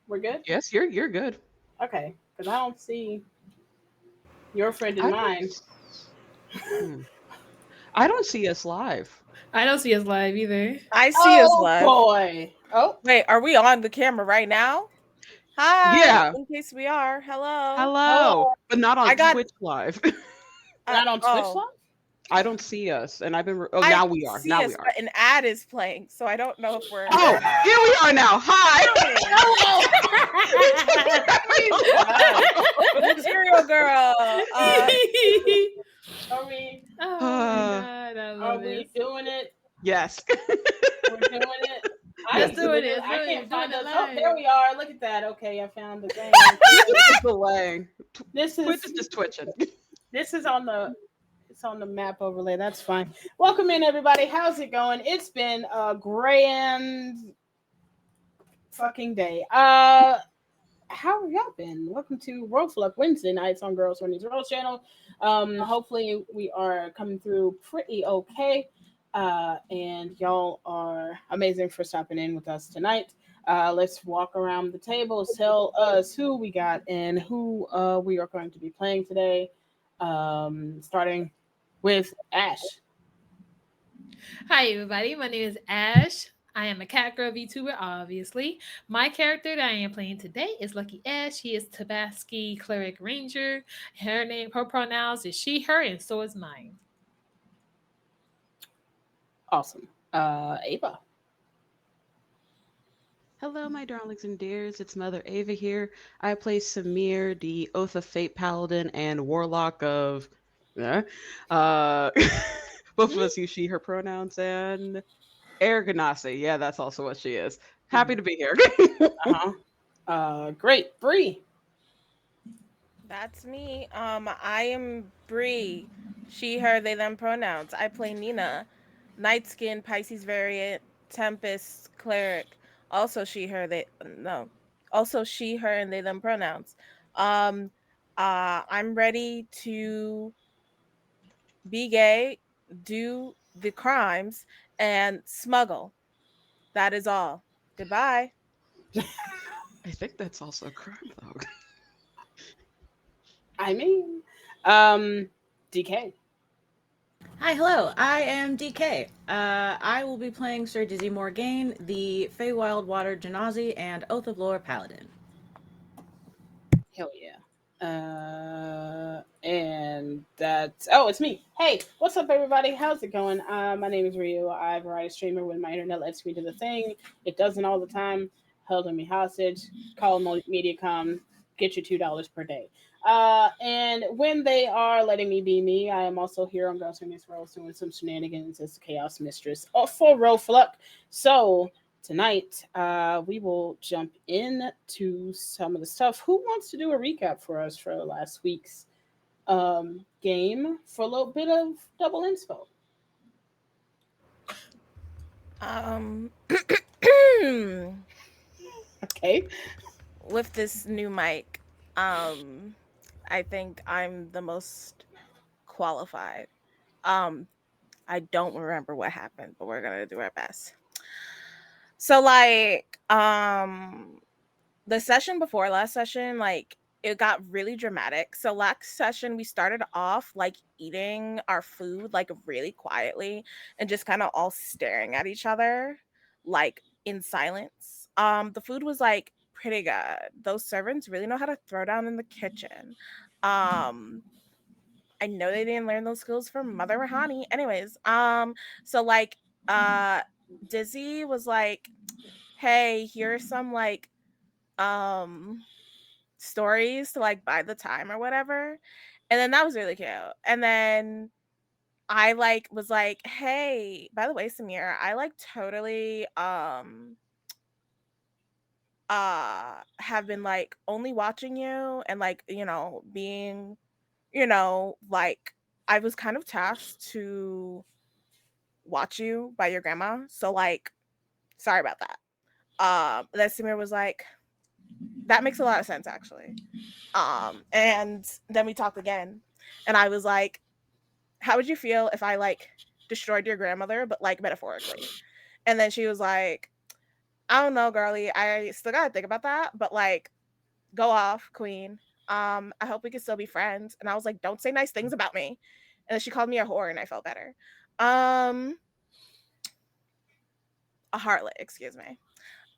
We're good? Yes, you're good. Okay. Because I don't see your friend I and don't. mine. Hmm. I don't see us live. I don't see us live either. I see us Oh live. boy. Oh, Wait, are we on the camera right now? Hi, Yeah. in case we are. Hello. Hello, hello. but not on I got Twitch live. Not on Twitch oh. Live? I don't see us, and I've been. Oh, I now we are. see Now we us, are. but an ad is playing, so I don't know if we're Oh, here we are now. Hi. Hi. Hello. Material girl. Are we Oh my Uh, god, I are love we this. doing it? yes. We're doing it. Let's Yes. do it. Literally Let's do I it. can't We're doing find it us. Oh, there live. we are. Look at that. Okay, I found the thing. There's a delay. This Twitch is is just twitching. this is on the it's on the map overlay. That's fine. Welcome in everybody. How's it going? It's been a grand fucking day. How have y'all been? Welcome to ROLL4LUCK Wednesday nights on Girls When These Rolls channel. Hopefully we are coming through pretty okay. And y'all are amazing for stopping in with us tonight. Let's walk around the table, tell us who we got and who we are going to be playing today. Starting with Ash. Hi, everybody. My name is Ash. I am a cat girl VTuber, obviously. My character that I am playing today is Lucky Ash. She is Tabaski Cleric Ranger. Her pronouns is she, her, and so is mine. Awesome. Ava. Hello, my darlings and dears. It's Mother Ava here. I play Samir, the Oath of Fate Paladin and Warlock of. Uh, uh, both of us use she, her pronouns, and Ganassi. Yeah, that's also what she is. Happy to be here. Uh-huh. Great. Bree. That's me. I am Bree. She, her, they, them pronouns. I play Nina. Night skin, Pisces variant, Tempest, cleric. Also she, her, they no. Also she, her, and they, them pronouns. Um I'm ready to be gay, do the crimes, and smuggle. That is all. Goodbye. I think that's also a crime, though. I mean, DK. Hi, hello. I am DK. I will be playing Sir Dizzy Morgaine, the Feywild Water Genasi and Oath of Lore Paladin. Hell yeah. And that's it's me. Hey, what's up, everybody? How's it going? My name is Ryu. I'm a variety streamer when my internet lets me do the thing. It doesn't all the time. Holding me hostage. Call MediaCom. Get you $2 per day. And when they are letting me be me, I am also here on Girls Who Miss Rolls doing some shenanigans as the Chaos Mistress for ROLL4LUCK. So tonight we will jump into some of the stuff. Who wants to do a recap for us for last week's game for a little bit of double inspo? Um Okay. with this new mic, I think I'm the most qualified. Um, I don't remember what happened, but we're gonna do our best. So the session before last session, like it got really dramatic. So last session we started off like eating our food like really quietly and just kind of all staring at each other like in silence. The food was like pretty good. Those servants really know how to throw down in the kitchen. Um I know they didn't learn those skills from Mother Rahani. Anyways, so like Dizzy was like, "Hey, here's some like um stories to like buy the time or whatever." And then that was really cute. And then I like was like, "Hey, by the way, Samir, I like totally have been like only watching you and like, being, like I was kind of tasked to watch you by your grandma. So like sorry about that." Then Samir was like, "That makes a lot of sense actually." And then we talked again, and I was like, "How would you feel if I like destroyed your grandmother, but like metaphorically?" And then she was like, I don't know, girly. I still gotta think about that, but like, go off, queen. I hope we can still be friends. And I was like, don't say nice things about me. And then she called me a whore, and I felt better. Um, a harlot, excuse me.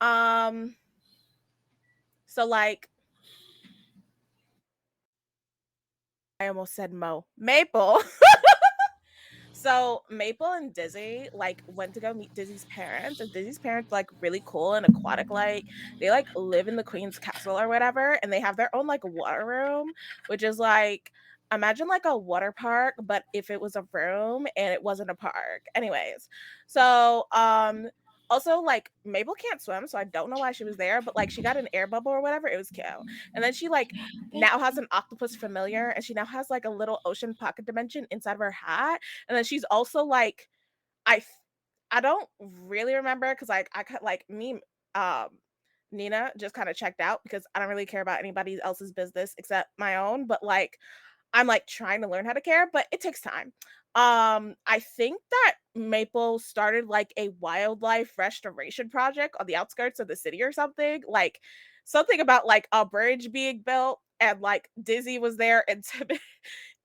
Um, so like, I almost said Maple. So Maple and Dizzy like went to go meet Dizzy's parents, and Dizzy's parents like really cool and aquatic. Like they like live in the Queen's Castle or whatever, and they have their own like water room, which is like imagine like a water park, but if it was a room and it wasn't a park. Anyways, so also like Mabel can't swim, so I don't know why she was there, but like she got an air bubble or whatever. It was cute, and then she like now has an octopus familiar, and she now has like a little ocean pocket dimension inside of her hat, and then she's also like I I don't really remember because like like me um Nina just kind of checked out because I don't really care about anybody else's business except my own, but like I'm like trying to learn how to care, but it takes time. I think that Maple started like a wildlife restoration project on the outskirts of the city or something. Like something about like a bridge being built, and like Dizzy was there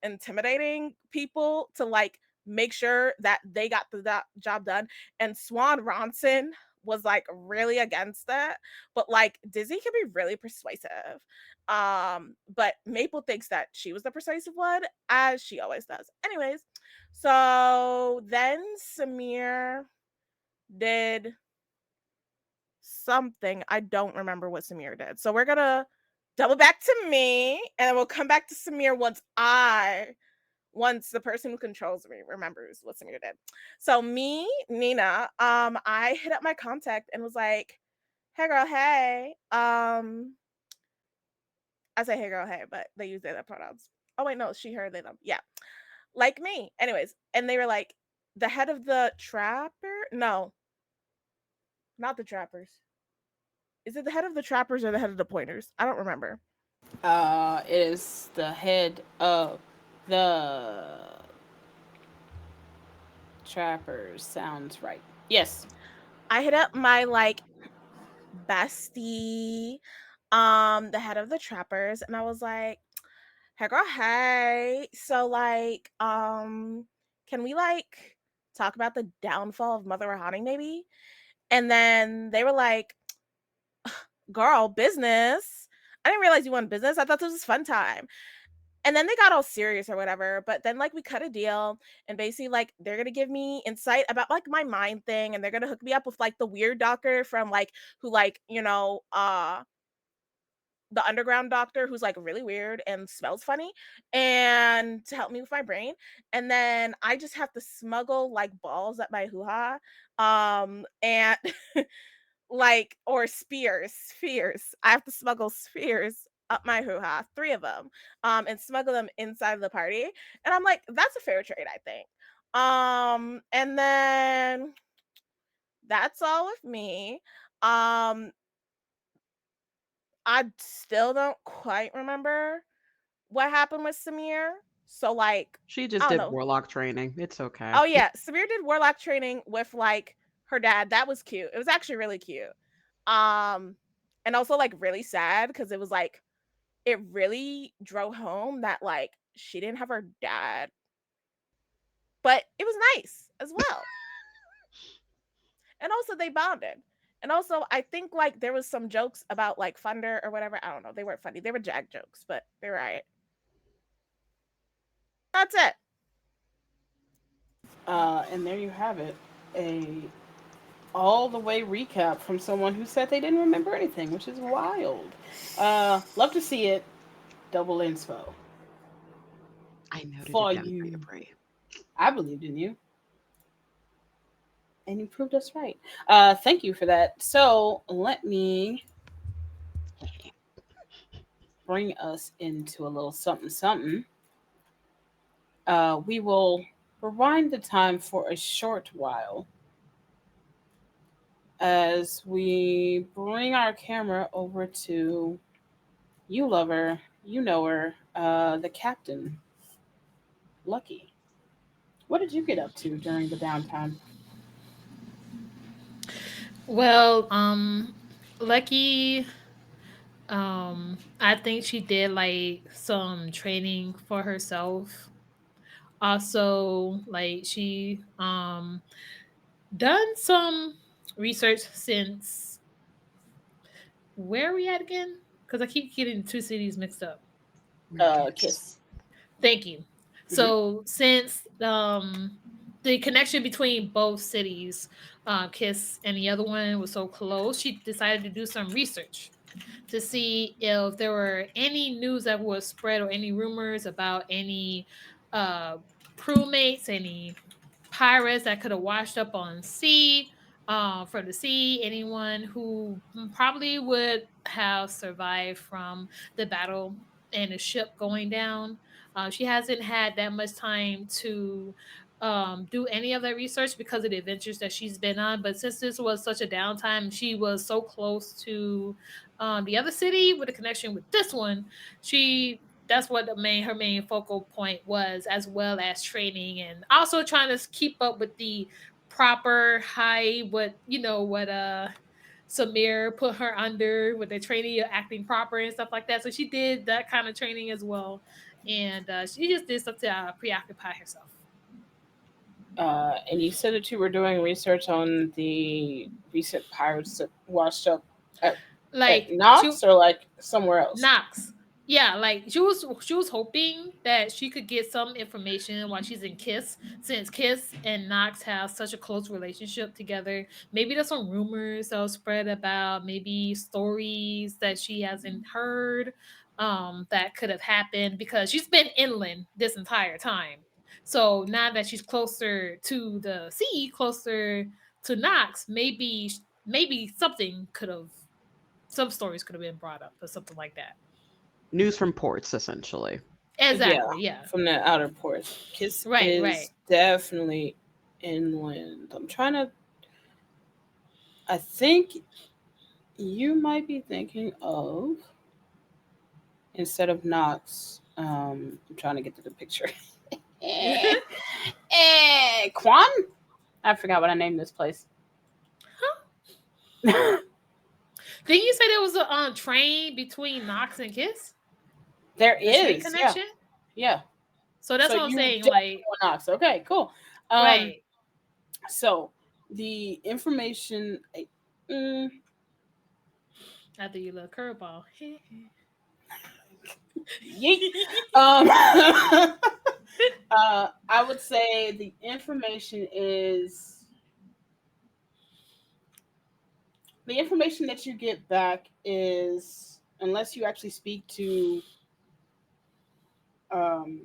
intimidating people to like make sure that they got the job done. And Swan Ronson was like really against that, but like Dizzy can be really persuasive. But Maple thinks that she was the persuasive one, as she always does. Anyways, so then Samir did something. I don't remember what Samir did. So we're gonna double back to me, and then we'll come back to Samir once the person who controls me remembers what Samir did. So me, Nina, I hit up my contact and was like, "Hey girl, hey." I say hey girl, hey, but they use their pronouns. Oh wait, no, she, her, they, them. Yeah, like me. Anyways, and they were like, the head of the trapper? No, not the trappers. Is it the head of the trappers or the head of the pointers? I don't remember. It is the head of the trappers. Sounds right. Yes. I hit up my like bestie, the head of the trappers, and I was like, "Hey girl, hey. So like, can we like talk about the downfall of Mother Rahani maybe?" And then they were like, "Girl, business. I didn't realize you wanted business. I thought this was fun time." And then they got all serious or whatever, but then like we cut a deal, and basically like they're gonna give me insight about like my mind thing, and they're gonna hook me up with like the weird doctor from like who like the underground doctor who's like really weird and smells funny, and to help me with my brain. And then I just have to smuggle like balls at my hoo-ha, and like, or spheres. I have to smuggle spheres up my hoo-ha, 3 of them, and smuggle them inside of the party. And I'm like, that's a fair trade, I think. And then that's all with me. Um, I still don't quite remember what happened with Samir. So like, She I just don't did know. warlock training. It's okay. Oh yeah, Samir did warlock training with like her dad. That was cute. It was actually really cute. Um, and also like really sad because it was like it really drove home that like she didn't have her dad, but it was nice as well. And also they bonded. And also I think like there was some jokes about like Thunder or whatever. I don't know. They weren't funny. They were Jag jokes, but they were alright. That's it. And there you have it. A all the way recap from someone who said they didn't remember anything, which is wild. Love to see it. Double inspo I noted it for down for you, you. Brie. I believed in you, and you proved us right. Thank you for that. So let me bring us into a little something something. We will rewind the time for a short while as we bring our camera over to you, lover, you know her, the captain, Lucky. What did you get up to during the downtime? Well, Lucky, I think she did like some training for herself. Also, like she done some research since where are we at again? Because I keep getting two cities mixed up. Kiss. Thank you. Hmm. So since the connection between both cities, Kiss and the other one was so close, she decided to do some research to see if there were any news that was spread or any rumors about any uh crewmates, any pirates that could have washed up on sea from the sea, anyone who probably would have survived from the battle and the ship going down. She hasn't had that much time to do any of that research because of the adventures that she's been on. But since this was such a downtime, she was so close to the other city with a connection with this one. She That's what her main focal point was, as well as training and also trying to keep up with the proper high what Samir put her under with the training of acting proper and stuff like that. So she did that kind of training as well, and she just did stuff to preoccupy herself. And you said that you were doing research on the recent pirates that washed up at, at Like she Knox or like somewhere else. Knox. Yeah, like she was hoping that she could get some information while she's in Kiss, since Kiss and Knox have such a close relationship together. Maybe there's some rumors that will spread about maybe stories that she hasn't heard that could have happened because she's been inland this entire time. So now that she's closer to the sea, closer to Knox, maybe some stories could have been brought up or something like that. News from ports, essentially. Yeah, Exactly. Yeah. from the outer ports. Kiss Right. Right. is definitely inland. I'm trying to. I think you might be thinking of instead of Knox. I'm trying to get to the picture. Quan? I forgot what I named this place. There Didn't you say there was a train between Knox and Kiss? The train is, yeah, connection. yeah. So that's So what I'm you saying. definitely Like, know Knox. Okay, cool. Um, right so the information. Mm, after you look curveball. yeet. I would say the information is the information that you get back is unless you actually speak to um,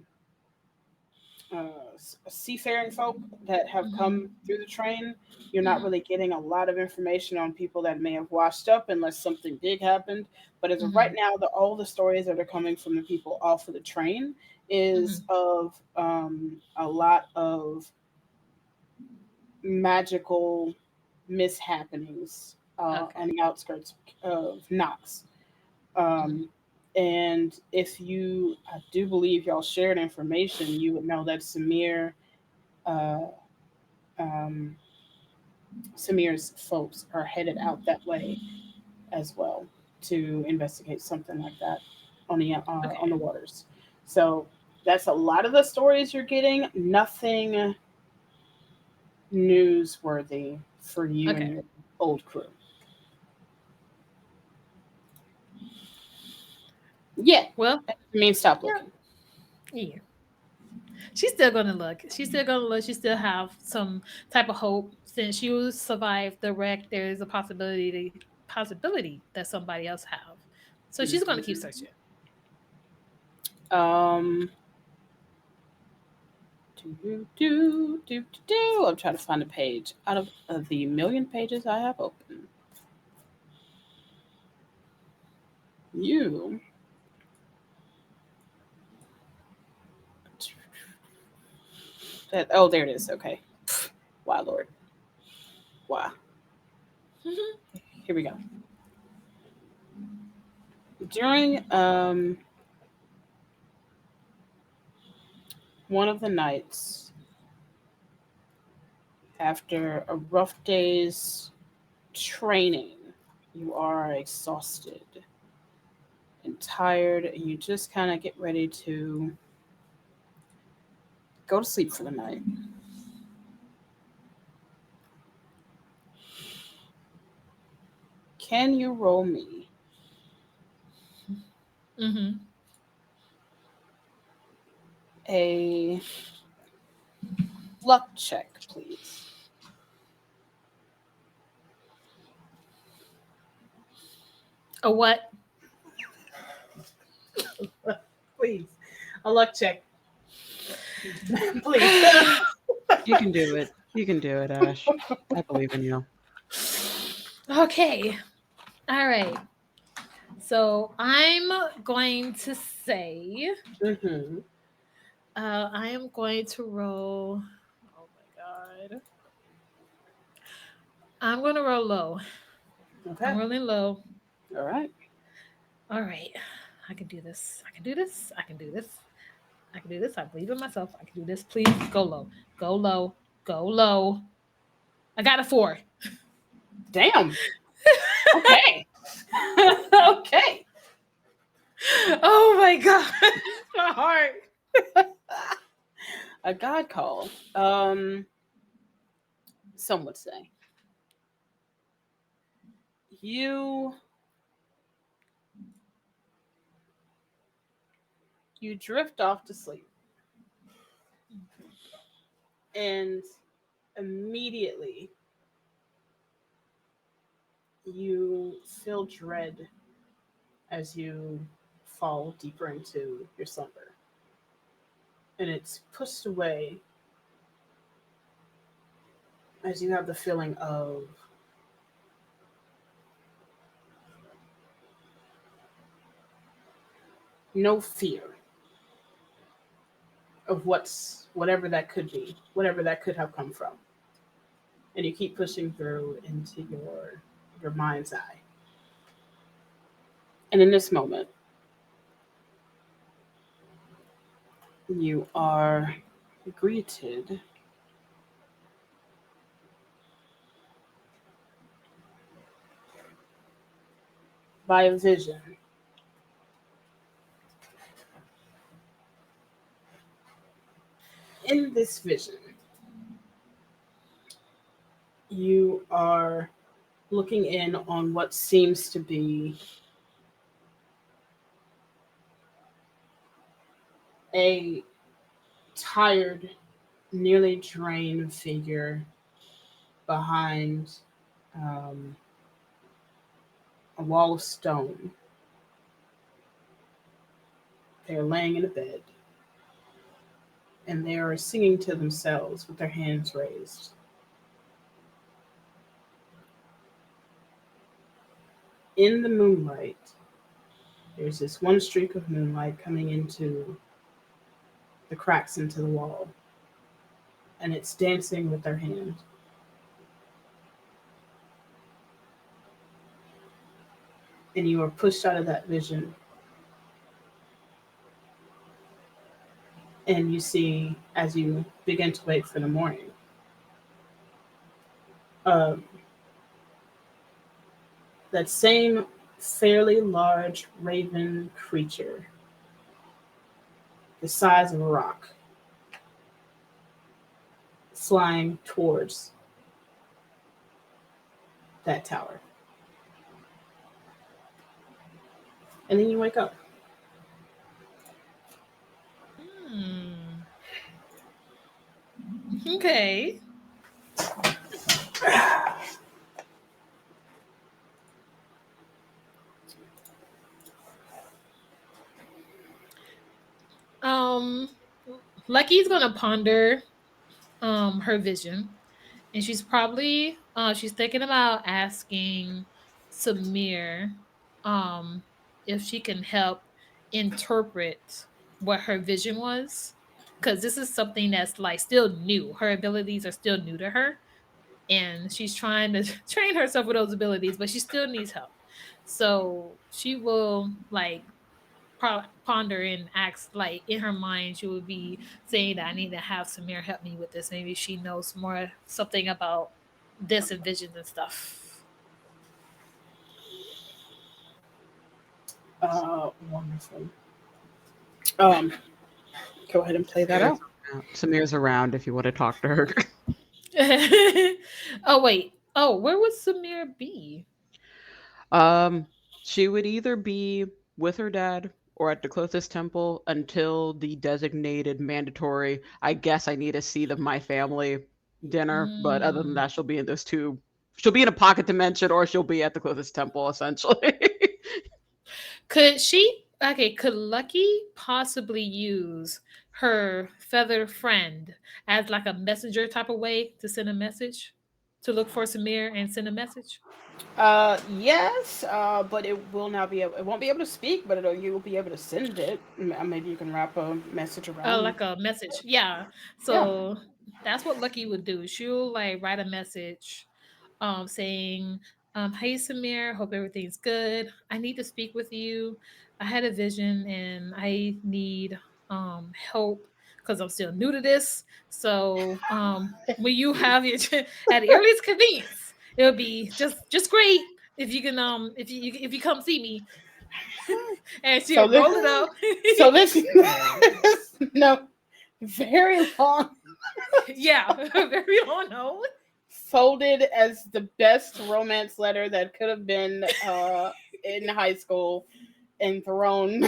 seafaring folk that have come Mhm. through the train, you're not Mhm. really getting a lot of information on people that may have washed up unless something big happened. But as of right Mhm. now, all the stories that are coming from the people off of the train is Mhm. of a lot of magical mishappenings on Okay. the outskirts of Knox. Mhm. Um, and if you, I do believe y'all shared information, you would know that uh, um, Samir's folks are headed out that way as well to investigate something like that on Okay. the waters. So that's a lot of the stories you're getting. Nothing newsworthy for you and Okay. your old crew. Yeah, Well, I mean, stop yeah. looking. Yeah. She's still gonna look. She's still gonna look. She still have some type of hope. Since she will survive the wreck, there is a possibility that somebody else have. So she's gonna keep Mhm. searching. Um, do. I'm trying to find a page out of the million pages I have open. You. Oh, there it is. Okay. Why, Lord? Why? Here we go. During one of the nights after a rough day's training, you are exhausted and tired, and you just kind of get ready to go to sleep for the night. Can you roll me Mm-hmm. a luck check, please? A what? Please. A luck check. Please. You can do it. You can do it, Ash. I believe in you. Okay. All right. So I'm going to say, Mm-hmm. I am going to roll. Oh my god. I'm going to roll low. Okay. I'm rolling low. All right. All right. I can do this. I can do this. I can do this. I can do this. I believe in myself. I can do this. Please go low. Go low. Go low. I got a 4. Damn. Okay. Okay. Oh my god. My heart. A god call. Some would say. You you drift off to sleep, and immediately you feel dread as you fall deeper into your slumber. And it's pushed away as you have the feeling of no fear of whatever that could be, whatever that could have come from. And you keep pushing through into your mind's eye. And in this moment, you are greeted by a vision. In this vision, you are looking in on what seems to be a tired, nearly drained figure behind um, a wall of stone. They are laying in a bed and they are singing to themselves with their hands raised. In the moonlight, there's this one streak of moonlight coming into the cracks into the wall, and it's dancing with their hand. And you are pushed out of that vision, and you see, as you begin to wait for the morning, um, that same fairly large raven creature, the size of a rock, flying towards that tower. And then you wake up. Hmm. Okay. Um, Lucky's gonna ponder her vision, and she's thinking about asking Samir if she can help interpret what her vision was, because this is something that's like still new. Her abilities are still new to her, and she's trying to train herself with those abilities, but she still needs help. So she will like ponder and ask, like in her mind she would be saying that I need to have Samir help me with this. Maybe she knows more something about this and visions and stuff. Wonderful. Um, Go ahead and play that Samir's out. around. Samir's around if you want to talk to her. Oh wait. Oh, where would Samir be? Um, she would either be with her dad or at the closest temple until the designated mandatory, I guess I need to see my family dinner. But other than Mm. that, she'll be in those two. She'll be in a pocket dimension or she'll be at the closest temple, essentially. Could she? Okay, could Lucky possibly use her feather friend as like a messenger type of way to send a message to look for Samir and send a message? Yes, but it will not be able. It won't be able to speak, but you will be able to send it. Maybe you can wrap a message around. Like a message, yeah. Yeah. So that's what Lucky would do. She'll like write a message, saying, "Hey Samir, hope everything's good. I need to speak with you. I had a vision and I need help because I'm still new to this. So when you have your at the earliest convenience, it would be just great if you can if you come see me." And So she'll this, roll it up. so this, no, very long, Yeah, very long note. folded as the best romance letter that could have been in high school, and thrown,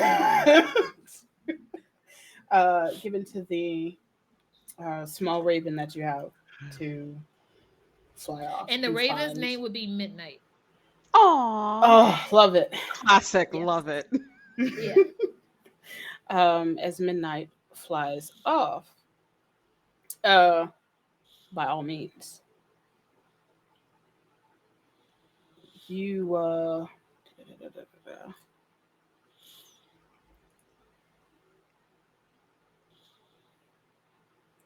given to the small raven that you have to fly off And the and Raven's find. name would be Midnight. Aw, Oh, love it. classic, Yes. love it. Yeah. As midnight flies off, uh, by all means, you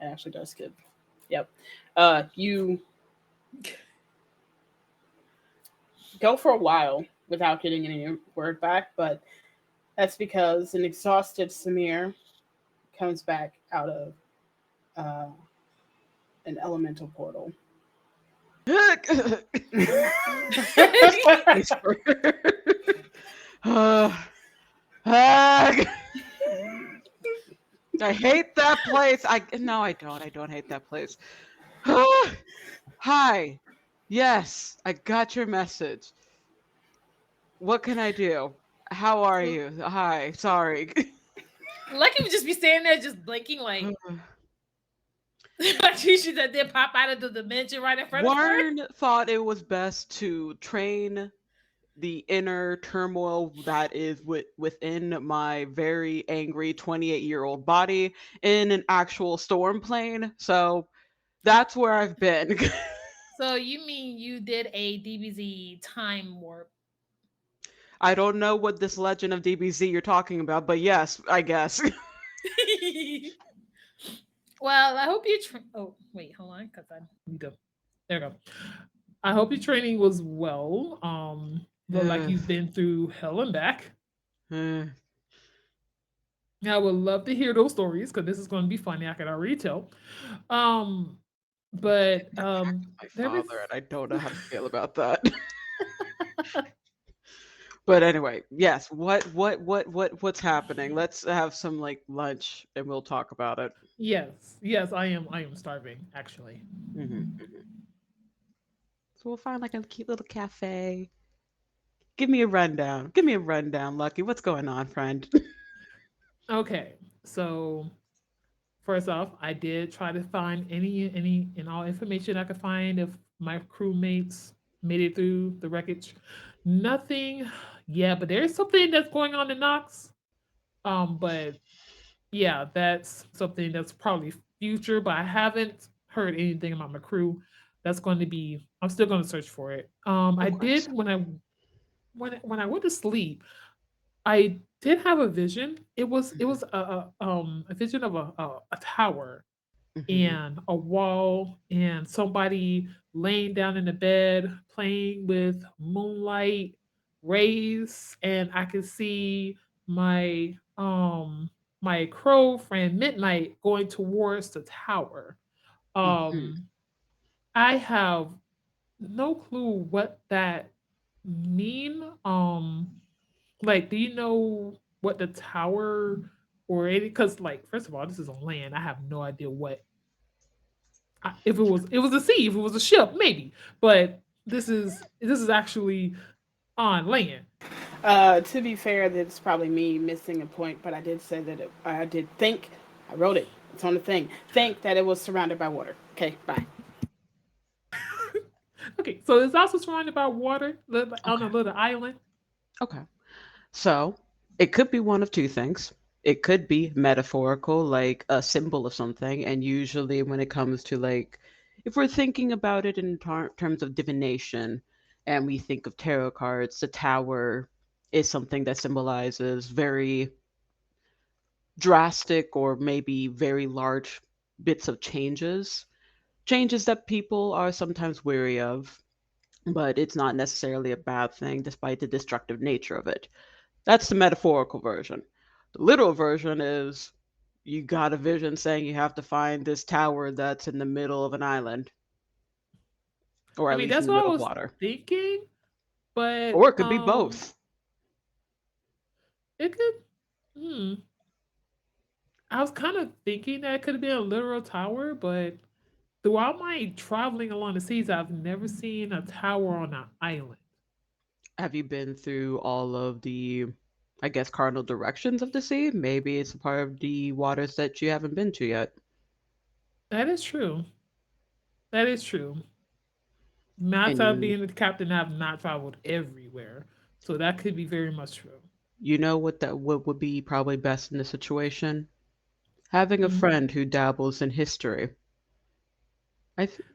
it actually does skip. Yep. You go for a while without getting any word back, but that's because an exhausted Samir comes back out of uh, an elemental portal. Whisper. I hate that place. No, I don't. I don't hate that place. Hi. Yes, I got your message. What can I do? How are you? Hi. Sorry. Lucky would just be standing there just blinking like she should that did pop out of the dimension right in front of her. Warren thought it was best to train the inner turmoil that is within my very angry 28-year-old body in an actual storm plane. So that's where I've been. So you mean you did a DBZ time warp? I don't know what this Legend of DBZ you're talking about, but yes, I guess. Well, I hope you. Oh wait, hold on, because I need to. There we go. I hope your training was well. Look like Uh, you've been through hell and back. uh, I would love to hear those stories because this is going to be funny. I can already tell. Um, but my there is. father, and I don't know how to feel about that. But anyway, yes. What's happening? Let's have some like lunch, and we'll talk about it. Yes, yes, I am. I am starving actually. Hmm. So we'll find like a cute little cafe. Give me a rundown. Give me a rundown, Lucky. What's going on, friend? Okay, so first off, I did try to find any and all information I could find if my crewmates made it through the wreckage. Nothing. Yeah, but there's something that's going on in Knox. But yeah, that's something that's probably future, but I haven't heard anything about my crew. That's going to be. I'm still going to search for it. I Of did course. when I went to sleep. I did have a vision. It Hmm. was a vision of a tower Hmm. and a wall and somebody laying down in the bed playing with moonlight rays, and I could see my my crow friend Midnight going towards the tower. Hmm. um I have no clue what that mean. Like, do you know what the tower or any? Because, like, first of all, this is on land. I have no idea what if it was a sea, if it was a ship, maybe. But this is actually on land. To be fair, that's probably me missing a point, but I did say that I did think. I wrote it. It's on the thing. Think that it was surrounded by water. Okay, bye. Okay, so it's also surrounded by water on a Okay. little island. Okay. So it could be one of two things. It could be metaphorical, like a symbol of something. And usually, when it comes to like, if we're thinking about it in terms of divination and we think of tarot cards, the tower is something that symbolizes very drastic or maybe very large bits of changes that people are sometimes weary of, but it's not necessarily a bad thing despite the destructive nature of it. That's the metaphorical version. The literal version is you got a vision saying you have to find this tower that's in the middle of an island, or I at mean, least in that's the what I middle of was water. thinking, but Or it could be both. it could. I was kind of thinking that it could have been a literal tower, but throughout my traveling along the seas, I've never seen a tower on an island. Have you been through all of the, I guess, cardinal directions of the sea? Maybe it's a part of the waters that you haven't been to yet. That is true. That is true. Not And out being the captain, I have not traveled everywhere, so that could be very much true. you know what would be probably best in this situation? Having a Mhm. friend who dabbles in history.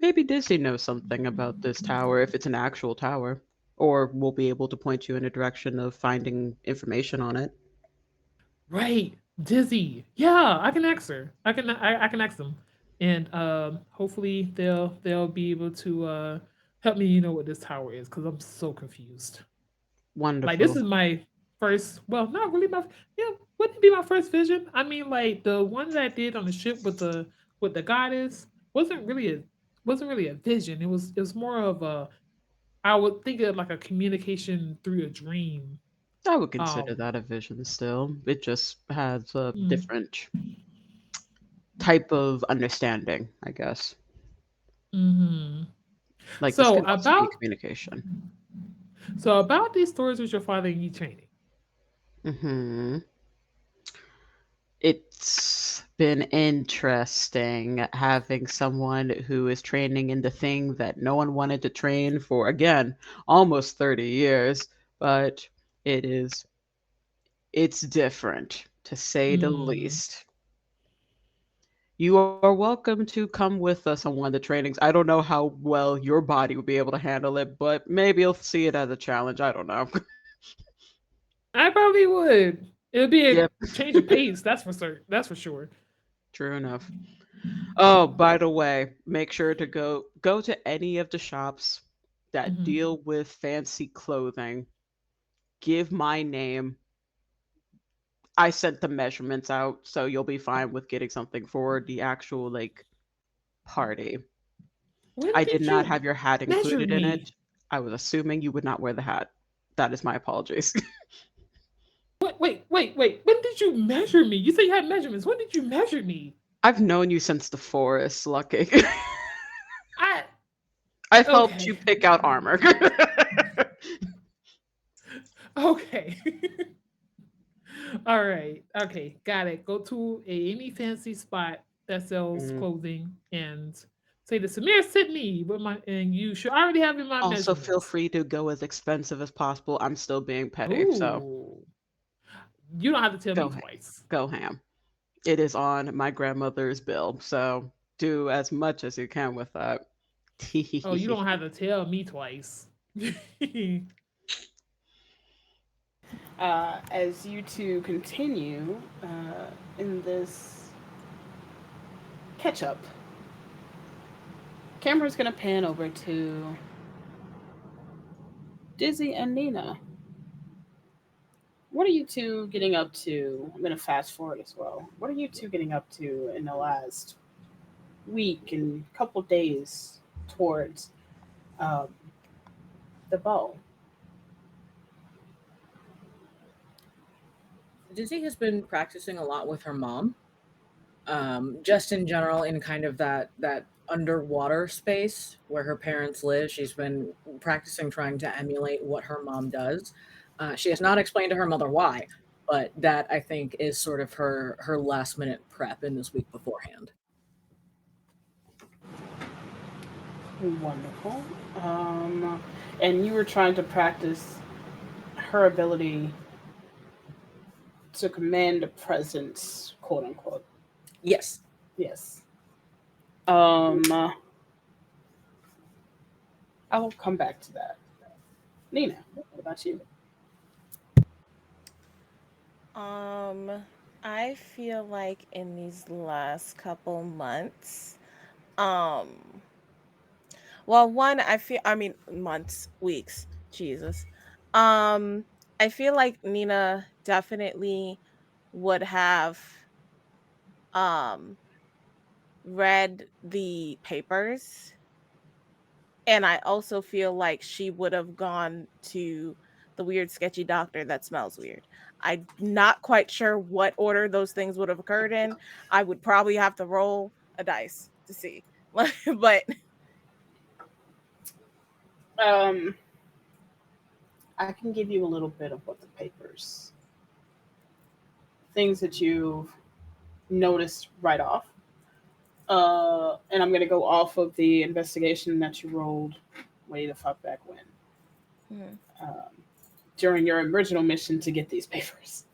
Maybe Disney knows something about this tower if it's an actual tower, or will be able to point you in a direction of finding information on it. Right, Dizzy. Yeah, I can ask her. I can ask them, and hopefully they'll be able to help me. You know what this tower is because I'm so confused. Like this Wonderful. is my first. Well, not really my. Yeah, wouldn't it be my first vision? I mean, like the one that I did on the ship with the goddess wasn't really a vision. It was more of a. I would think of like a communication through a dream. I would consider Um. that a vision still. It just has a Mm, different type of understanding, I guess. hmm Like this So can also be about communication. these stories with your father and you training. Hmm. It's been interesting having someone who is training in the thing that no one wanted to train for, again, almost 30 years, but it is it's different to say the Mm. least. You are welcome to come with us on one of the trainings. I don't know how well your body would be able to handle it, but maybe you'll see it as a challenge. I don't know. I probably would. It would be a Yep, change of pace. That's for certain. That's for sure. true enough. Oh, by the way, make sure to go to any of the shops that Hmm. deal with fancy clothing. Give my name. I sent the measurements out, so you'll be fine with getting something for the actual like party. When I did did not you have your hat measure included in me? it. I was assuming you would not wear the hat. That is my apologies. Wait. When did you measure me? You said you had measurements. When did you measure me? I've known you since the forest, Lucky. I I've helped you okay. pick out armor. Okay. All right. Okay. Got it. Go to any fancy spot that sells Mm. clothing and say the Samir sent me with my and you should already have in my Also, feel measurements. free to go as expensive as possible. I'm still being petty, so Ooh. You don't have to tell me go ham. twice. Go ham. It is on my grandmother's bill, so do as much as you can with that. Oh, you don't have to tell me twice. As you two continue in this catch up, camera's gonna pan over to Dizzy and Nina. What are you two getting up to? I'm gonna fast forward as well. What are you two getting up to in the last week and couple days towards um, the bow? Dizzy has been practicing a lot with her mom. Just in general, in kind of that underwater space where her parents live, she's been practicing trying to emulate what her mom does. She has not explained to her mother why, but that I think is sort of her last minute prep in this week beforehand. Wonderful. And you were trying to practice her ability to command a presence, quote unquote. Yes. Yes. Um, I'll come back to that. Nina, what about you? Um, I feel like in these last couple months, um, well, one, I mean, months, weeks, Jesus. Um, I feel like Nina definitely would have um read the papers, and I also feel like she would have gone to the weird sketchy doctor that smells weird. I'm not quite sure what order those things would have occurred in. I would probably have to roll a dice to see. But Um, I can give you a little bit of what the papers, things that you've noticed right off. And I'm going to go off of the investigation that you rolled way the fuck back when, Mhm, um, during your original mission to get these papers.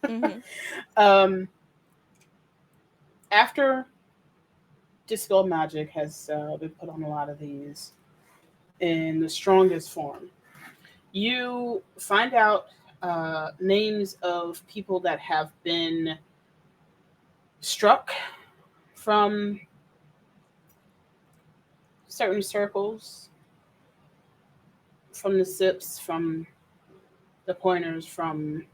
mhm, um, After Dispel Magic has been put on a lot of these in the strongest form, you find out names of people that have been struck from certain circles, from the sips, from the pointers, from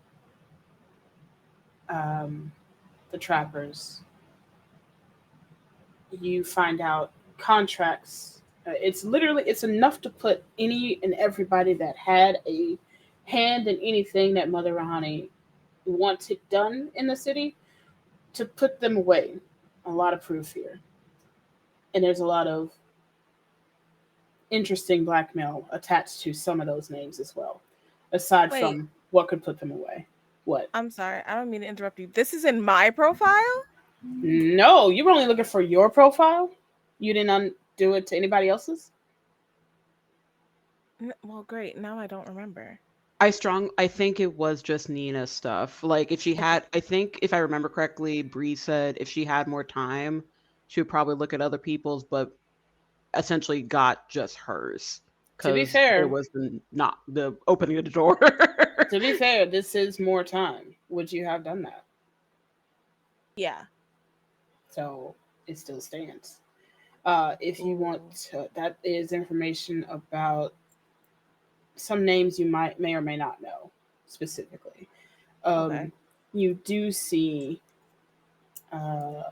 um, the trappers. You find out contracts. It's enough to put any and everybody that had a hand in anything that Mother Rahani wanted done in the city to put them away. A lot of proof here, and there's a lot of interesting blackmail attached to some of those names as well, aside wait, from what could put them away. What? I'm sorry. I don't mean to interrupt you. This is in my profile? No, you were only looking for your profile. You didn't undo it to anybody else's. Well, great. Now I don't remember. I think it was just Nina's stuff. Like if she had, I think if I remember correctly, Bree said if she had more time, she would probably look at other people's, but essentially got just hers To be because there fair, was not the opening of the door. this is more time. Would you have done that? Yeah. So it still stands. If you want Ooh. to, that is information about some names you may or may not know specifically. Okay. Um, you do see uh,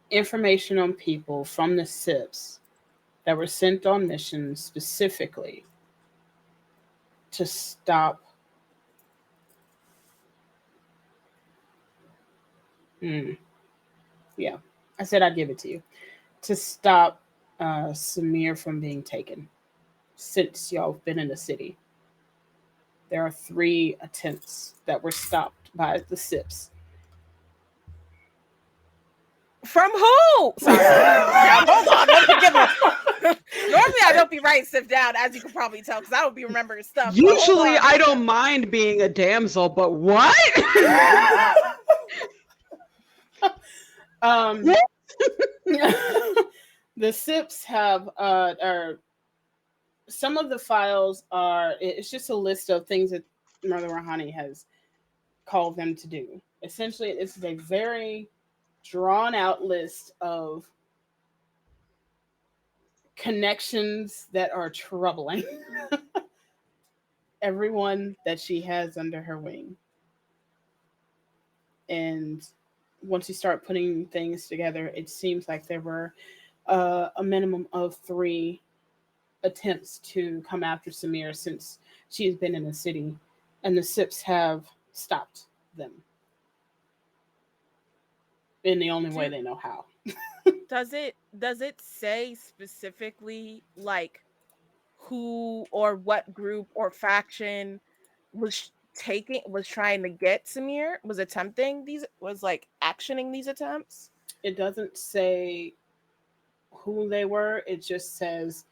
information on people from the SIPs that were sent on missions specifically to stop. Mm, yeah, I said I'd give it to you to stop Samir from being taken. Since y'all have been in the city, there are 3 attempts that were stopped by the SIPs. From who? Sorry, let me sit down. Hold on, let me give a. Normally, I don't be writing stuff down, as you can probably tell, because I don't be remembering stuff. But hold Usually, on. I don't mind being a damsel, but what? um, the SIPs have are some of the files are. It's just a list of things that Mother Rahani has called them to do. Essentially, it's a very drawn out list of connections that are troubling everyone that she has under her wing. And once you start putting things together, it seems like there were a minimum of 3 attempts to come after Samir since she has been in the city. and the Sips have stopped them in the only way Do they know how. does it say specifically like who or what group or faction was trying to get Samir, was like actioning these attempts? It doesn't say who they were. It just says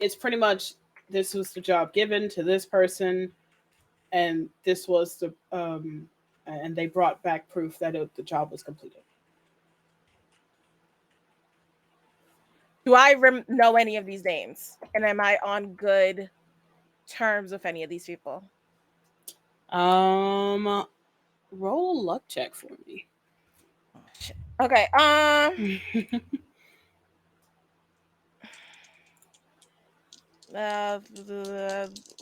it's pretty much this was the job given to this person, and this was the and they brought back proof that the job was completed. Do I know any of these names? And am I on good terms with any of these people? Roll a luck check for me. Oh, shit. Okay.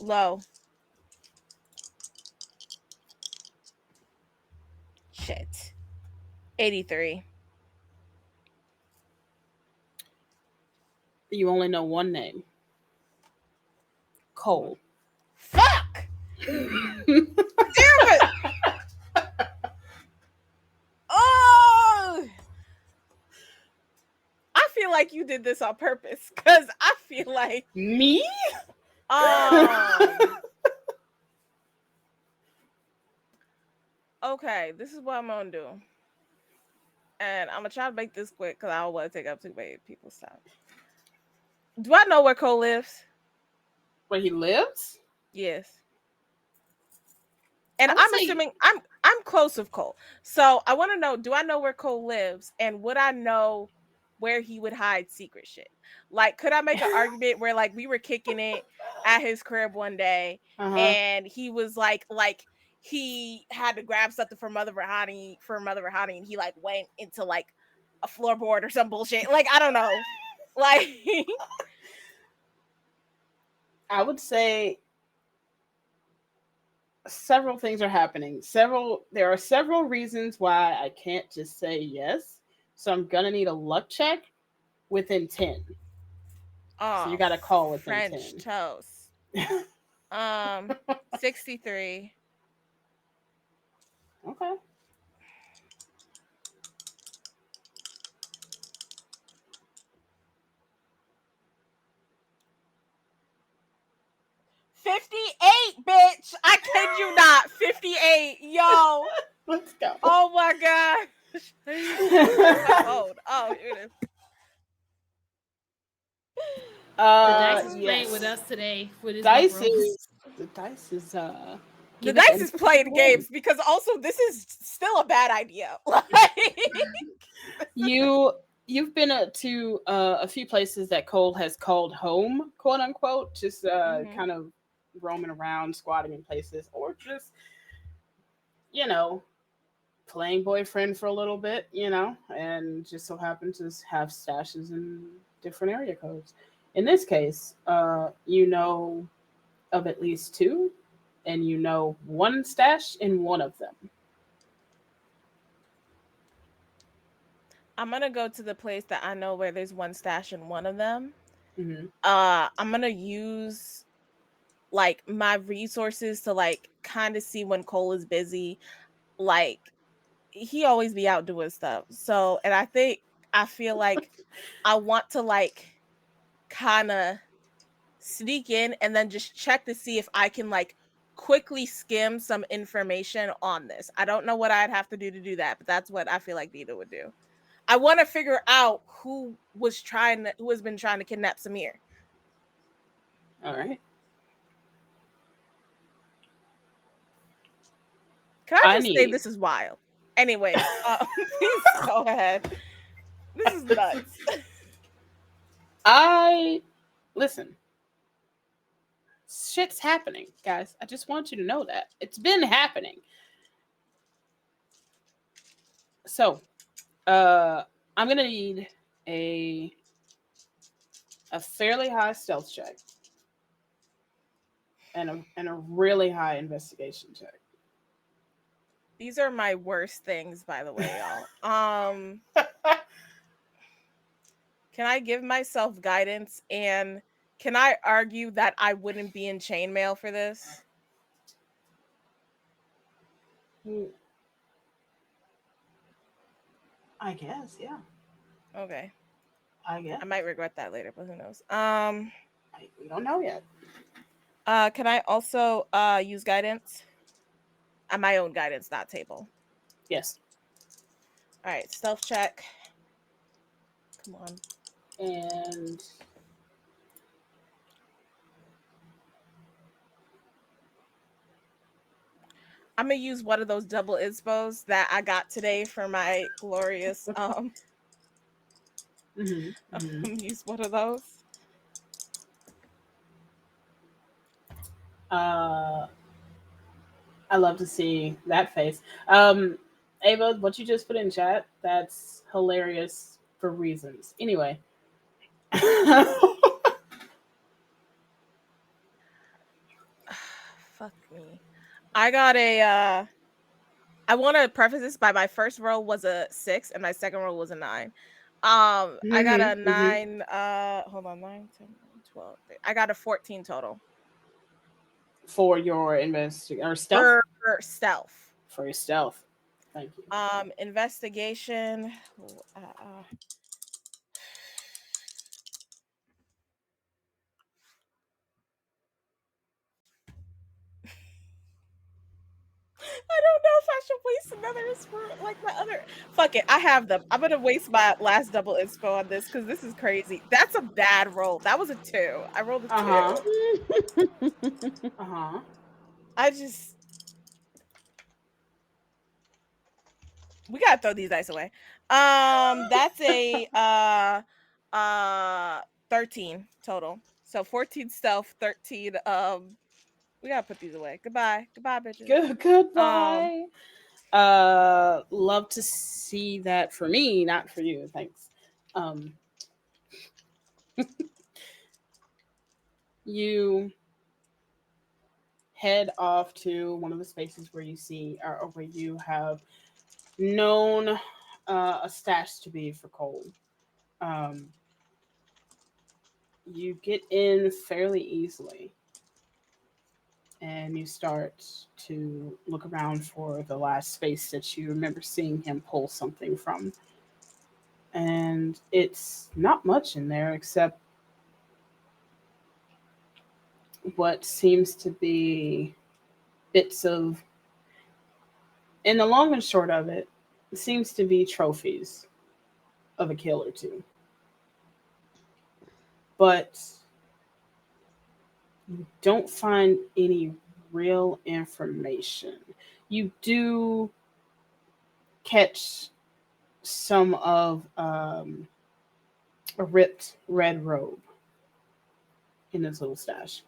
Low. Shit. 83. You only know one name. Cole. Fuck! Damn it! Oh! I feel like you did this on purpose because I feel like Me? Okay, this is what I'm gonna do. And I'm gonna try to make this quick because I don't want to take up too many people's time. Do I know where Cole lives? Where he lives? Yes. And I would I'm say- assuming I'm close with Cole. So I want to know, do I know where Cole lives? And would I know where he would hide secret shit? Like, could I make an argument where like we were kicking it at his crib one day and he was like he had to grab something for Mother Rahani and he like went into like a floorboard or some bullshit. Like, I don't know. Like I would say several things are happening. There are several reasons why I can't just say yes. So I'm gonna need a luck check within 10. So you gotta call within French 10. toast. 63. Okay. $58, bitch. I kid you not. 58. Yo. Let's go. Oh my god. Oh, here it is. The dice is yes. playing with us today with his Dice rolls. is the dice is The giving dice them is playing win. games because also this is still a bad idea. Like, You've been to a few places that Cole has called home, quote unquote, just kind of roaming around, squatting in places, or just playing boyfriend for a little bit, and just so happen to have stashes in different area codes. In this case, you know of at least two, and you know one stash in one of them. I'm gonna go to the place that I know where there's one stash in one of them. Mm-hmm. I'm gonna use like my resources to like kind of see when Cole is busy. Like, he always be out doing stuff. So, and I feel like I want to like kind of sneak in and then just check to see if I can like quickly skim some information on this. I don't know what I'd have to do that, but that's what I feel like Dita would do. I want to figure out who has been trying to kidnap Samir. All right. Can I just say this is wild? Anyways, please go ahead. This is nuts. Listen. Shit's happening, guys. I just want you to know that. It's been happening. So, I'm gonna need a fairly high stealth check and a really high investigation check. These are my worst things, by the way, y'all. Can I give myself guidance, and can I argue that I wouldn't be in chainmail for this? Mm, I guess, yeah. Okay. I guess. I might regret that later, but who knows? We don't know yet. Can I also use guidance? My own guidance, not table. Yes. All right, stealth check. Come on. And I'm gonna use one of those double inspos that I got today for my glorious mhm, I'm mhm. gonna use one of those. uh I love to see that face. Ava, what you just put in chat, that's hilarious for reasons. Anyway. Fuck me. I got a I want to preface this by my first roll was a 6 and my second roll was a 9. I got a Mhm, mhm. 9 hold on, 9 10 12. I got a 14 total For your or stealth? for stealth. For your stealth. Thank you. Investigation. I don't know if I should waste another like my other. Fuck it, I have them. I'm gonna waste my last double inspo on this because this is crazy. That's a bad roll. That was a 2. I rolled a 2. Uh-huh. I just we gotta throw these dice away. That's a 13 total. So 14 stealth, 13 we gotta put these away. Goodbye. Goodbye, bitches. Goodbye. Love to see that for me, not for you. Thanks. Um you head off to one of the spaces where you see or where you have known a stash to be for coal. Um, you get in fairly easily and you start to look around for the last space that you remember seeing him pull something from. And it's not much in there except what seems to be bits of, and the long and short of it, seems to be trophies of a kill or two. But you don't find any real information. You do catch some of a ripped red robe in his little stash.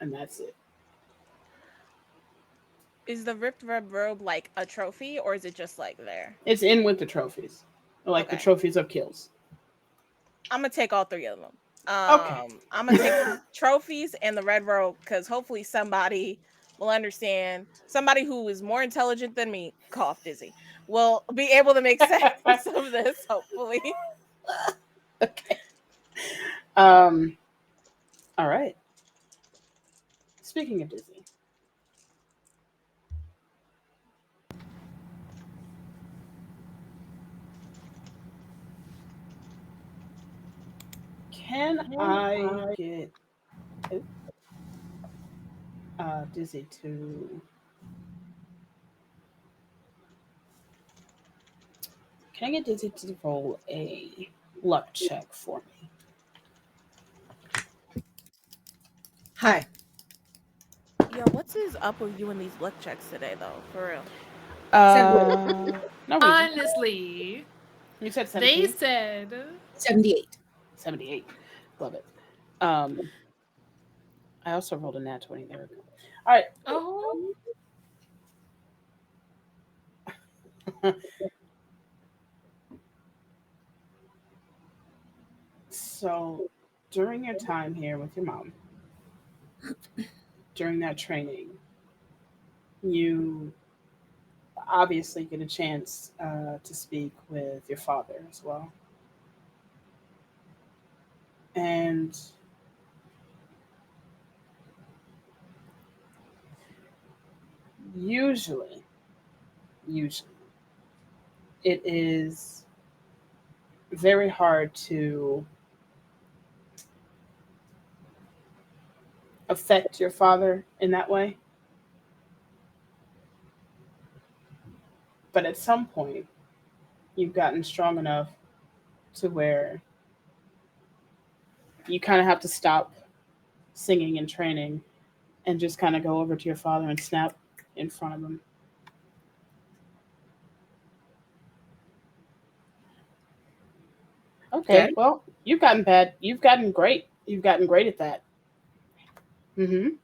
And that's it. Is the ripped red robe like a trophy or is it just like there? It's in with the trophies, like the Okay. trophies of kills. I'm gonna take all 3 of them. Okay. I'm gonna take the trophies and the red robe because hopefully somebody will understand. Somebody who is more intelligent than me, cough dizzy, will be able to make sense of this. Hopefully, Okay. Um. All right. Speaking of Disney, can I get Dizzy to? Can I get Dizzy to roll a luck check for me? Hi. yo, what's his up with you and these luck checks today, though? For real. No reason. Honestly, You said they 17? said 78. 78. Love it. Um, I also rolled a nat 20. There we go. All right. oh, So, during your time here with your mom, during that training, you obviously get a chance to speak with your father as well. And usually, it is very hard to affect your father in that way. But at some point, you've gotten strong enough to where you kind of have to stop singing and training and just kind of go over to your father and snap in front of him. Okay, Okay. well, you've gotten bad. You've gotten great. You've gotten great at that. Mm-hmm.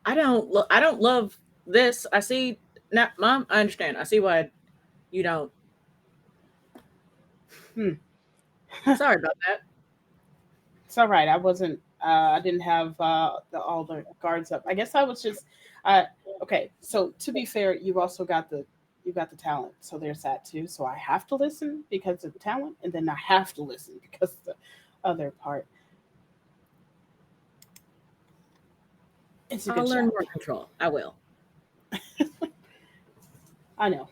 I don't love this. I see now, Mom, I understand. I see why you don't. Hmm. Sorry about that. It's all right. I wasn't. I didn't have all the guards up. I guess I was just. Uh, okay. So to be fair, you've got the talent. So there's that too. So I have to listen because of the talent, and then I have to listen because of the other part. It's a I'll good learn job. more control. I will. I know.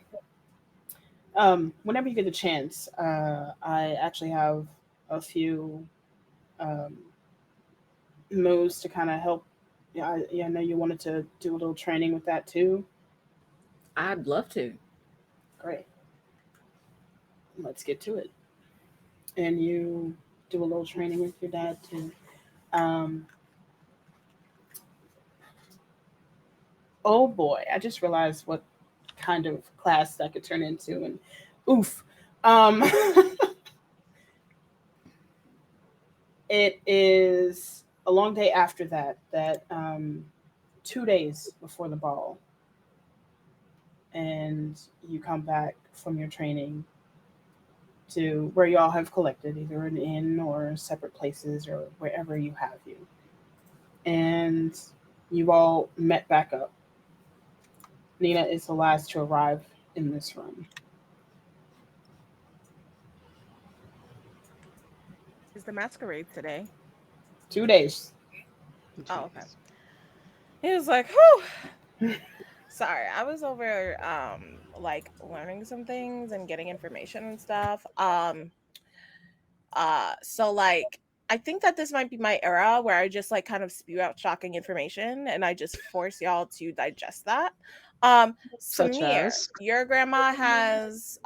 Whenever you get a chance, I actually have a few um, moves to kind of help. Yeah, I know you wanted to do a little training with that too. I'd love to. Great. Let's get to it. And you do a little training with your dad too. Um, oh boy, I just realized what kind of class that could turn into, and oof. Um, it is a long day after that. 2 days before the ball, and you come back from your training to where you all have collected, either an inn or separate places or wherever you have you. And you've all met back up. Nina is the last to arrive in this room. Is the masquerade today? 2 days. Oh, okay. Jeez. He was like, whew. Sorry, I was over like learning some things and getting information and stuff. So like I think that this might be my era where I just like kind of spew out shocking information and I just force y'all to digest that. Such Samir, as? your grandma has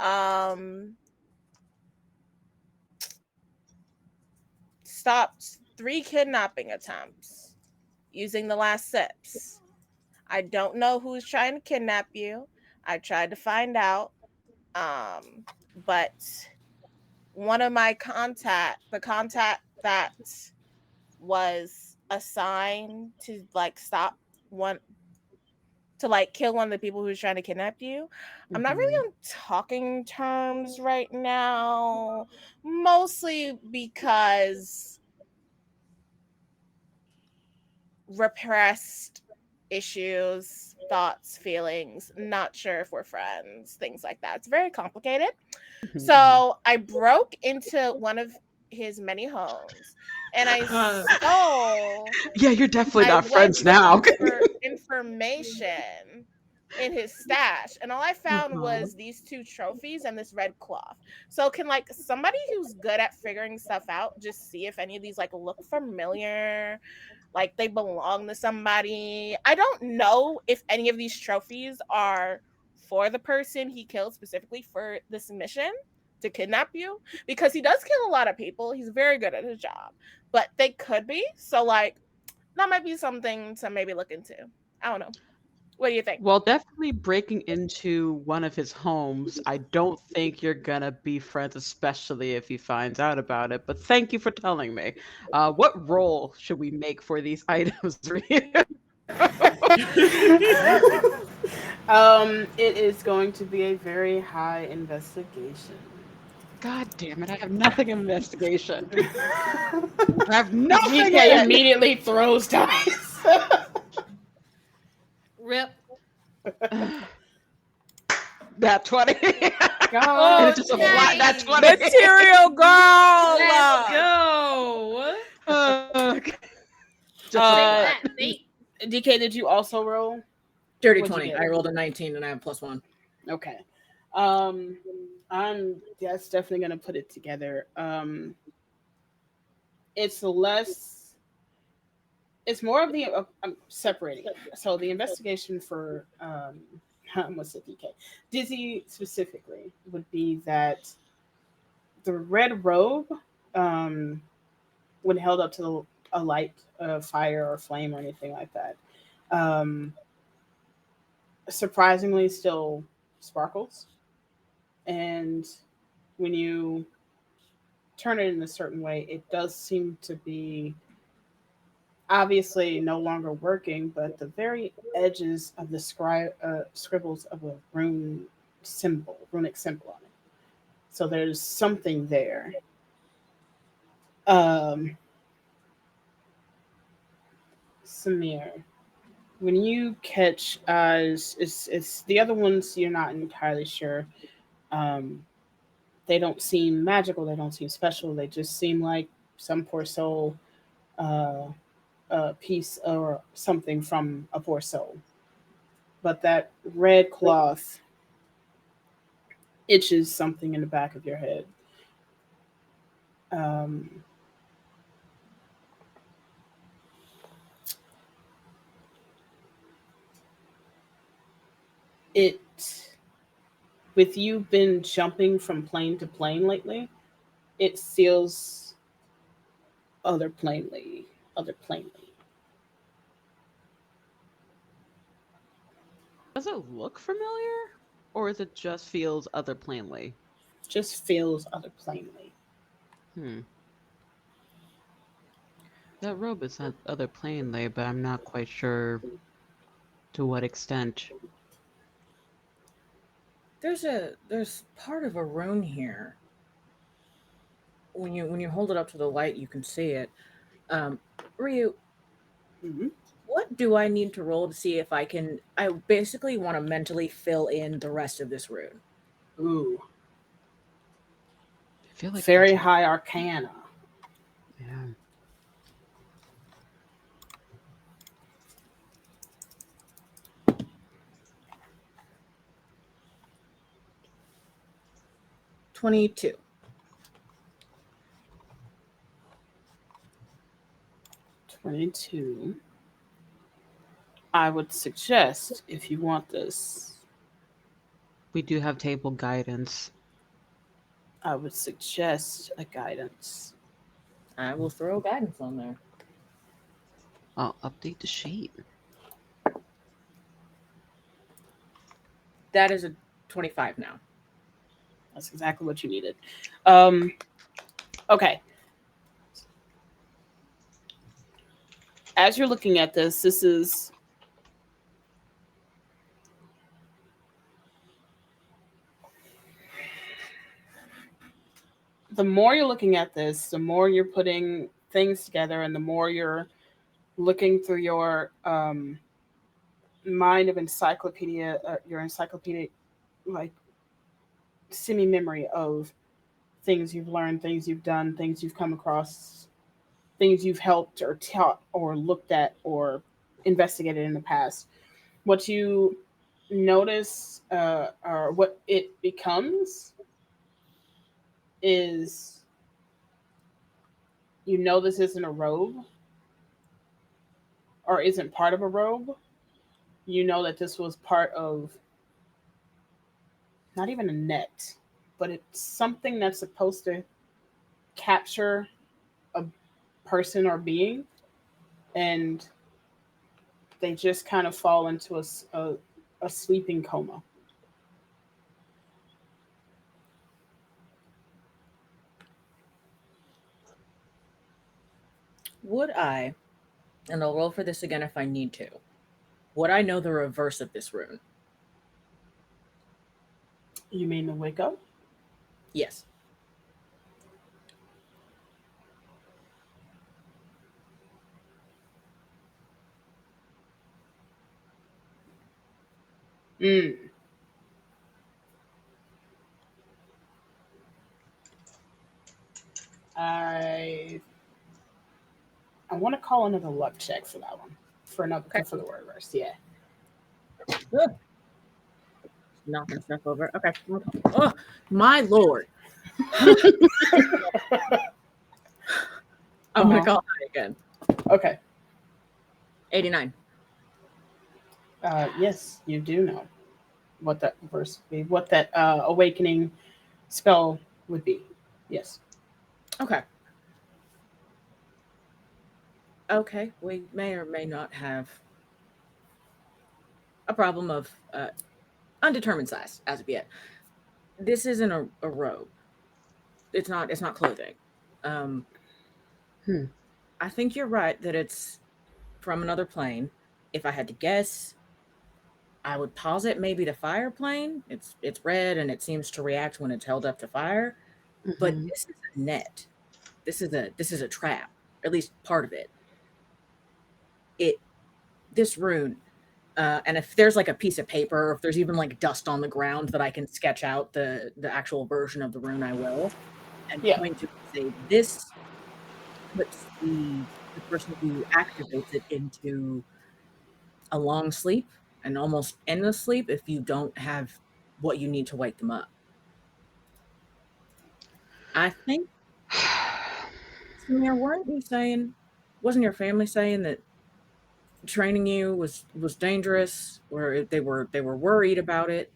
stopped 3 kidnapping attempts using the last sips. I don't know who's trying to kidnap you. I tried to find out. But one of my the contact that was assigned to like stop one to like kill one of the people who's trying to kidnap you. I'm not really on talking terms right now, mostly because repressed issues, thoughts, feelings, not sure if we're friends, things like that. It's very complicated. So I broke into one of his many homes and I stole Yeah, you're definitely I not went friends now. looking for information in his stash and all I found was these 2 trophies and this red cloth. So can like somebody who's good at figuring stuff out just see if any of these like look familiar, like they belong to somebody? I don't know if any of these trophies are for the person he killed specifically for this mission to kidnap you, because he does kill a lot of people. He's very good at his job, but they could be. So like that might be something to maybe look into. I don't know. What do you think? Well, definitely breaking into one of his homes. I don't think you're gonna be friends, especially if he finds out about it. But thank you for telling me. What role should we make for these items, Ryu? It is going to be a very high investigation. God damn it! I have nothing in investigation. I have nothing DK in it. immediately throws dice. Rip. That 20. God. And it's just a flat that nice. 20. Material girl. Let's go. Okay. Just a Take Uh, flat. that, mate. DK, did you also roll? Dirty What'd you 20. get? I rolled a 19 and I have +1. Okay. I'm that's definitely gonna put it together. It's less. It's more of the. I'm separating it. So the investigation for what's it, DK? Dizzy specifically would be that the red robe, um, when held up to a light, fire or flame or anything like that, um, surprisingly still sparkles. And when you turn it in a certain way, it does seem to be obviously no longer working, but the very edges of the scribbles of a runic symbol on it. So there's something there. Um, Samir, when you catch, it's the other ones you're not entirely sure. Um, they don't seem magical. They don't seem special. They just seem like some poor soul, uh, a piece or something from a poor soul. But that red cloth itches something in the back of your head. Um, it, with you been jumping from plane to plane lately, it feels other planely. Does it look familiar? Or is it just feels other plainly? Just feels other planely. Hmm. That robe is other plainly, but I'm not quite sure to what extent. There's part of a rune here. When you hold it up to the light, you can see it. Ryu, Hmm. what do I need to roll to see if I can? I basically want to mentally fill in the rest of this rune. Ooh, I feel like very that's high arcana. yeah. 22. 22. I would suggest, if you want this, We do have table guidance. I would suggest a guidance. I will throw guidance on there. I'll update the sheet. That is a 25 now. That's exactly what you needed. Um, okay. As you're looking at this is the more you're looking at this, the more you're putting things together, and the more you're looking through your mind of encyclopedia, your encyclopedic like semi memory of things you've learned, things you've done, things you've come across, things you've helped or taught or looked at or investigated in the past. What you notice, or what it becomes, is this isn't a robe or isn't part of a robe. You know that this was part of not even a net, but it's something that's supposed to capture a person or being, and they just kind of fall into a sleeping coma. Would I, and I'll roll for this again if I need to, would I know the reverse of this rune? You mean to wake up? Yes. Mm. I I want to call another luck check for that one. For another Okay. for the word verse, yeah. Ugh, knocking stuff over. Okay. Oh, my lord. I'm gonna call high again. Okay. 89. Yes, you do know what that verse would be, what that awakening spell would be. Yes. Okay. Okay. We may or may not have a problem of undetermined size as of yet. This isn't a robe. It's not clothing. Um Hmm. I think you're right that it's from another plane. If I had to guess, I would posit maybe the fire plane. It's red and it seems to react when it's held up to fire. But Mhm. this is a net. This is a trap. At least part of it. It this rune. And if there's like a piece of paper, or if there's even like dust on the ground that I can sketch out the actual version of the rune, I will, and Yeah. point to it and say this puts the person who activates it into a long sleep, an almost endless sleep if you don't have what you need to wake them up. I think, Samir, weren't you saying, wasn't your family saying that training you was dangerous, or they were worried about it?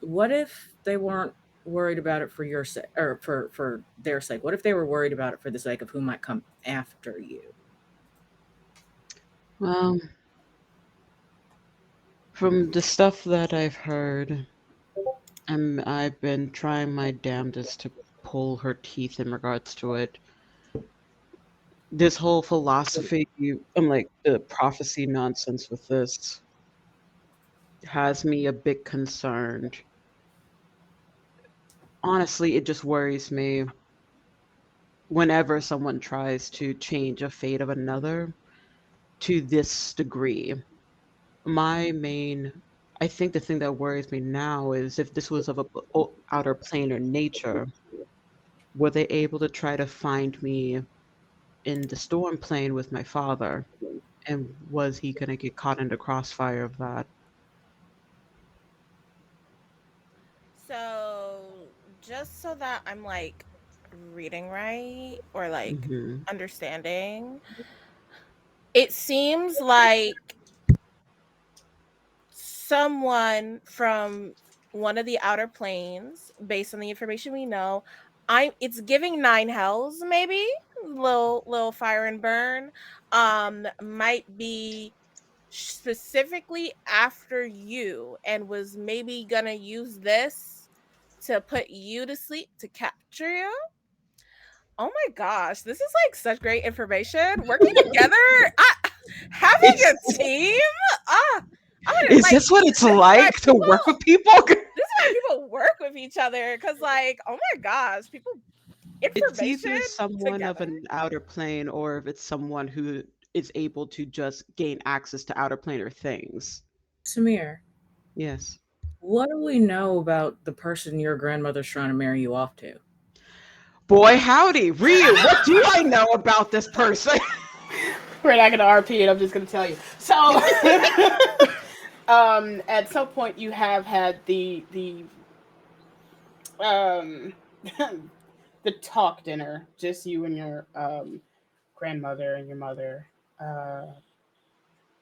What if they weren't worried about it for your sake, or for their sake? What if they were worried about it for the sake of who might come after you? Well, from the stuff that I've heard, I've been trying my damnedest to pull her teeth in regards to it. This whole philosophy, I'm like the prophecy nonsense with this has me a bit concerned. Honestly, it just worries me whenever someone tries to change a fate of another to this degree. My main, I think the thing that worries me now is if this was of a outer planar nature, were they able to try to find me in the storm plane with my father? And was he going to get caught in the crossfire of that? So, just so that I'm like reading right or like Hmm. understanding, it seems like someone from one of the outer planes, based on the information we know, it's giving nine hells, maybe little fire and burn, might be specifically after you and was maybe gonna use this to put you to sleep to capture you. Oh my gosh, this is like such great information. Working together, having It's a team. Ah, I'm gonna is like this what it's this is why like to people work with people? this is why people work with each other because like oh my gosh, people It's information either someone of together. an outer plane or if it's someone who is able to just gain access to outer planar things. Samir, Yes. what do we know about the person your grandmother's trying to marry you off to? Boy, howdy, Ryu, what do I know about this person? We're not gonna RP it. I'm just gonna tell you. So, at some point, you have had the um the talk dinner, just you and your grandmother and your mother, uh,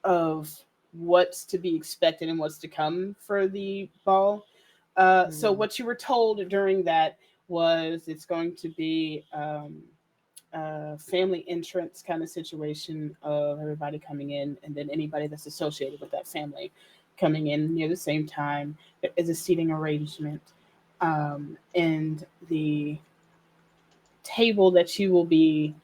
of what's to be expected and what's to come for the ball. So Hmm. what you were told during that was it's going to be family entrance kind of situation of everybody coming in, and then anybody that's associated with that family coming in near the same time. There is a seating arrangement, and the table that you will be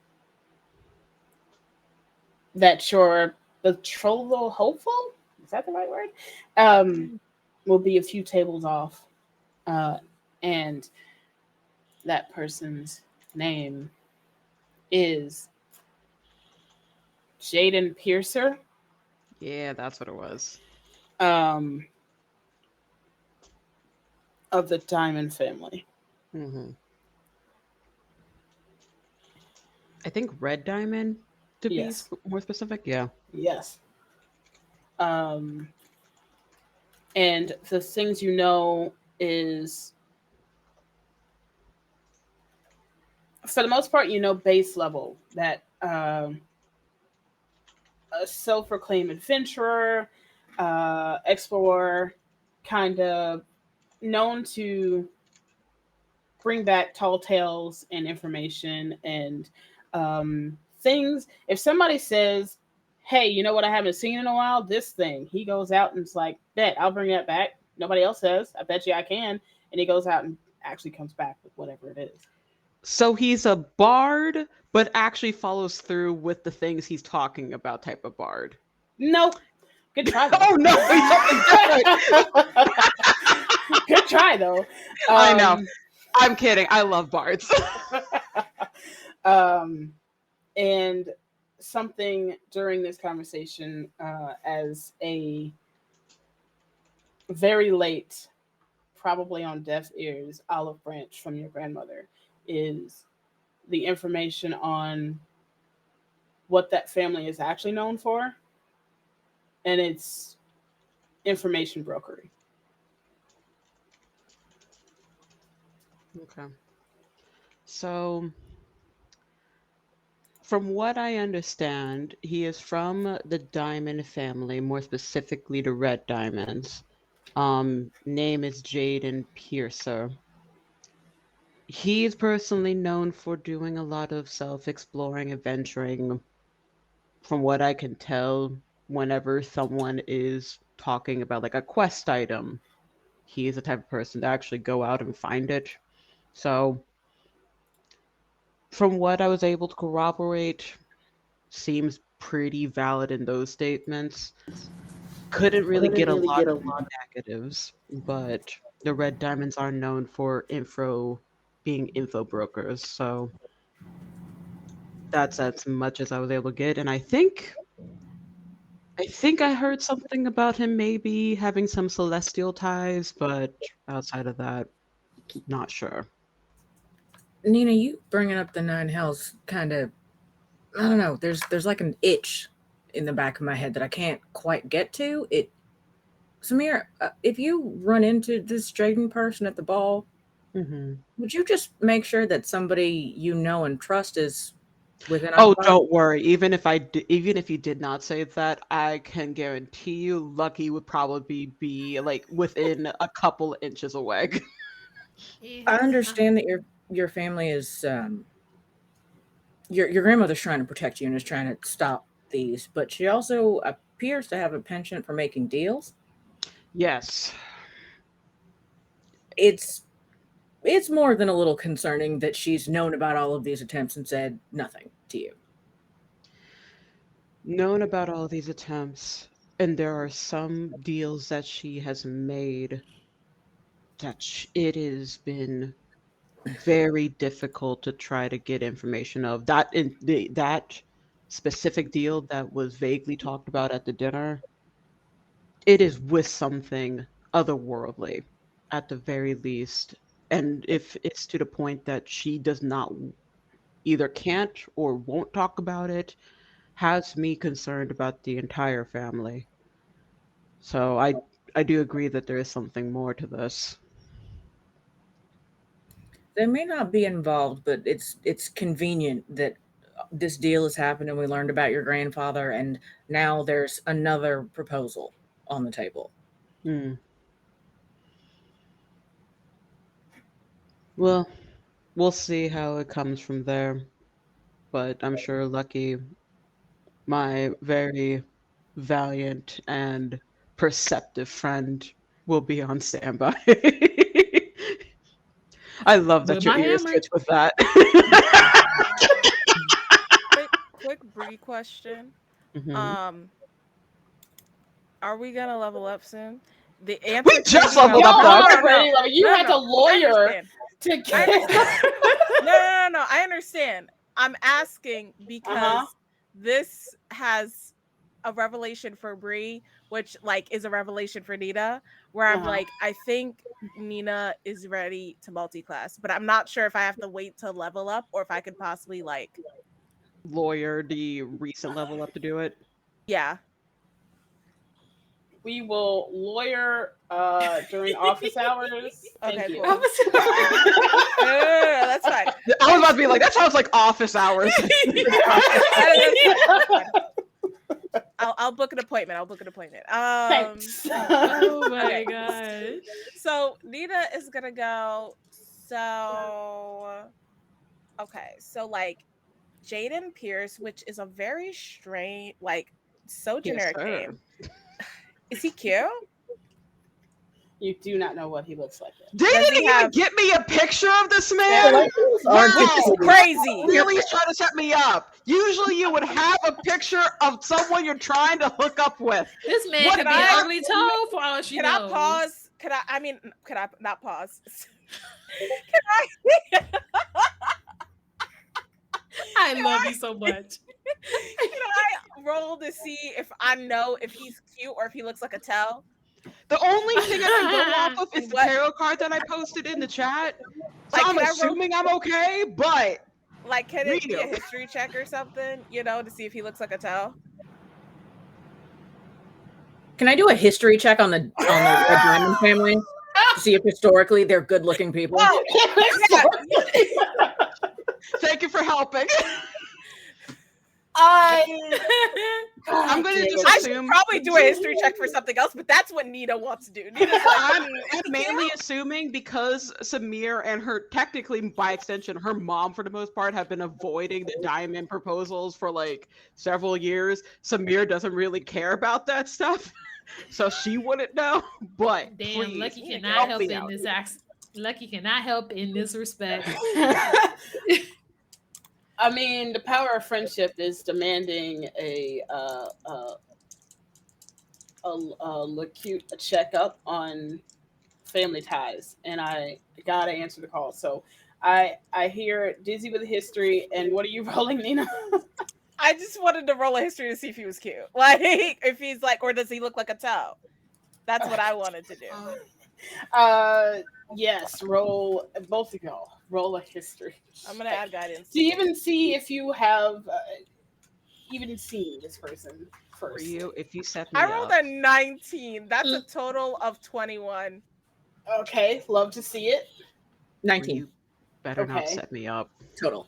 that your betrothal hopeful, is that the right word, um, will be a few tables off, uh, and that person's name is Jaden Piercer, Yeah, that's what it was. um, of the Diamond family. Hmm. I think Red Diamond, to be Yes, more specific. Yeah. yes. Um, And the things you know is, for the most part, you know, base level, that a self-proclaimed adventurer, explorer, kind of known to bring back tall tales and information and things. If somebody says, "Hey, you know what I haven't seen in a while? This thing," he goes out and it's like, "Bet I'll bring that back." Nobody else says. I bet you I can. And he goes out and actually comes back with whatever it is. So he's a bard, but actually follows through with the things he's talking about type of bard. Nope. Good try though. Oh no, he's something different. Good try though. I know. I'm kidding. I love bards. And something during this conversation, as a very late, probably on deaf ears, olive branch from your grandmother, is the information on what that family is actually known for, and it's information brokery. Okay. So, from what I understand, he is from the Diamond family, more specifically the Red Diamonds. Name is Jaden Piercer. He is personally known for doing a lot of self-exploring, adventuring. From what I can tell, whenever someone is talking about like a quest item, he is the type of person to actually go out and find it. So, from what I was able to corroborate, seems pretty valid in those statements. Couldn't really get a lot of negatives, but the Red Diamonds are known for being info brokers, so that's as much as I was able to get. And I think I heard something about him maybe having some celestial ties, but outside of that, not sure. Nina, you bringing up the nine hells kind of, I don't know. There's like an itch in the back of my head that I can't quite get to. Samir, if you run into this Jaden person at the ball, would you just make sure that somebody you know and trust is within Oh, eyesight? don't worry. Even if you did not say that, I can guarantee you Lucky would probably be like within a couple inches away. I Yeah. understand that your family is your grandmother's trying to protect you and is trying to stop these, but she also appears to have a penchant for making deals. Yes. It's it's more than a little concerning that she's known about all of these attempts and said nothing to you. Known about all these attempts, and there are some deals that she has made that it has been very difficult to try to get information of. That specific deal that was vaguely talked about at the dinner, it is with something otherworldly at the very least. And if it's to the point that she does not either can't or won't talk about it, has me concerned about the entire family. So I do agree that there is something more to this. They may not be involved, but it's convenient that this deal has happened and we learned about your grandfather and now there's another proposal on the table. Hmm. Well, we'll see how it comes from there. But I'm sure Lucky, my very valiant and perceptive friend, will be on standby. I love that With your my ears hammer. twitch with that. Quick Bree question. Mhm. Um, are we gonna level up soon? The answer We could just be no. leveled up, Y'all dog. already like you had to I lawyer understand. to I get. understand. No. I understand. I'm asking Uh-huh. because this has a revelation for Bree, which like is a revelation for Nina, where I'm Uh-huh. like, I think Nina is ready to multi-class, but I'm not sure if I have to wait to level up or if I could possibly like, Lawyer, the recent level up to do it. yeah. We will lawyer during office hours. Thank Okay, you. cool. That's fine. I was about to be like, that sounds like office hours. That's fine. I'll book an appointment. Thanks. Oh my Okay. gosh. So Nina is gonna go. So okay, so like Jaden Pierce, which is a very strange, like so Yes, generic sir. name. Is he cute? You do not know what he looks like yet. They Does didn't he even have- get me a picture of this man. Yeah. It's crazy. Really is trying to set me up. Usually you would have a picture of someone you're trying to hook up with. This man What could be can an I- ugly toe for all she Can knows. I pause? Could I not pause? Can I I love you so much. can I roll to see if I know if he's cute or if he looks like a tell? The only thing I can go off of is the What? tarot card that I posted in the chat. So Like, I'm can I roll- assuming I'm okay, but Like, can it be a Real. history check or something, to see if he looks like a tell? Can I do a history check on the Diamond family to see if historically they're good-looking people? thank you for helping. I'm I'm gonna just I should assume probably do a history check for something else, but that's what Nina wants to do. Nina's like, I'm mainly assuming because Samir and her, technically by extension, her mom for the most part, have been avoiding the diamond proposals for like several years. Samir doesn't really care about that stuff, so she wouldn't know. But Damn, please, Lucky help cannot help me in out. this Lucky cannot help in this respect. I mean, the power of friendship is demanding a acute checkup on family ties, and I gotta answer the call. So I hear Dizzy with a history, and what are you rolling, Nina? I just wanted to roll a history to see if he was cute. Like, if he's like, or does he look like a toe? That's what I wanted to do. Yes, roll both of y'all. Roll a history. I'm gonna add guidance. To even see if you have even seen this person For first. you, if you set me I rolled up. a 19. That's a total of 21. Okay, love to see it. 19 You better not Okay. set me up. total.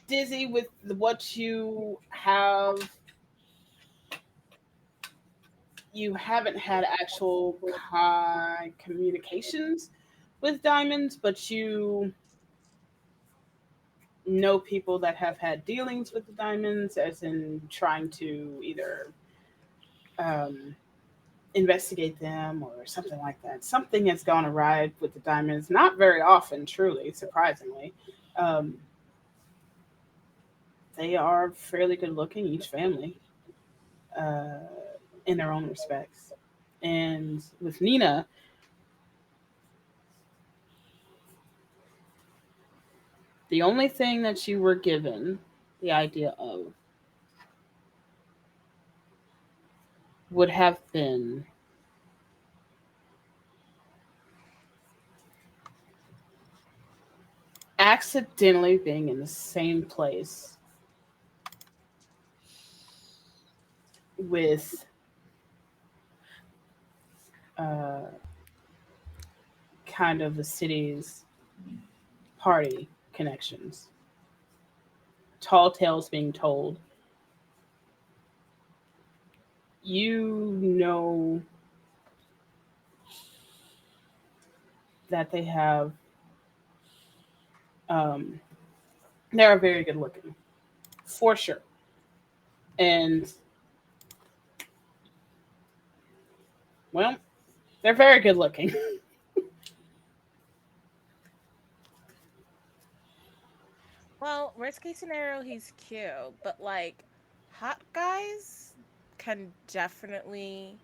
Dizzy, with what you have, you haven't had actual communications with diamonds, but you know people that have had dealings with the diamonds, as in trying to either investigate them or something like that. Something has gone awry with the diamonds, not very often, truly, surprisingly. They are fairly good looking, each family, in their own respects. And with Nina, the only thing that you were given the idea of would have been accidentally being in the same place with kind of the city's party connections. Tall tales being told. You know that they have they are very good looking, for sure. And well, they're very good looking. Well, worst case scenario, he's cute, but like hot guys can definitely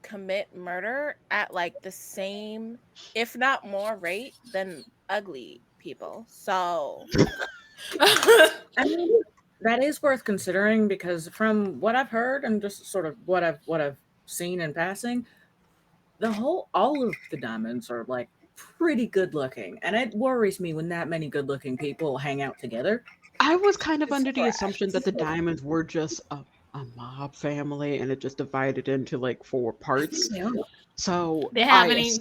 commit murder at like the same, if not more, rate than ugly people. So I mean, that is worth considering because from what I've heard and just sort of what I've seen in passing, all of the diamonds are like pretty good looking, and it worries me when that many good looking people hang out together. I was kind of It's under the trash. assumption that the diamonds were just a a mob family, and it just divided into like four I think parts. they are. So They have any?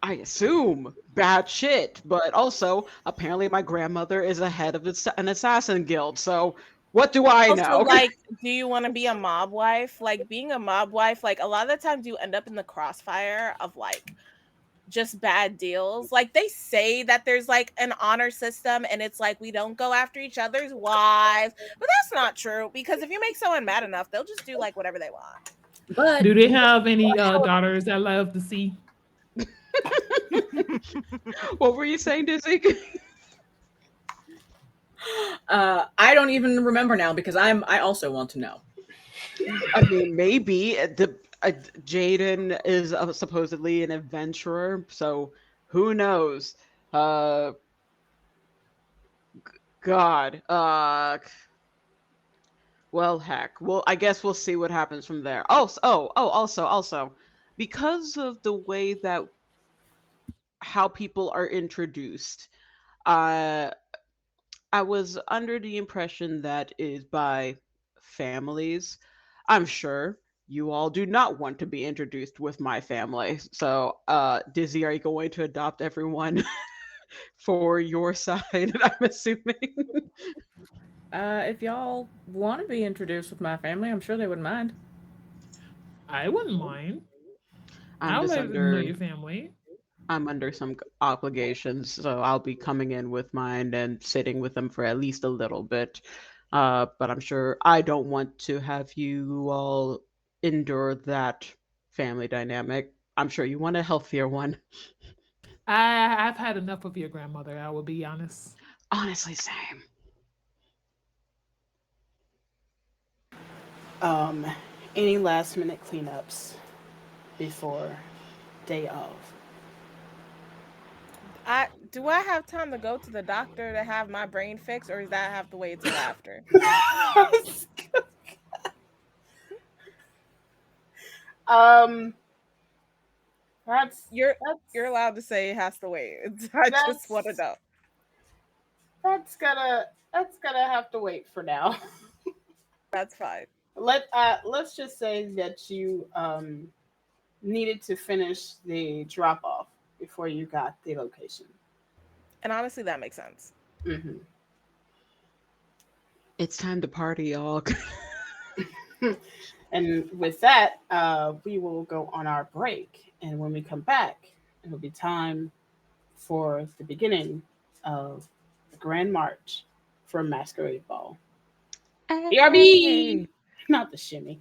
I assume bad shit, but also apparently my grandmother is a head of an assassin guild. So what do I Also, know? like, do you want to be a mob wife? Like, being a mob wife, like, a lot of the times you end up in the crossfire of, like, just bad deals. Like, they say that there's, like, an honor system, and it's like, we don't go after each other's wives. But that's not true, because if you make someone mad enough, they'll just do, like, whatever they want. But Do they have any daughters that love to see? What were you saying, Dizzy? I don't even remember now because I also want to know. I mean, maybe Jaden is supposedly an adventurer, so who knows? Uh, God. Well, heck. Well, I guess we'll see what happens from there. Also, because of the way that how people are introduced, uh, I was under the impression that is by families. I'm sure you all do not want to be introduced with my family. So, Dizzy, are you going to adopt everyone for your side? I'm assuming. If y'all want to be introduced with my family, I'm sure they wouldn't mind. I wouldn't mind. I'm I'll just let them know under your family. I'm under some obligations, so I'll be coming in with mine and sitting with them for at least a little bit. But I'm sure I don't want to have you all endure that family dynamic. I'm sure you want a healthier one. I've had enough of your grandmother. I will be honest. Honestly, same. Um, any last minute cleanups before day of? Do I have time to go to the doctor to have my brain fixed, or does that have to wait till after? um, that's You're that's allowed to say it has to wait. I just want to that's know. that's gonna have to wait for now. That's fine. Let's just say that you needed to finish the drop off before you got the location. And honestly, that makes sense. Hmm. It's time to party, y'all. And with that, we will go on our break, and when we come back, it'll be time for the beginning of the Grand March for Masquerade Ball. BRB, Hey. not the shimmy.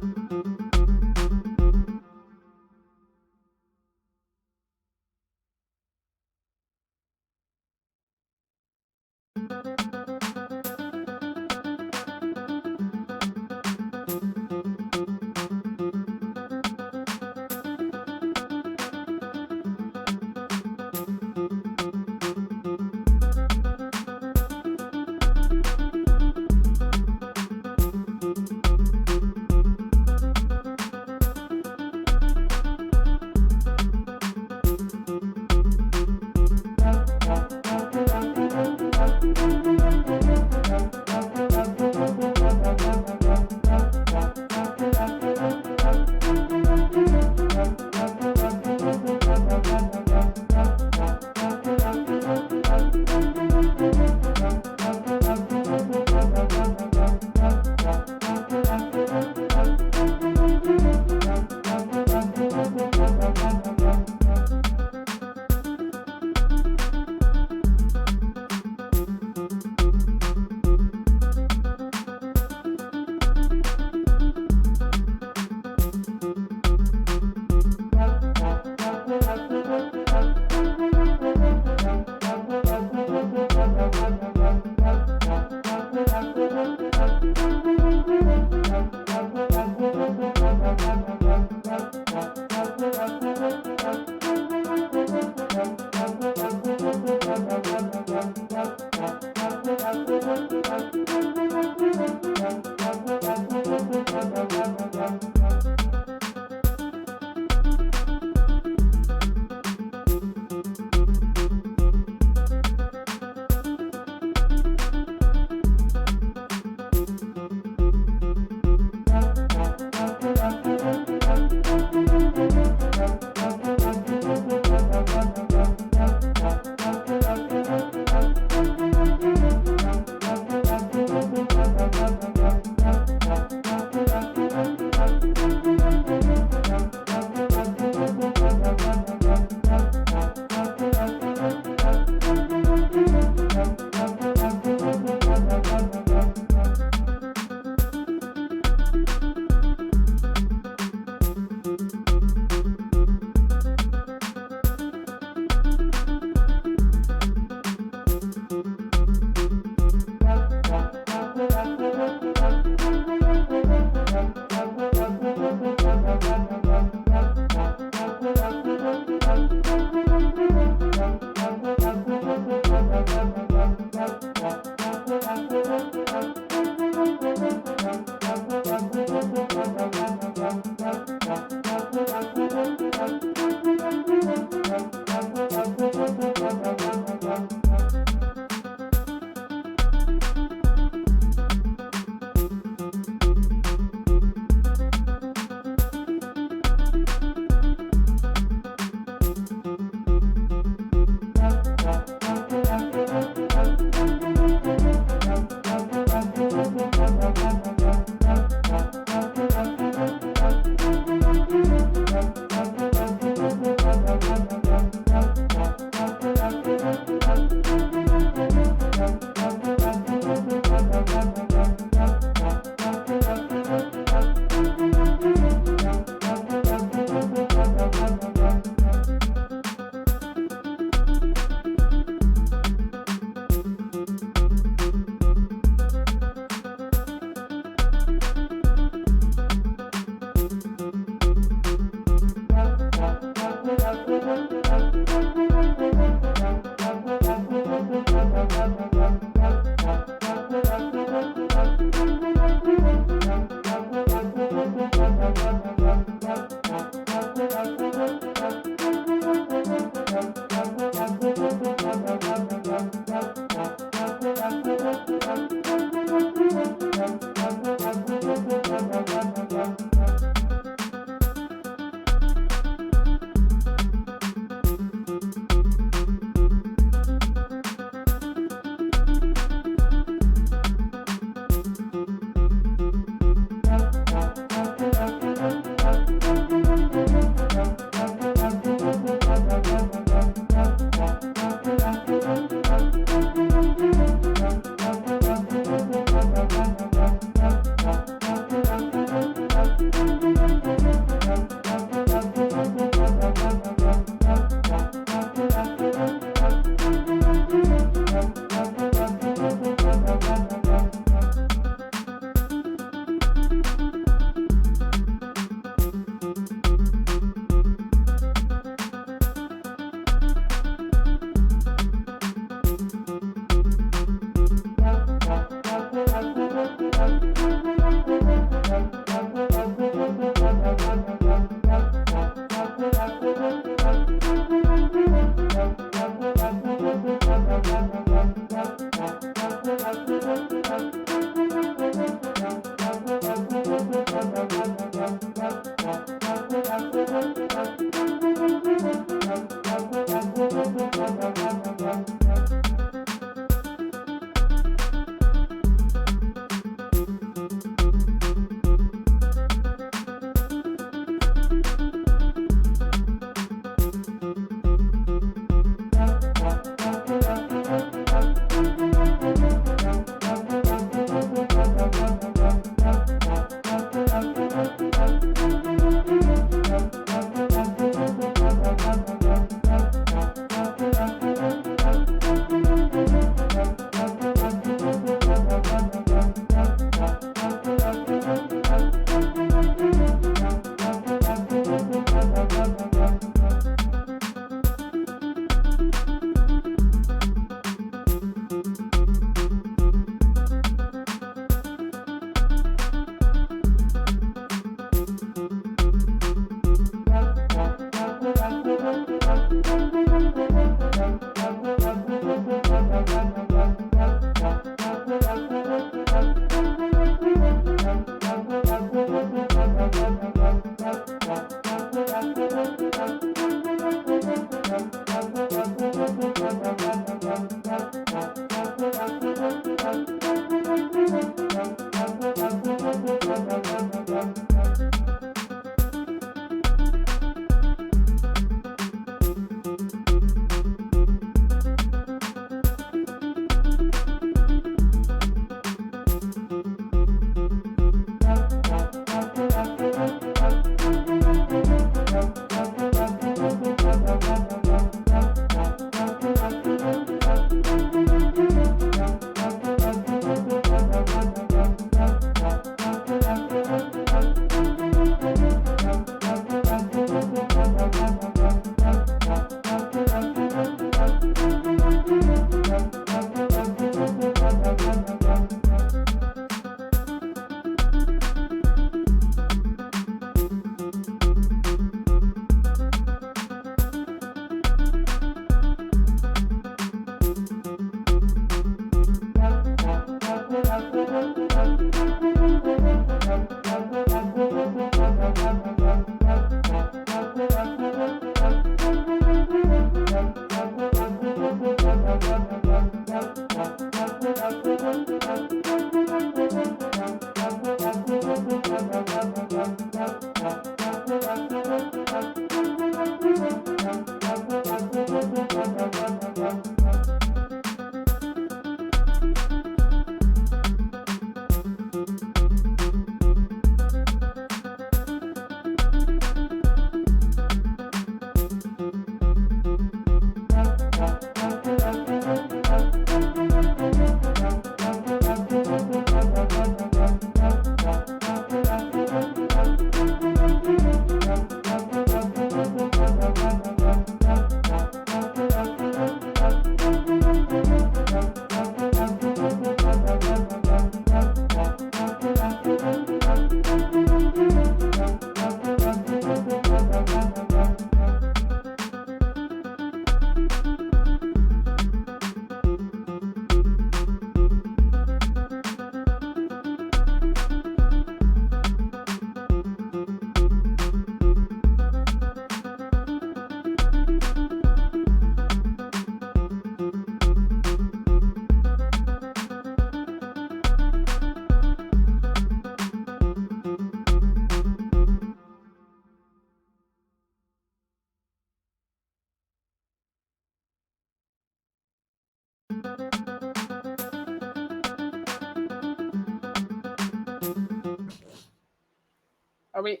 Are we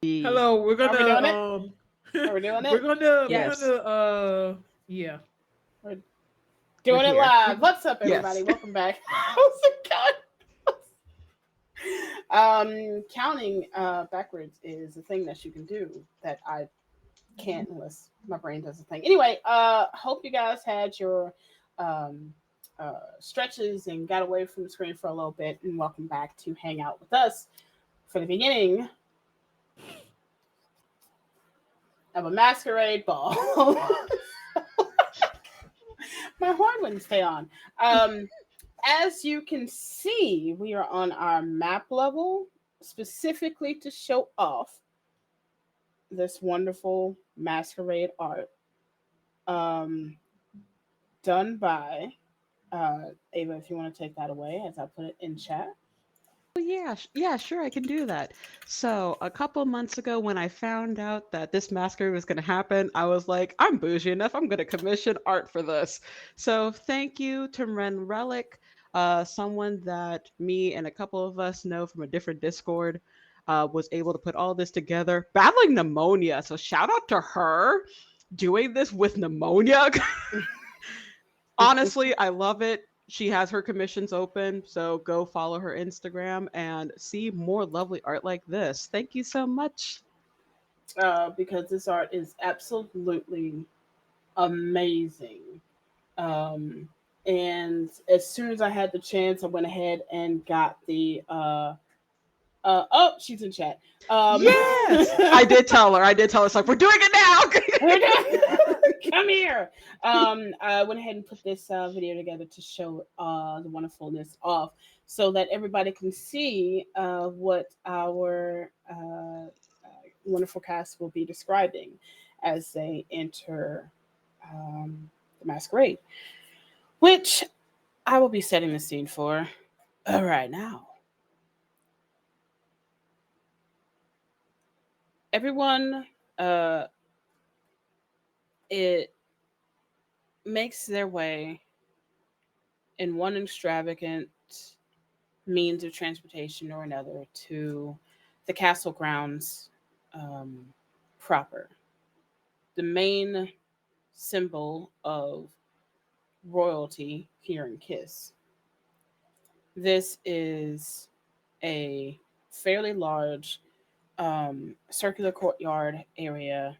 Hello, we're are we doing it? gonna Are we doing we're it? gonna we're Yes. gonna yeah. We're We're doing it here. live. What's up, everybody? Yes. Welcome back. How's it going? Counting backwards is a thing that you can do that I can't unless my brain does the thing. Anyway, hope you guys had your um stretches and got away from the screen for a little bit, and welcome back to hang out with us for the beginning of a masquerade ball. My horn wouldn't stay on. As you can see, we are on our map level specifically to show off this wonderful masquerade art um, done by Ava. If you want to take that away, as I put it in chat. Oh, yeah, yeah, sure, I can do that. So, a couple months ago, when I found out that this masquerade was going to happen, I was like, I'm bougie enough. I'm going to commission art for this. So, thank you to Ren Relic, someone that me and a couple of us know from a different Discord, was able to put all this together, battling pneumonia. So, shout out to her doing this with pneumonia. Honestly, I love it. She has her commissions open, so go follow her Instagram and see more lovely art like this. Thank you so much. Because this art is absolutely amazing. Um, and as soon as I had the chance, I went ahead and got the oh, she's in chat. Yes, I did tell her. I did tell her. It's like we're doing it now. Come here. I went ahead and put this video together to show the wonderfulness of, so that everybody can see what our wonderful cast will be describing as they enter the masquerade, which I will be setting the scene for right now. Everyone, it makes their way in one extravagant means of transportation or another to the castle grounds proper. The main symbol of royalty here in Kiss. This is a fairly large circular courtyard area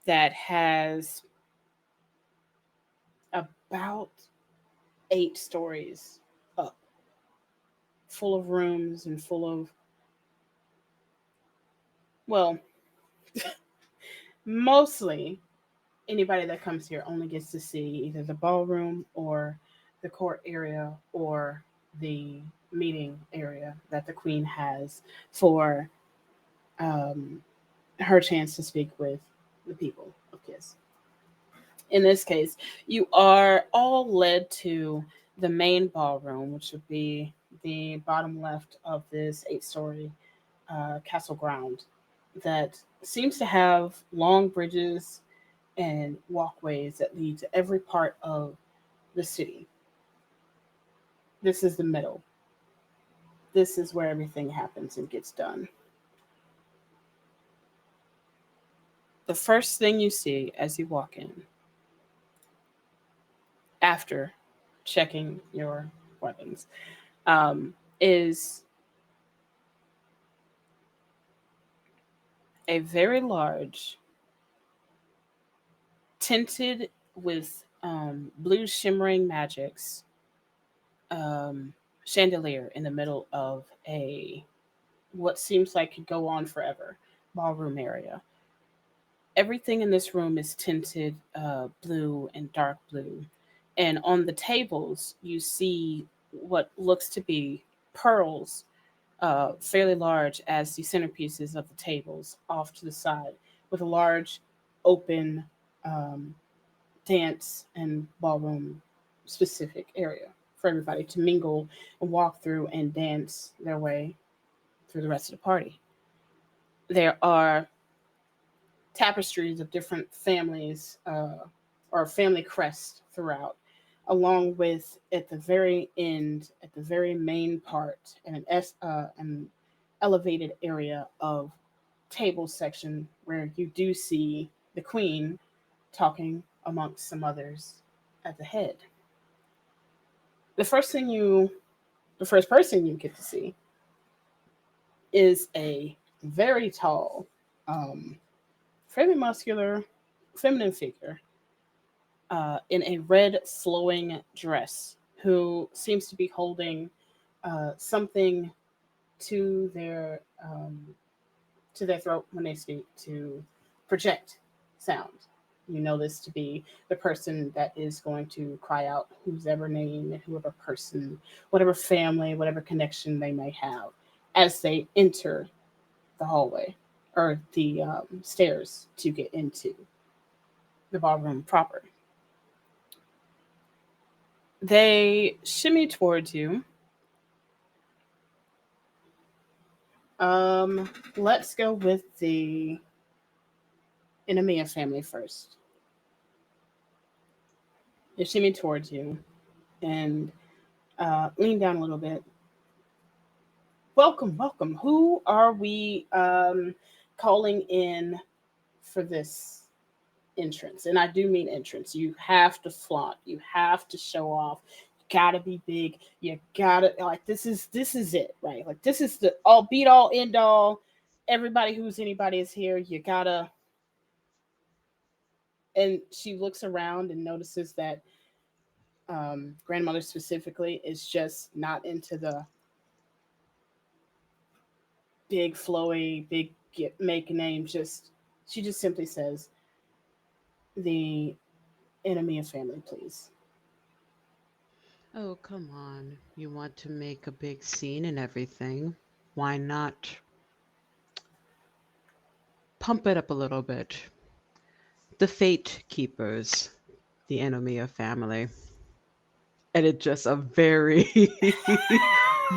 that has about 8 stories up, full of rooms and full of, well, mostly anybody that comes here only gets to see either the ballroom or the court area or the meeting area that the queen has for her chance to speak with the people of Kiss. In this case, you are all led to the main ballroom, which would be the bottom left of this 8 story castle ground that seems to have long bridges and walkways that lead to every part of the city. This is the middle. This is where everything happens and gets done. The first thing you see as you walk in, after checking your weapons, is a very large, tinted with blue shimmering magics chandelier in the middle of a what seems like could go on forever ballroom area. Everything in this room is tinted blue and dark blue. And on the tables, you see what looks to be pearls, fairly large as the centerpieces of the tables off to the side, with a large open um, dance and ballroom specific area for everybody to mingle and walk through and dance their way through the rest of the party. There are tapestries of different families or family crests throughout, along with at the very end, at the very main part, and elevated area of table section where you do see the queen talking amongst some others at the head. The first thing you, the first person you get to see is a very tall, um, fairly muscular, feminine figure in a red flowing dress who seems to be holding something to their um, to their throat when they speak to project sound. You know this to be the person that is going to cry out whoever name, whoever person, whatever family, whatever connection they may have as they enter the hallway or the stairs to get into the ballroom proper. They shimmy towards you. Let's go with the Inamiya family first. They shimmy towards you and lean down a little bit. Welcome, welcome. Who are we calling in for this entrance? And I do mean entrance. You have to flaunt. You have to show off. You gotta be big. You gotta like this is it, right? Like this is the all beat all end all. Everybody who's anybody is here. You gotta. And she looks around and notices that grandmother specifically is just not into the big flowy, big make name. Just she just simply says the enemy of family, please. Oh, come on. You want to make a big scene and everything. Why not pump it up a little bit? The Fate Keepers, the enemy of family. And it just a very,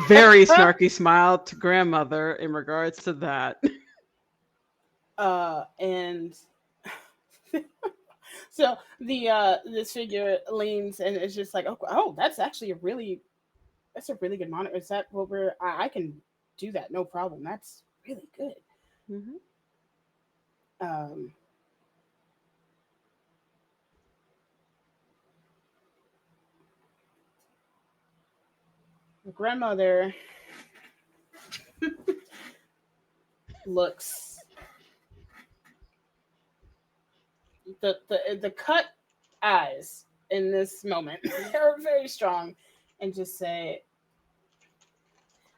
very snarky smile to grandmother in regards to that. And so the this figure leans and it's just like, oh, that's actually that's a really good monitor. Is that what I can do that, no problem. That's really good. Hmm. Um, the grandmother looks the cut eyes in this moment are very strong and just say,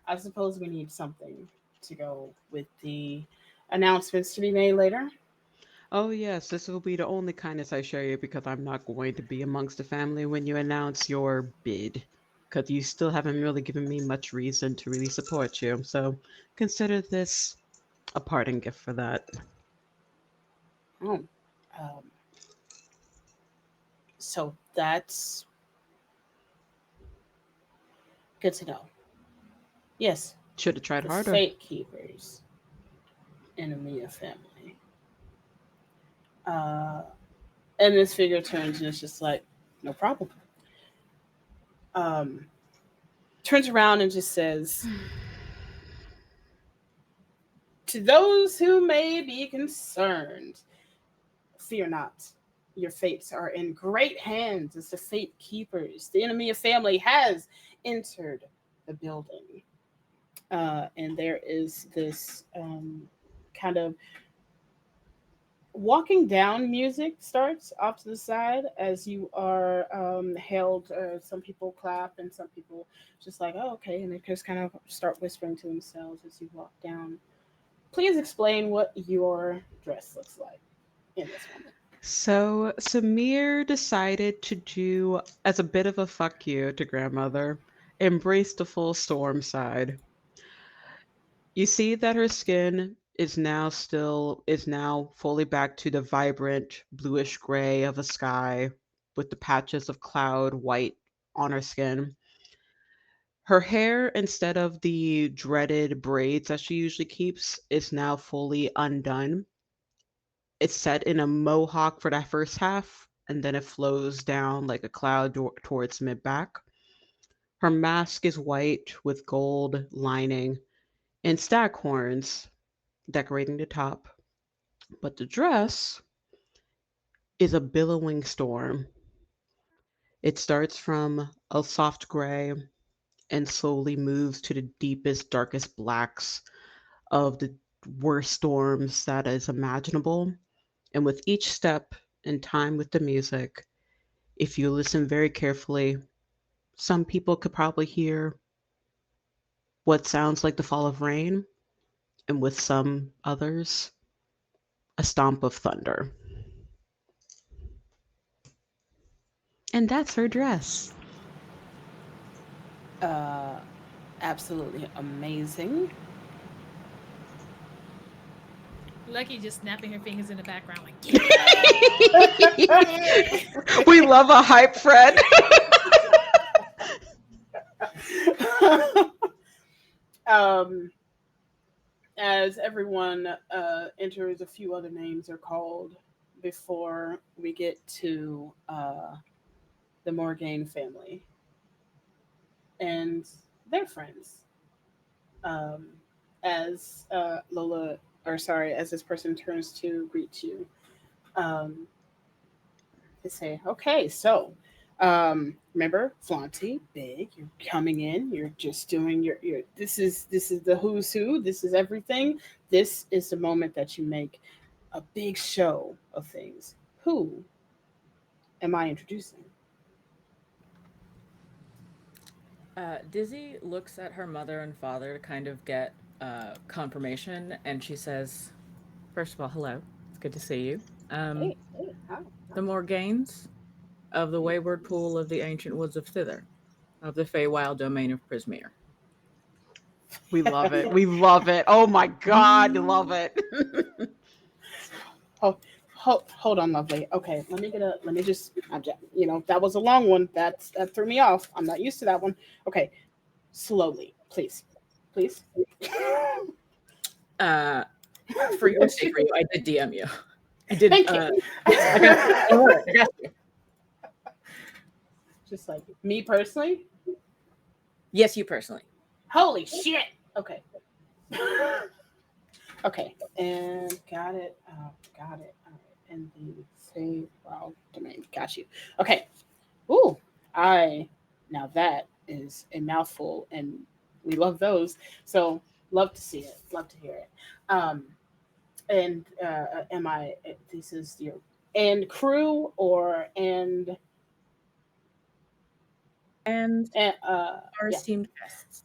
I suppose we need something to go with the announcements to be made later. Oh, yes, this will be the only kindness I show you because I'm not going to be amongst the family when you announce your bid. Because you still haven't really given me much reason to really support you. So consider this a parting gift for that. Oh, um, so that's good to know. Yes, Should have tried the harder. Fate Keepers, enemy of family. Uh, and this figure turns and it's just like, no problem. Um, turns around and just says, to those who may be concerned, fear not. Your fates are in great hands as the Fate Keepers. The enemy of family has entered the building. And there is this kind of walking down music starts off to the side as you are held. Some people clap and some people just like, oh, okay. And they just kind of start whispering to themselves as you walk down. Please explain what your dress looks like in this moment. So Samir decided to do, as a bit of a fuck you to grandmother, embrace the full storm side. You see that her skin is now fully back to the vibrant bluish gray of a sky with the patches of cloud white on her skin. Her hair, instead of the dreaded braids that she usually keeps, is now fully undone. It's set in a mohawk for that first half, and then it flows down like a cloud towards mid back. Her mask is white with gold lining, and staghorns decorating the top. But the dress is a billowing storm. It starts from a soft gray and slowly moves to the deepest, darkest blacks of the worst storms that is imaginable. And with each step in time with the music, if you listen very carefully, some people could probably hear what sounds like the fall of rain, and with some others, a stomp of thunder. And that's her dress. Uh, Absolutely amazing. Lucky just snapping her fingers in the background, like, We love a hype friend. um, as everyone enters, a few other names are called before we get to the Morgaine family and their friends. Um, as Lola, or sorry, as this person turns to greet you, um, they say, "Okay, so remember, Flaunty, big. You're coming in. You're just doing your. This is the who's who. This is everything. This is the moment that you make a big show of things. Who am I introducing?" Dizzy looks at her mother and father to kind of get confirmation, and she says, "First of all, hello. It's good to see you. Um, Hey, hi. the Morgaines of the wayward pool of the ancient woods of Thither, of the Feywild domain of Prismeer." We love it. We love it. Oh my God, love it. Oh, hold on, lovely. Okay, let me get a. Let me just. That was a long one. That threw me off. I'm not used to that one. Okay, slowly, please, please. Uh, for your sake, Ryu, I did DM you. I did. Thank you. Yes, I got you. Don't worry, I got you. Just like me personally. Yes, you personally. Holy shit. Okay. Okay, and got it. Got it. All right. And the save wild domain. Got you. Okay. Ooh, now that is a mouthful, and we love those. So love to see it. Love to hear it. Um, and am I? This is your and crew or And our yeah, esteemed guests.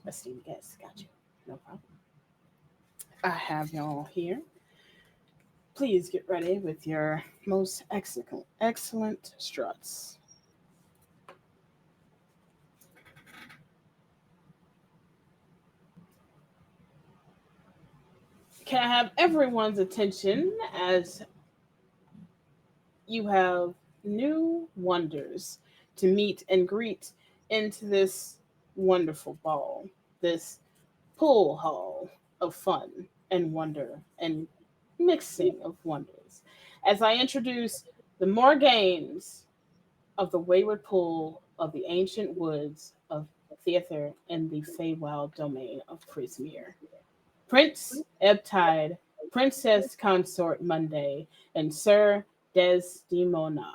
esteemed guests. Got you. No problem. I have y'all here. Please get ready with your most excellent struts. Can I have everyone's attention as you have new wonders to meet and greet into this wonderful ball, this pool hall of fun and wonder and mixing of wonders. As I introduce the Morgaines of the wayward pool of the ancient woods of Theather and the Feywild domain of Prismeer. Prince Ebtide, Princess Consort Monday, and Sir Desdemona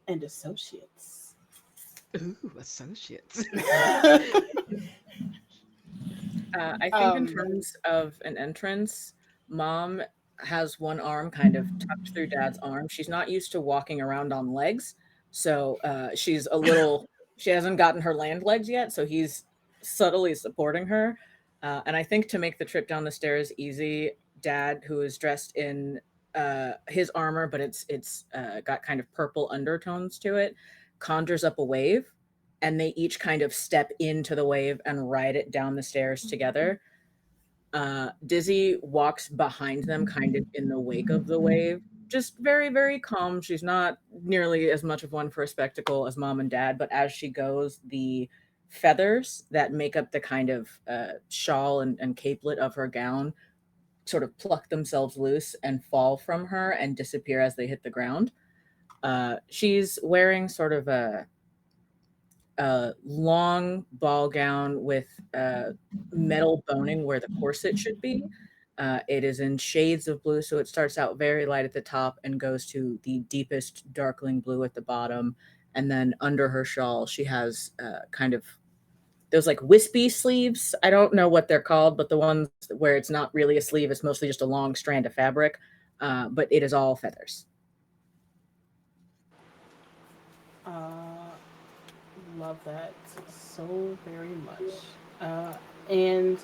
and associates. Ooh, associates. I think in terms of an entrance, Mom has one arm kind of tucked through Dad's arm. She's not used to walking around on legs, so she's a little. She hasn't gotten her land legs yet, so he's subtly supporting her. And I think to make the trip down the stairs easy, Dad, who is dressed in his armor, but it's got kind of purple undertones to it, conjures up a wave, and they each kind of step into the wave and ride it down the stairs together. Dizzy walks behind them, kind of in the wake of the wave, just very, very calm. She's not nearly as much of one for a spectacle as Mom and Dad, but as she goes, the feathers that make up the kind of shawl and capelet of her gown sort of pluck themselves loose and fall from her and disappear as they hit the ground. She's wearing sort of a long ball gown with metal boning where the corset should be. It is in shades of blue, so it starts out very light at the top and goes to the deepest darkling blue at the bottom. And then under her shawl, she has kind of those like wispy sleeves. I don't know what they're called, but the ones where it's not really a sleeve, it's mostly just a long strand of fabric, but it is all feathers. Uh, love that so very much. And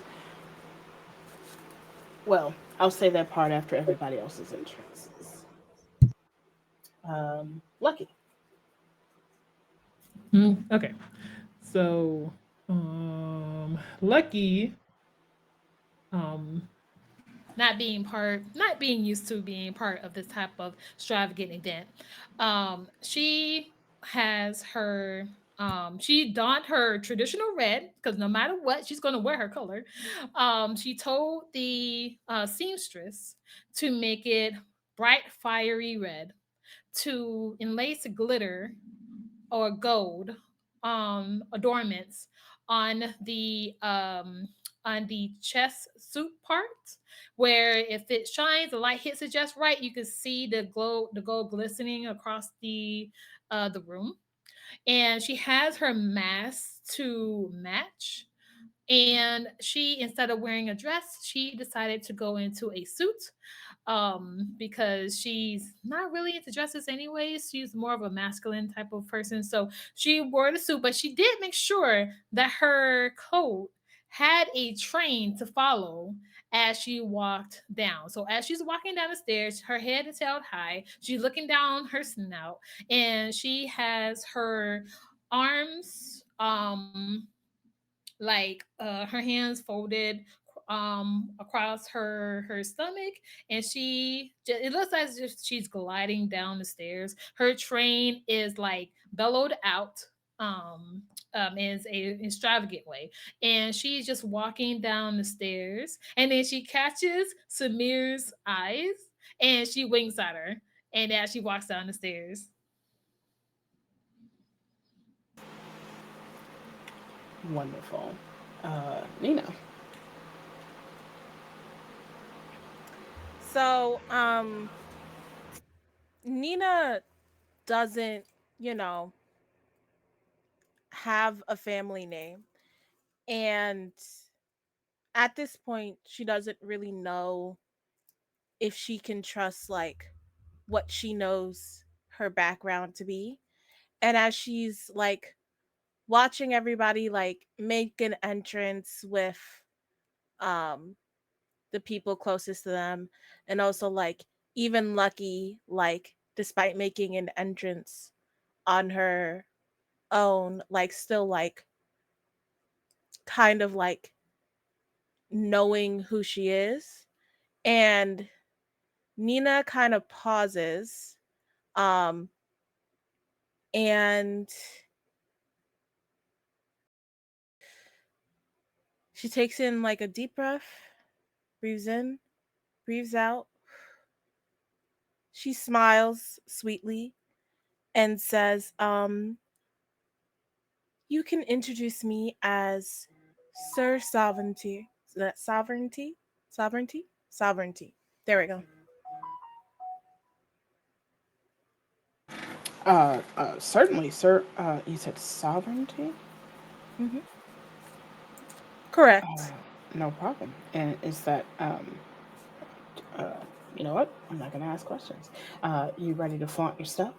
well, I'll say that part after everybody else's entrances. Lucky. Okay. So, Lucky, um, not being used to being part of this type of extravagant event. She has her she donned her traditional red because no matter what, she's going to wear her color. She told the seamstress to make it bright, fiery red to enlace glitter or gold adornments on the chest suit part where if it shines the light hits it just right you can see the gold glistening across the room, and she has her mask to match, and she instead of wearing a dress she decided to go into a suit because she's not really into dresses anyways. She's more of a masculine type of person. So she wore the suit, but she did make sure that her coat had a train to follow as she walked down. So as she's walking down the stairs, her head is held high. She's looking down her snout, and she has her arms like her hands folded across her stomach, and it looks as if she's gliding down the stairs. Her train is like bellowed out is a extravagant way, and she's just walking down the stairs, and then she catches Samir's eyes and she winks at her, and as she walks down the stairs. Wonderful. Nina. So, Nina doesn't, you know, have a family name. And at this point, she doesn't really know if she can trust like what she knows her background to be. And as she's like watching everybody like make an entrance with um the people closest to them, and also like even Lucky, like despite making an entrance on her own, like still like kind of like knowing who she is. And Nina kind of pauses, um and she takes in like a deep breath, breathes in, breathes out. She smiles sweetly and says, you can introduce me as Sir Sovereignty. Is that sovereignty? Sovereignty? Sovereignty. There we go. Certainly, sir. You said sovereignty? Hmm. Uh, Correct. no problem. And is that, uh, you know what? I'm not going to ask questions. You ready to flaunt your stuff?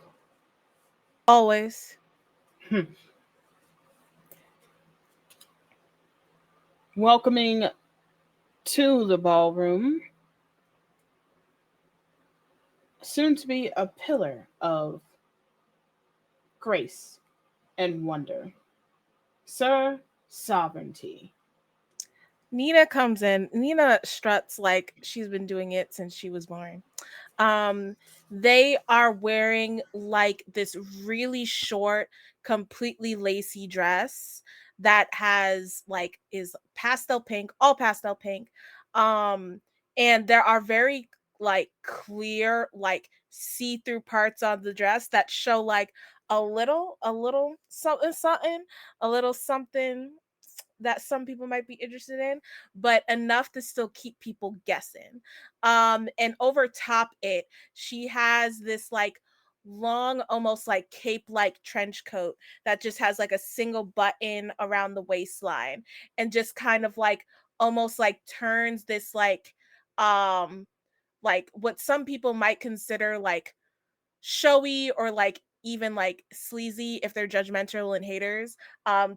Always. Hmm. Welcoming to the ballroom, soon to be a pillar of grace and wonder, Sir Sovereignty. Nina comes in. Nina struts like she's been doing it since she was born. Um, they are wearing like this really short, completely lacy dress that has like is pastel pink, all pastel pink. Um, and there are very like clear, like see-through parts on the dress that show like, a little something something, a little something that some people might be interested in, but enough to still keep people guessing. And over top it, she has this like long, almost like cape like trench coat that just has like a single button around the waistline, and just kind of like almost like turns this like what some people might consider like showy or like even like sleazy if they're judgmental and haters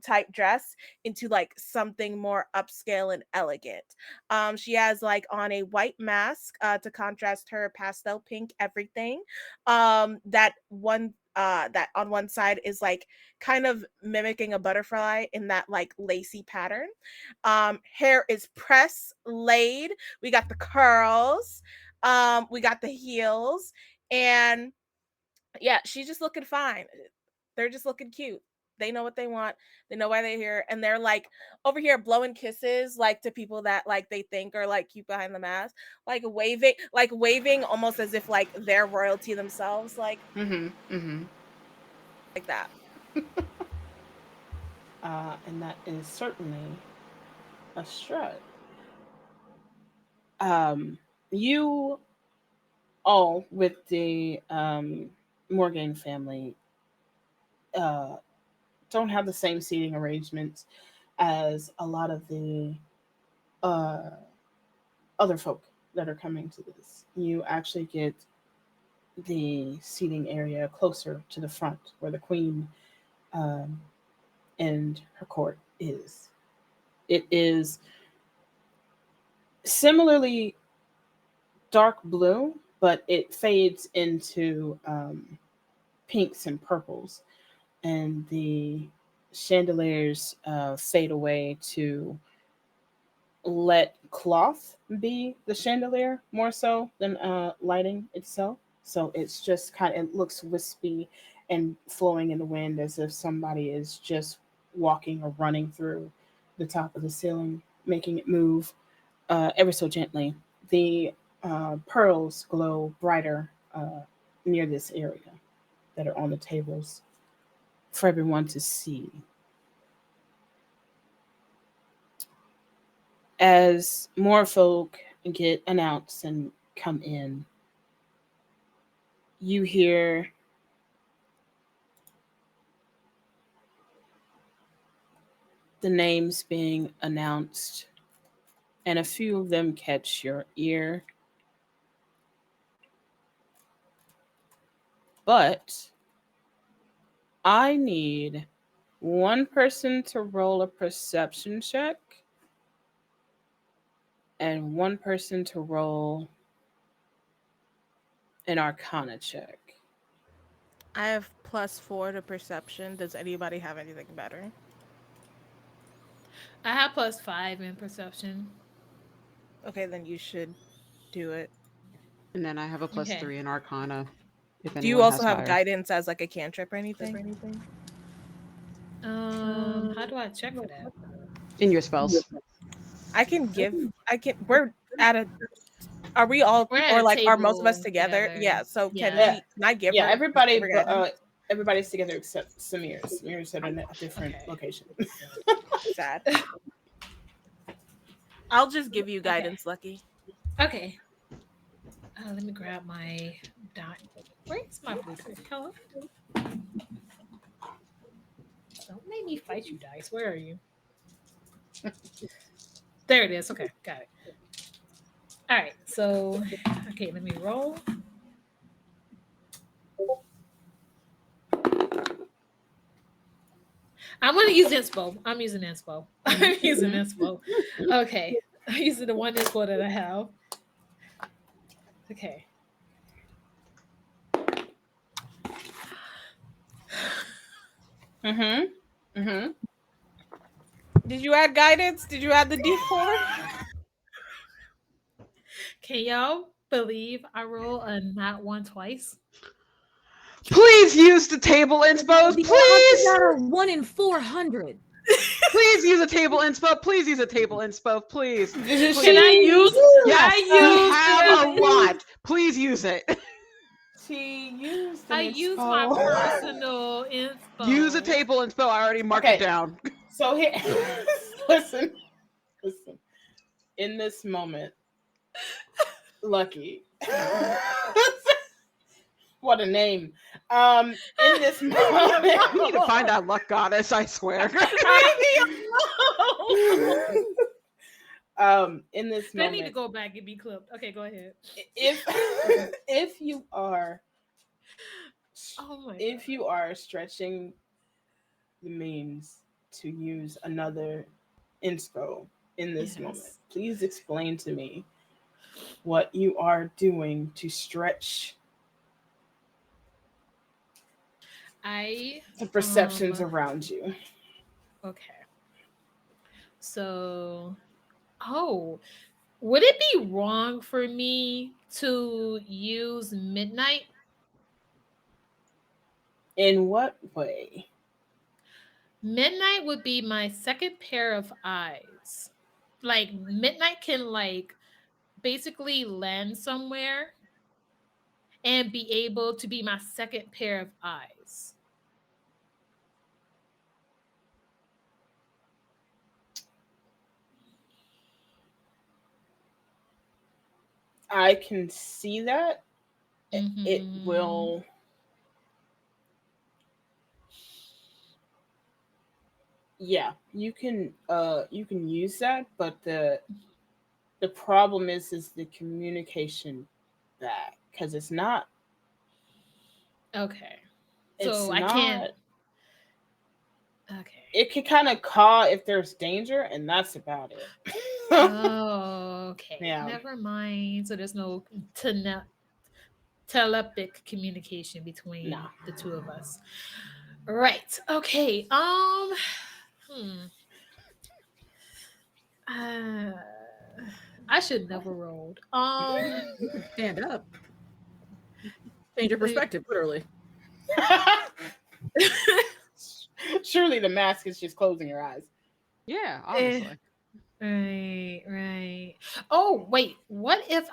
type dress into like something more upscale and elegant. She has like on a white mask to contrast her pastel pink everything. That on one side is like kind of mimicking a butterfly in that like lacy pattern. Hair is press laid. We got the curls. We got the heels, and yeah, she's just looking fine. They're just looking cute. They know what they want. They know why they're here, and they're like over here blowing kisses like to people that like they think are like cute behind the mask, like waving almost as if like they're royalty themselves, like like that. And that is certainly a strut. You all with the Morgan family don't have the same seating arrangements as a lot of the uh, other folk that are coming to this. You actually get the seating area closer to the front where the queen um, and her court is. It is similarly dark blue, but it fades into pinks and purples, and the chandeliers fade away to let cloth be the chandelier more so than lighting itself. So it's just it looks wispy and flowing in the wind as if somebody is just walking or running through the top of the ceiling, making it move ever so gently. The pearls glow brighter near this area that are on the tables for everyone to see. As more folk get announced and come in, you hear the names being announced, and a few of them catch your ear. But I need one person to roll a perception check and one person to roll an arcana check. I have +4 to perception. Does anybody have anything better? I have +5 in perception. Okay, then you should do it. And then I have a Okay. +3 in Arcana. If Do you anyone also has have higher. guidance as like a cantrip or anything? How do I check for that? In your spells. We're at a, are we all, We're or at a like are most of us table together? Yeah, so Yeah. can I give Yeah, her guidance? everybody's together except Samir. Samir's at a different Okay. location. Sad. I'll just give you guidance, Lucky. Okay. Let me grab my dot. Where's my blue dice? Hello? Don't make me fight you, dice. Where are you? There it is. Okay, got it. All right. So, okay, let me roll. I'm gonna use inspo. I'm using inspo. I'm using inspo. Okay. I'm using the one inspo that I have. Okay. Did you add guidance? Did you add the D4? Can y'all believe I roll a not one twice? Please use the table inspo. The odds Please. of that are 1 in 400. Please use a table inspo. Please use a table inspo. Please. Can I use? Yes, I we use have a lot. Please use it. She used I an use my inspo. personal info. Use a table and spell. I already marked it down. So here, listen. In this moment, Lucky. What a name. In this moment, We need to find that luck goddess, I swear. In this They moment, need to go back and be clipped. Okay, go ahead. If you are if you are stretching the means to use another inspo in this moment, please explain to me what you are doing to stretch the perceptions around you. Okay. So, would it be wrong for me to use midnight? In what way? Midnight would be my second pair of eyes. Like midnight can basically land somewhere and be able to be my second pair of eyes. I can see that. It will. Yeah, you can use that, but the problem is the communication back, because it's not. Okay. It's So I not, can't. Okay. It can kind of call if there's danger, and that's about it. Oh, okay. Yeah. Never mind. So there's no telepathic communication between the two of us. Right. Okay. I should never rolled. You could stand up. Change your perspective, literally. Surely the mask is just closing your eyes. Yeah, obviously. Right. Oh, wait. What if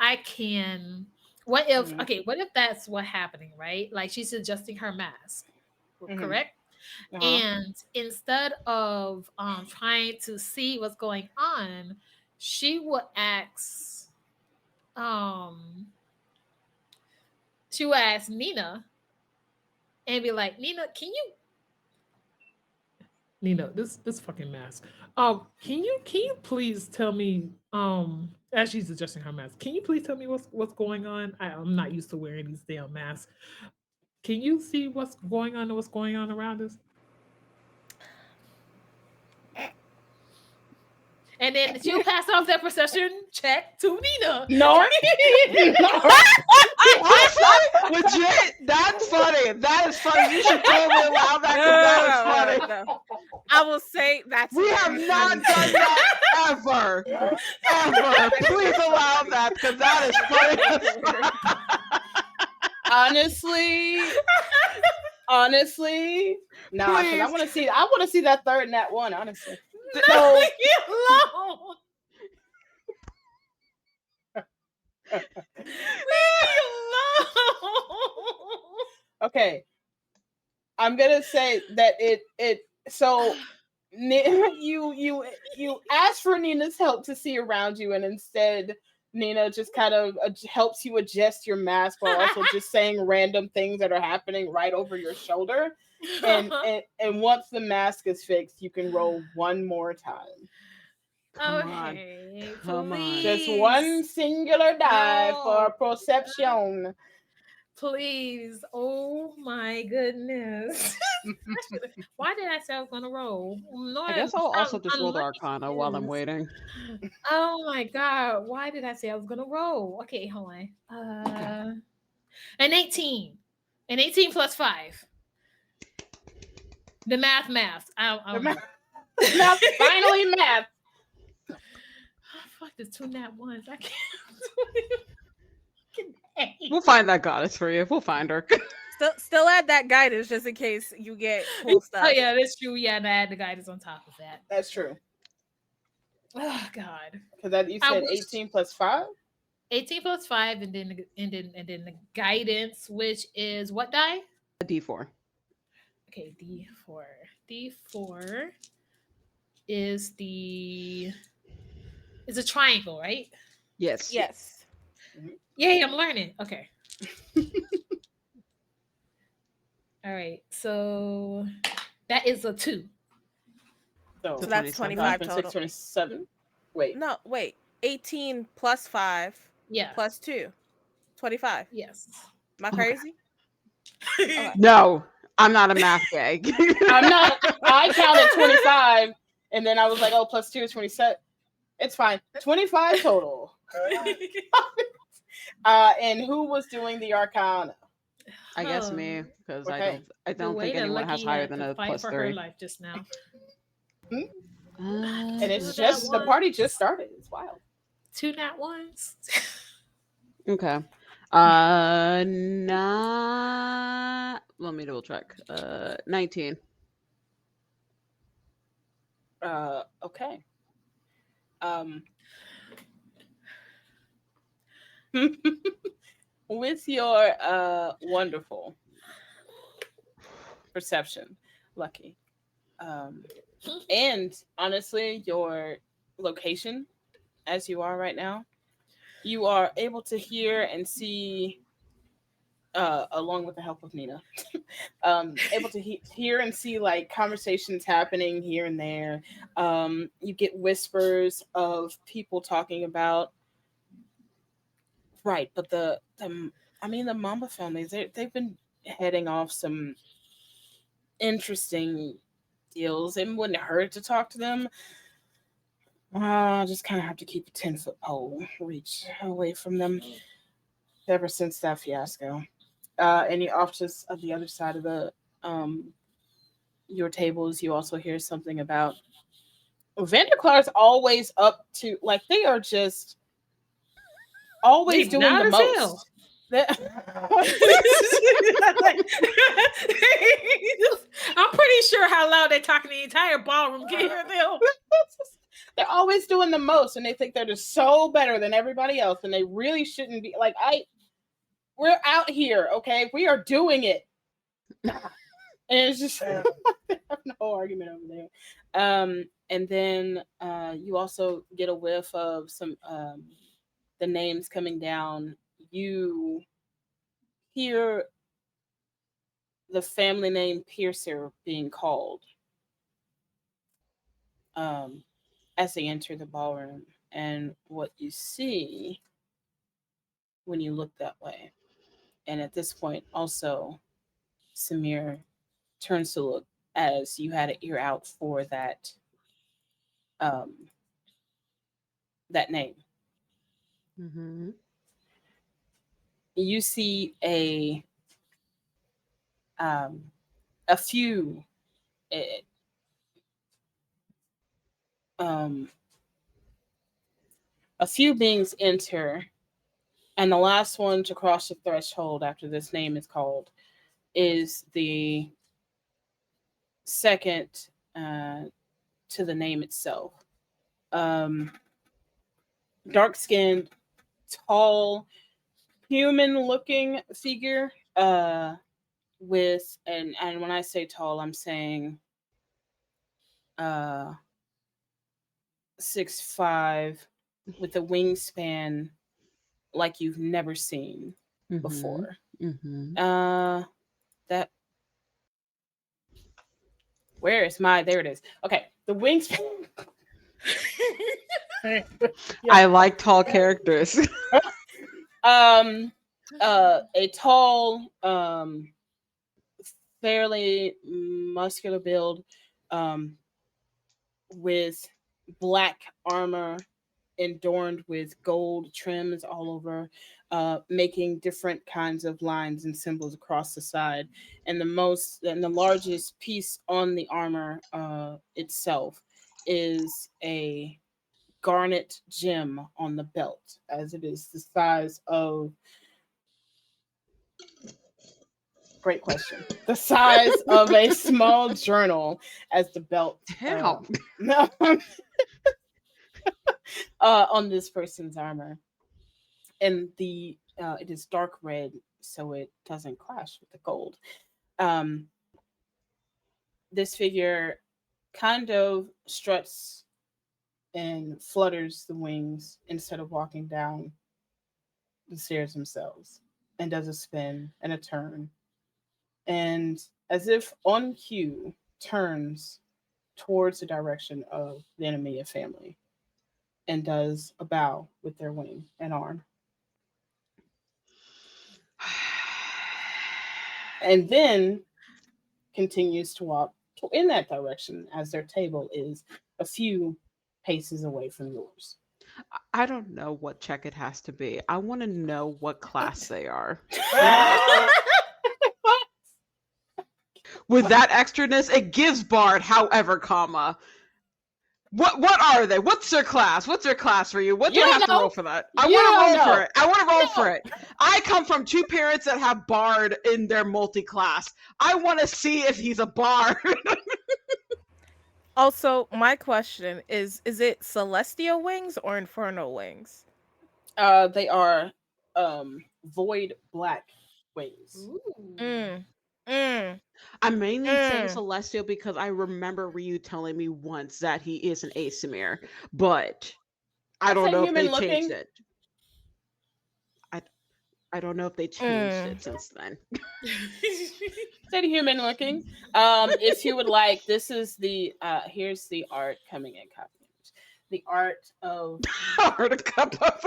what if that's what's happening, right? Like she's adjusting her mask, correct? And instead of trying to see what's going on, she would ask Nina and be like, Nina, can you Nina, this fucking mask. Can you please tell me, as she's adjusting her mask, can you please tell me what's going on? I'm not used to wearing these damn masks. Can you see what's going on and what's going on around us? And then she'll pass off that perception check to Nina. No. Legit, that's funny. That is funny. You should totally allow that. That is funny. No. I will say that's. We have not done that ever. Ever. Please allow that, because that is funny. Honestly, nah. Because I want to see that third nat one. Honestly. No, leave me alone. Leave me alone. Okay. I'm gonna say that so you ask for Nina's help to see around you, and instead Nina just kind of helps you adjust your mask while also just saying random things that are happening right over your shoulder. And once the mask is fixed, you can roll one more time. Come on. Just one singular die for perception. Please. Oh my goodness. Why did I say I was gonna roll? Lord, I guess I'll also just roll the Arcana while I'm waiting. Oh my god. Why did I say I was gonna roll? Okay, hold on. An 18. An 18 plus 5. The math. Math. Finally math. Oh, fuck, there's 2 nat ones. I can't. We'll find that goddess for you. We'll find her. Still add that guidance just in case you get cool stuff. Oh yeah, that's true. Yeah, and I add the guidance on top of that. That's true. Oh god. Because you said 18 plus 5? 18 plus 5, and then the guidance, which is what die? A D4. Okay, D4. D4 is a triangle, right? Yes. Yes. Yay, I'm learning. Okay. All right. So that is a 2. So So that's 25 26, total. 27. Wait. No, wait. 18 plus 5 Yeah. plus 2. 25. Yes. Am I Okay. crazy? Okay. No, I'm not a math gag. I'm not. I counted 25, and then I was like, oh, plus 2 is 27. It's fine. 25 total. And who was doing the Arcana? I guess me, because Okay. I don't think anyone has higher than a plus for 3. her life just now. And it's Who's just that the party just started. It's wild. 2 nat ones. Okay. Not. Let me double check. 19. Okay. With your wonderful perception, Lucky, and honestly, your location as you are right now, you are able to hear and see, along with the help of Nina, able to hear and see like conversations happening here and there. You get whispers of people talking about, right, but the Mamba families, they've been heading off some interesting deals. It wouldn't hurt to talk to them. Just kind of have to keep a 10-foot pole reach away from them ever since that fiasco. And you off just of the other side of the your tables, you also hear something about Vanderclar's always up to, like, they are just always They doing loud the as most. hell. I'm pretty sure how loud they're talking, the entire ballroom can hear them. They're always doing the most, and they think they're just so better than everybody else, and they really shouldn't be. Like, we're out here, okay? We are doing it. And it's just they have no argument over there. And then you also get a whiff of some the names coming down. You hear the family name Piercer being called as they enter the ballroom. And what you see when you look that way, and at this point also Samir turns to look as you had an ear out for that that name. Mm-hmm. You see a few a few beings enter, and the last one to cross the threshold after this name is called is the second to the name itself. Dark-skinned, tall, human-looking figure with, and when I say tall, I'm saying 6'5", with a wingspan like you've never seen before. Mm-hmm. That, where is my, there it is. Okay, the wingspan. I like tall characters. A tall, fairly muscular build, with black armor adorned with gold trims all over, making different kinds of lines and symbols across the side. And the largest piece on the armor itself is a garnet gem on the belt, as it is the size of, great question, the size of a small journal as the belt. On this person's armor. and the it is dark red, so it doesn't clash with the gold. Um, this figure kind of struts and flutters the wings instead of walking down the stairs themselves, and does a spin and a turn, and as if on cue, turns towards the direction of the enemy of family and does a bow with their wing and arm. And then continues to walk in that direction as their table is a few paces away from yours. I don't know what check it has to be. I want to know what class they are. With that extraness, it gives Bard, however, comma. What are they? What's their class? What's their class for you? What do You I don't have to know. roll for that? I You want to don't roll for know. it. I want to roll No. for it. I come from two parents that have Bard in their multi-class. I want to see if he's a Bard. Also, my question is it celestial wings or infernal wings? They are void black wings. Ooh. Mm. Mm. I'm mainly saying Mm. Celestial because I remember Ryu telling me once that he is an Asimir, but I I'd don't say know if they human changed looking. it. I don't know if they changed it since then. Said human looking. If you would like, this is the here's the art coming in copy image. The art of Or the cup of.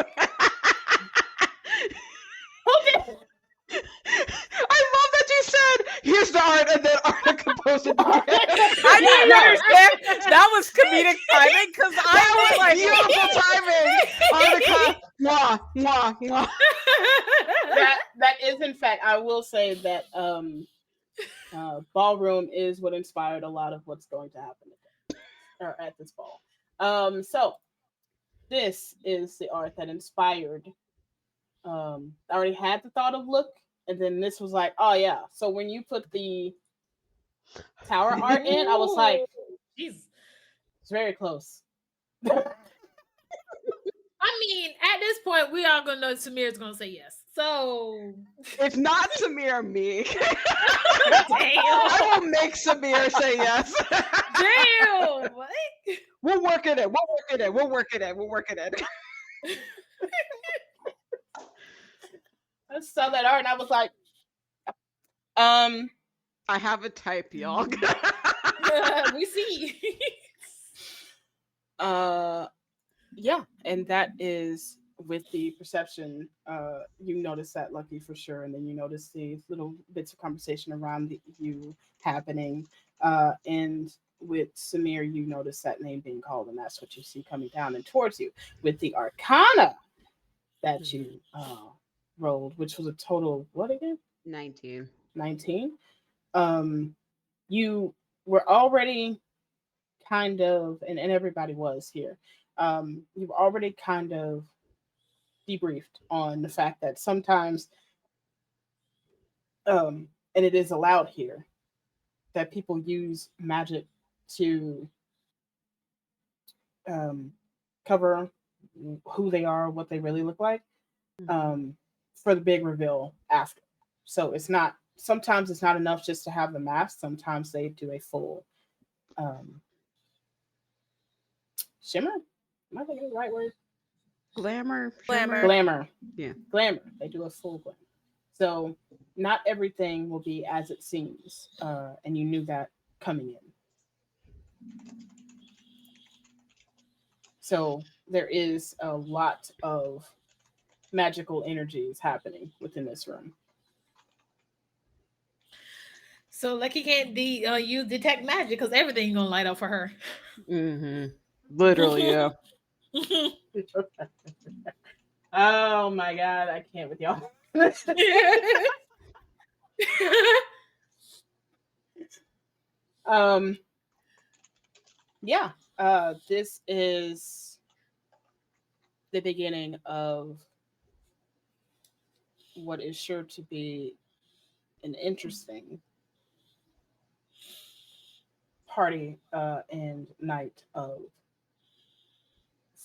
okay. I love that you said, "Here's the art," and then art composed. I Yeah, didn't no. understand. That was comedic timing because I That was like, beautiful timing. Arnica, mwah, mwah, mwah. that is in fact, I will say that ballroom is what inspired a lot of what's going to happen at this ball. So this is the art that inspired. I already had the thought of look, and then this was like, oh yeah. So when you put the tower art in, I was like, Jeez. it's very close. I mean, at this point, we all gonna know Samir's gonna say yes. So If not Samir, me. damn, I will make Samir say yes. damn. What? We'll work it in. We'll work it in. We'll work it in. We'll work it in. I saw that art and I was like, I have a type, y'all. We see. yeah, and that is with the perception. You notice that Lucky for sure, and then you notice the little bits of conversation around you happening. And with Samir, you notice that name being called, and that's what you see coming down and towards you. With the Arcana that you rolled, which was a total of what again? 19. 19. You were already kind of, and everybody was here. You've already kind of debriefed on the fact that sometimes, and it is allowed here, that people use magic to cover who they are, what they really look like, for the big reveal after. So it's not, sometimes it's not enough just to have the mask. Sometimes they do a full shimmer. Am I thinking the right word? Glamour. Glamour. Glamour. Yeah. Glamour. They do a full glamour. So not everything will be as it seems. And you knew that coming in. So there is a lot of magical energies happening within this room. So Lucky can't use detect magic because everything gonna light up for her. Mm-hmm. Literally, yeah. Oh my god, I can't with y'all. Yeah, this is the beginning of what is sure to be an interesting party and night of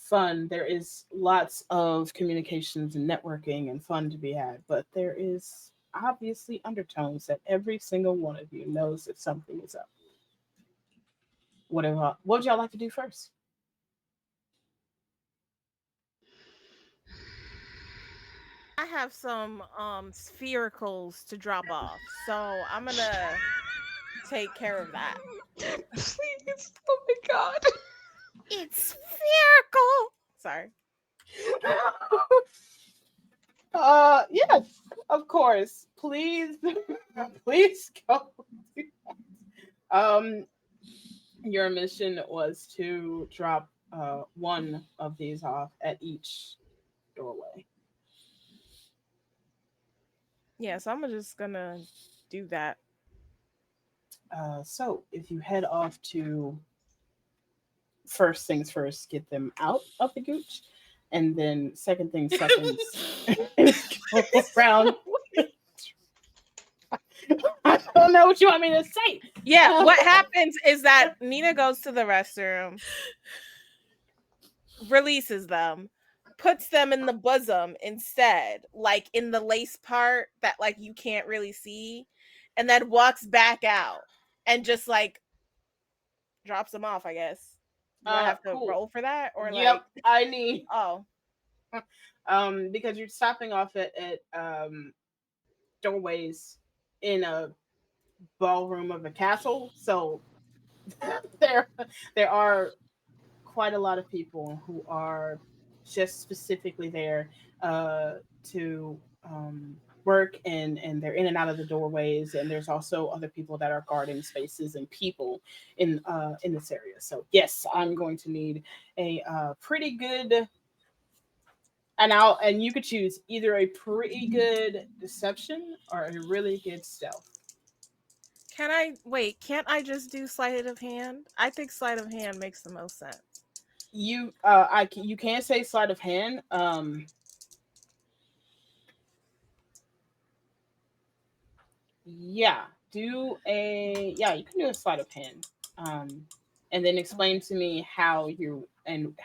fun. There is lots of communications and networking and fun to be had, but there is obviously undertones that every single one of you knows that something is up. What would y'all like to do first? I have some sphericals to drop off, so I'm gonna take care of that. Please. Oh my god. It's spherical. Sorry. Yes, of course. Please, please go. Um, your mission was to drop one of these off at each doorway. Yeah, so I'm just gonna do that. So if you head off to first things first, get them out of the gooch, and then second things second, go around. I don't know what you want me to say. Yeah, what happens is that Nina goes to the restroom, releases them, puts them in the bosom instead, like in the lace part that like you can't really see, and then walks back out and just like drops them off, I guess. Do I have to Cool. roll for that or Yep, like I need oh, because you're stopping off at doorways in a ballroom of a castle, so there there are quite a lot of people who are just specifically there to work, and they're in and out of the doorways, and there's also other people that are guarding spaces and people in this area. So yes, I'm going to need a pretty good, and you could choose either a pretty good deception or a really good stealth. can I wait? Can't I just do sleight of hand? I think sleight of hand makes the most sense. You can say sleight of hand. Yeah, you can do a sleight of hand. And then explain to me how and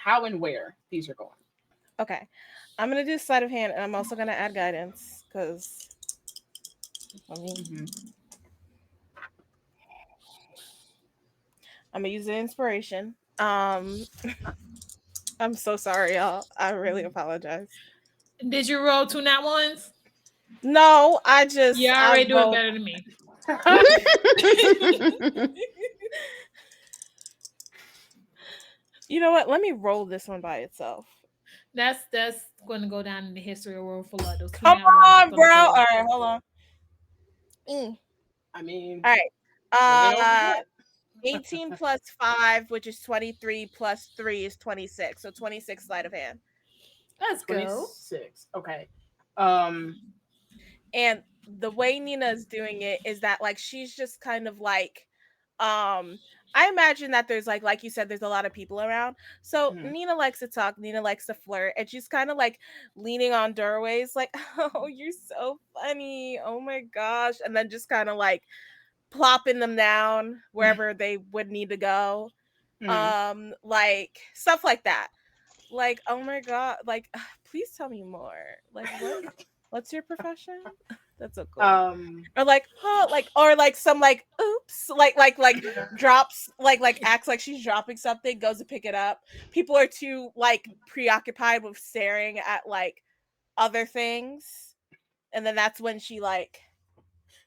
where these are going. Okay. I'm gonna do sleight of hand, and I'm also gonna add guidance because I mean Mhm. I'm gonna use the inspiration. I'm so sorry, y'all. I really apologize. Did you roll two nat ones? No, You're I already doing rolled. better than me. You know what? Let me roll this one by itself. That's going to go down in the history of World for Luck. Those two Come nat ones are on, going bro. to All go. right, hold on. I mean, All right. it ain't over yet. 18 plus 5, which is 23, plus 3 is 26. So 26 sleight of hand. Let's go. 26. Okay. Um. And the way Nina's doing it is that like she's just kind of like I imagine that there's like you said, there's a lot of people around. So Mhm. Nina likes to talk, Nina likes to flirt, and she's kind of like leaning on doorways, like, oh, you're so funny. Oh my gosh. And then just kind of like plopping them down wherever they would need to go. Mhm. Like stuff like that. Like, oh my god, like please tell me more. Like what's your profession? That's so cool. Um. Or like, huh, like or like some like oops, like drops like acts like she's dropping something, goes to pick it up. People are too like preoccupied with staring at like other things. And then that's when she like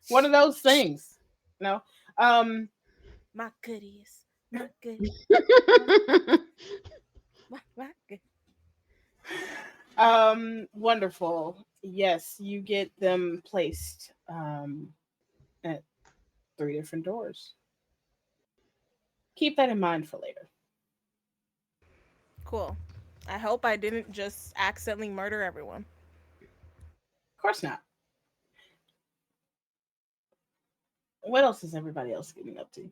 One of those things. No. Um. my goodies. My goodies. My goodies. Wonderful. Yes, you get them placed at three different doors. Keep that in mind for later. Cool. I hope I didn't just accidentally murder everyone. Of course not. What else is everybody else getting up to?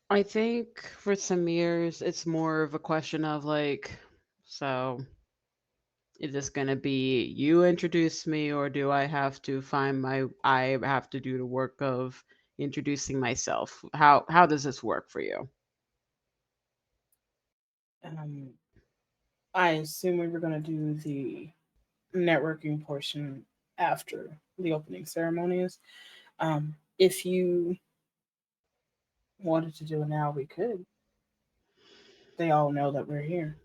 I think for some years it's more of a question of like, so is this gonna be you introduce me, or do I have to do the work of introducing myself? How does this work for you? I assume we were going to do the networking portion after the opening ceremonies. If you wanted to do it now, we could. They all know that we're here.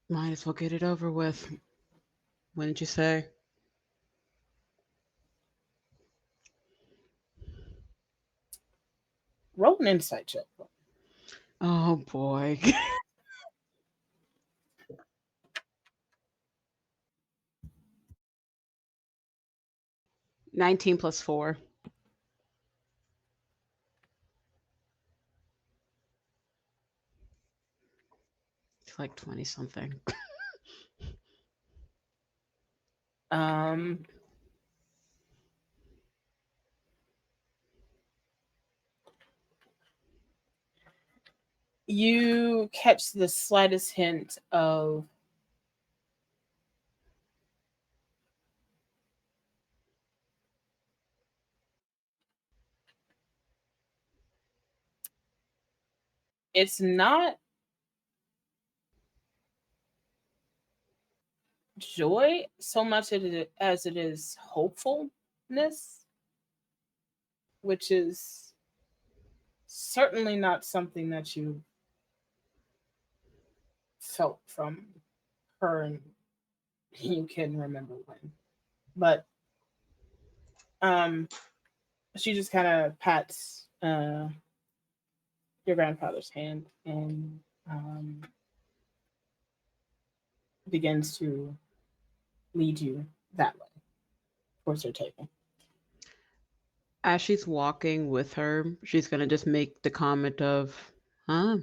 Might as well get it over with. When did you say? Roll an insight check. Oh boy. 19 plus 4. It's like 20 something. Um, you catch the slightest hint of it's not joy so much as it is hopefulness, which is certainly not something that you felt from her and you can remember when. But she just kind of pats your grandfather's hand and begins to lead you that way towards her table. As she's walking with her, she's going to just make the comment of, huh?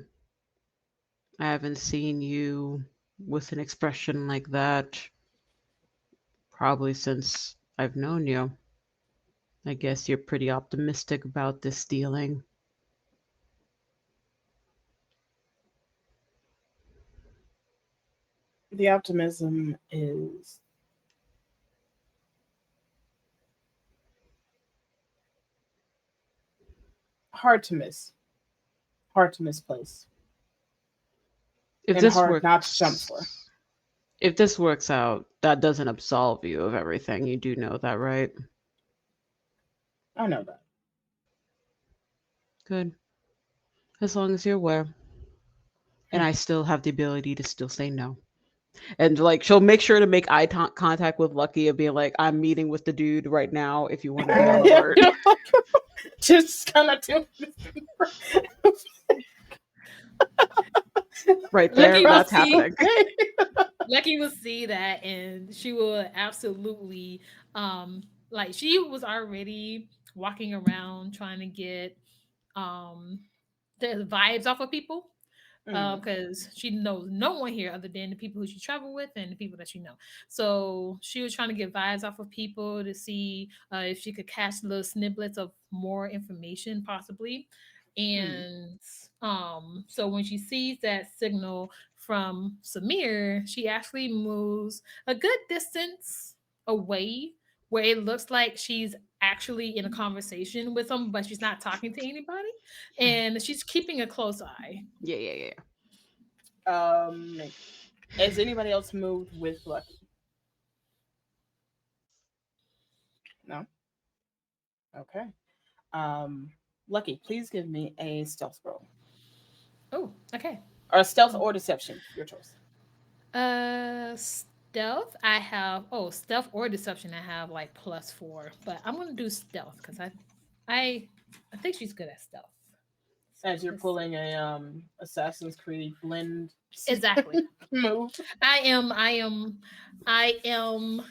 I haven't seen you with an expression like that probably since I've known you. I guess you're pretty optimistic about this dealing. The optimism is hard to misplace, If and this hard works, not to jump for. if this works out, that doesn't absolve you of everything. You do know that, right? I know that. Good. As long as you're aware. And I still have the ability to still say no. And like she'll make sure to make eye contact with Lucky and be like, "I'm meeting with the dude right now. If you want to be on alert." Just kind of do Right there, Lucky that's will see- happening. Lucky will see that, and she will absolutely, like she was already walking around trying to get the vibes off of people. Because she knows no one here other than the people who she traveled with and the people that she know. So she was trying to get vibes off of people to see if she could catch little snippets of more information, possibly. And so when she sees that signal from Samir, she actually moves a good distance away where it looks like she's actually in a conversation with him, but she's not talking to anybody. And she's keeping a close eye. Yeah. Has anybody else moved with Lucky? No. Okay. Lucky, please give me a stealth roll. Oh, okay. Or stealth or deception, your choice. Stealth. Stealth or deception. I have like +4, but I'm gonna do stealth because I think she's good at stealth. As you're pulling a Assassin's Creed blend Exactly. move. I am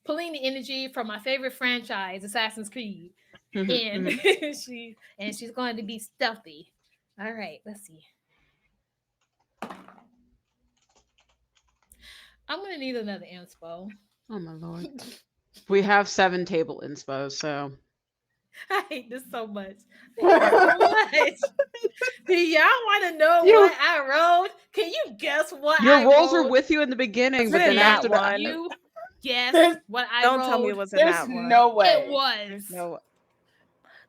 pulling the energy from my favorite franchise, Assassin's Creed, and she's going to be stealthy. All right, let's see. I'm gonna need another inspo. Oh my lord. We have 7 table inspo, so I hate this so much. I hate this so much. Do y'all want to know what I rolled? Can you guess what your I rolls rolled? were with you in the beginning, but Isn't then it after that that, one? You guess what I Don't rolled? tell me it wasn't There's that one. no way. It was. No.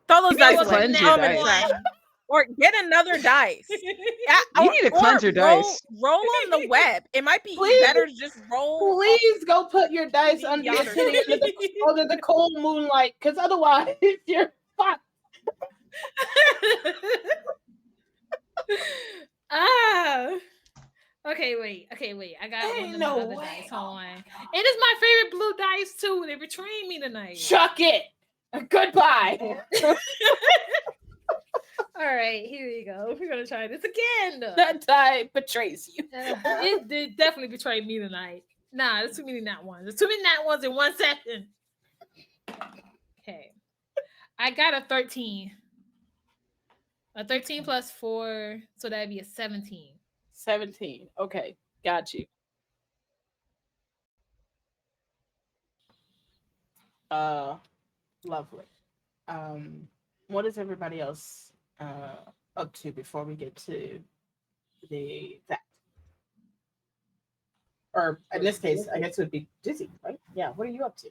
Throw those It dice was away. Cleanse not your Throw 'em in the dice. trash. one. Or get another dice. You need to cleanse your dice. Roll on the web. It might be Please. better to just roll. Please go put your dice under Yonder. under the cold moonlight, because otherwise you're fucked. Okay, wait. I got one Ain't of my no other way. dice. Hold on. It is my favorite blue dice too. They're betraying me tonight. Chuck it. Goodbye. All right, here we go. We're gonna try this again. That die betrays you. It did definitely betray me tonight. Nah, there's too many not ones. There's too many not ones in 1 session. Okay. I got a 13. A 13 plus 4, so that'd be a 17. 17. Okay, got you. Lovely. What is everybody else up to before we get to that? Or in this case, I guess it would be Dizzy, right? Yeah. What are you up to?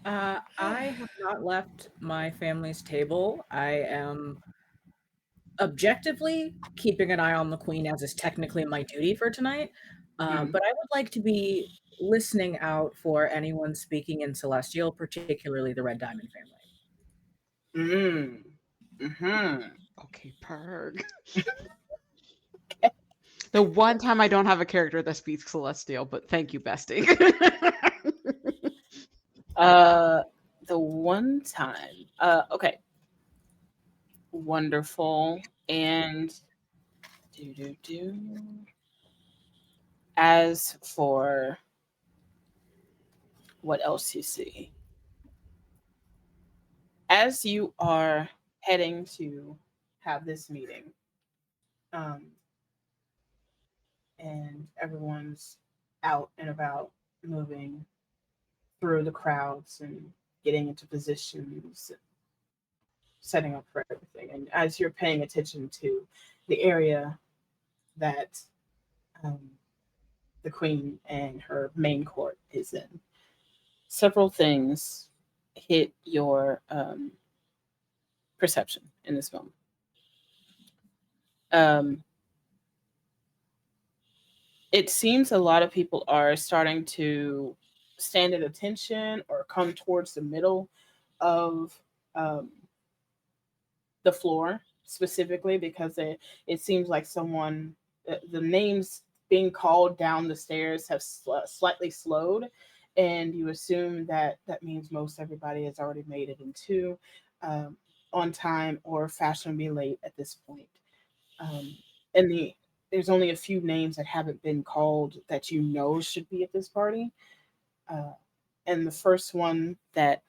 I have not left my family's table. I am objectively keeping an eye on the queen, as is technically my duty for tonight. But I would like to be listening out for anyone speaking in Celestial, particularly the Red Diamond family. Okay, Perg. The one time I don't have a character that speaks Celestial, but thank you, bestie. The one time. Okay. Wonderful. And as for what else you see, as you are heading to have this meeting, and everyone's out and about, moving through the crowds and getting into positions, setting up for everything. And as you're paying attention to the area that the queen and her main court is in, several things hit your perception in this moment. It seems a lot of people are starting to stand at attention or come towards the middle of the floor, specifically because it seems like someone, the names being called down the stairs have slightly slowed, and you assume that means most everybody has already made it into on time or fashionably late at this point. And there's only a few names that haven't been called that you know should be at this party. And the first one that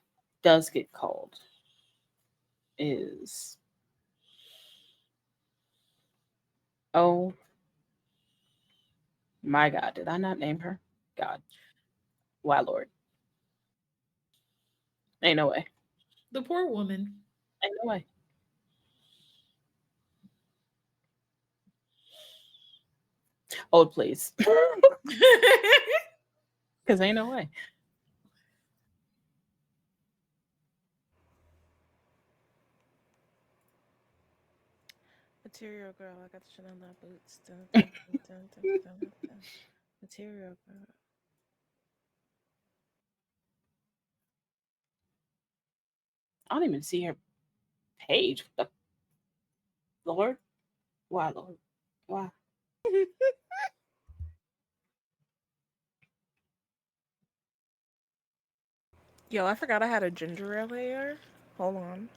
does get called is, oh my God, did I not name her? God. Why, Lord? Ain't no way. The poor woman. Ain't no way. Oh, please. Because ain't no way. Material girl, I got the Chanel boots. Material girl. I don't even see her page. What the Lord? Why, Lord? Why? Yo, I forgot I had a ginger ale here. Hold on.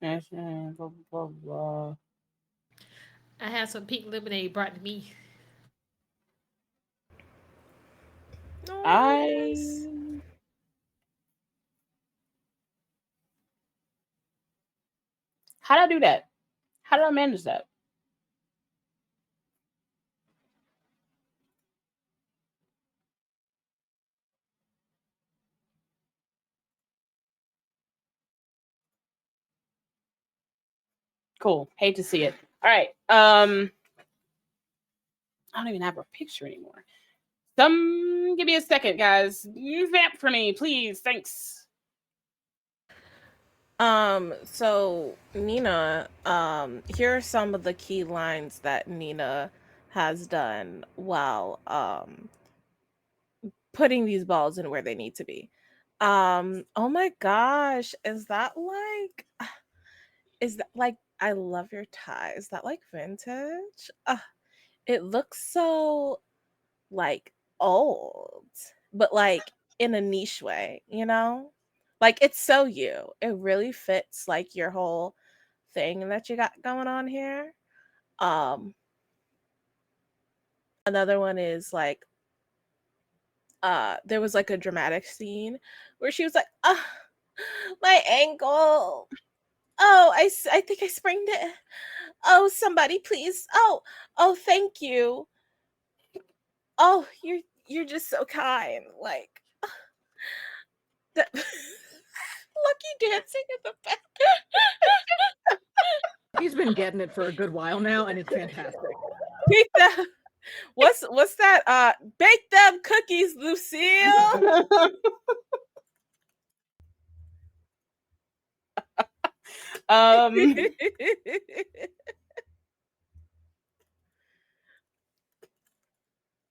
Blah, blah, blah, blah. I had some pink lemonade brought to me. Oh, How did I do that? How did I manage that? Cool. Hate to see it. All right. I don't even have her picture anymore. Give me a second, guys. You vamp for me, please. Thanks. So Nina, here are some of the key lines that Nina has done while putting these balls in where they need to be. Oh my gosh, is that like I love your tie. Is that like vintage? It looks so like old, but like in a niche way, you know? Like it's so you. It really fits like your whole thing that you got going on here. Um Another one is like there was like a dramatic scene where she was like, my ankle. Oh, I think I sprained it. Oh, somebody please. Oh, thank you. Oh, you're just so kind. Like that Lucky dancing in the back. He's been getting it for a good while now, and it's fantastic. Bake them. What's that? Bake them cookies, Lucille. um,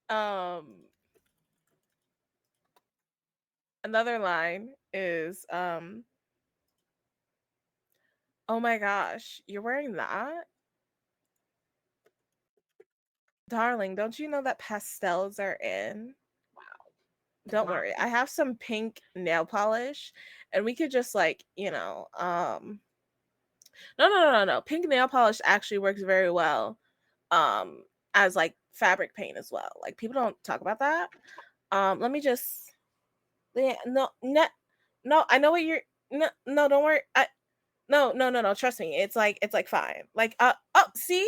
um Another line is oh my gosh, you're wearing that? Darling, don't you know that pastels are in? Don't Wow. worry. I have some pink nail polish and we could just like, no. Pink nail polish actually works very well as like fabric paint as well. Like people don't talk about that. Let me just yeah, no, I know what you're no, don't worry. No. Trust me. It's like fine. Like oh, see?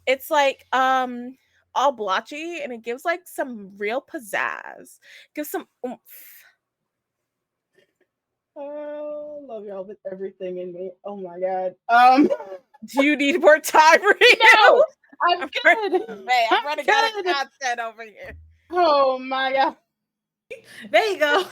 It's like all blotchy and it gives like some real pizzazz. Gives some oomph. oh, love y'all with everything in me. Oh my god. Do you need more time, Ryu? No, I'm I'm good. I'm running out of good. content over here. Oh my god. There you go.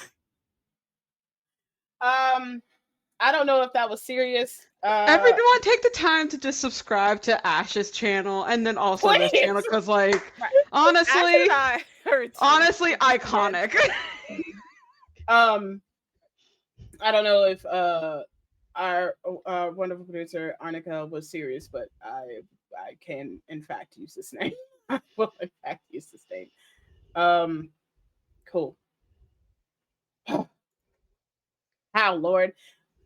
I don't know if that was serious. Everyone take the time to just subscribe to Ash's channel and then also this Please. channel because, like, Right. Ash honestly, and I are honestly, two iconic. I don't know if our wonderful producer Arnica was serious, but I can in fact use this name. I will in fact use this name. Cool. How Lord.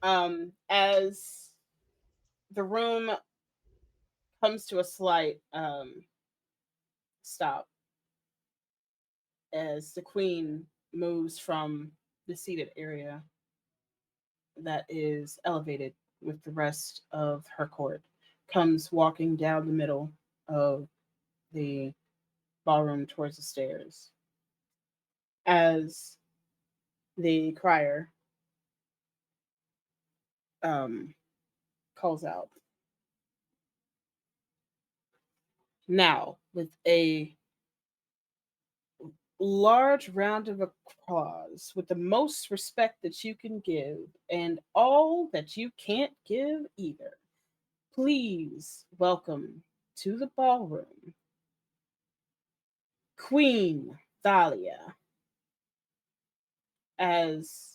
As the room comes to a slight stop, as the queen moves from the seated area that is elevated with the rest of her court, comes walking down the middle of the ballroom towards the stairs. As the crier calls out, now with a large round of applause, with the most respect that you can give and all that you can't give either, please welcome to the ballroom Queen Thalia. As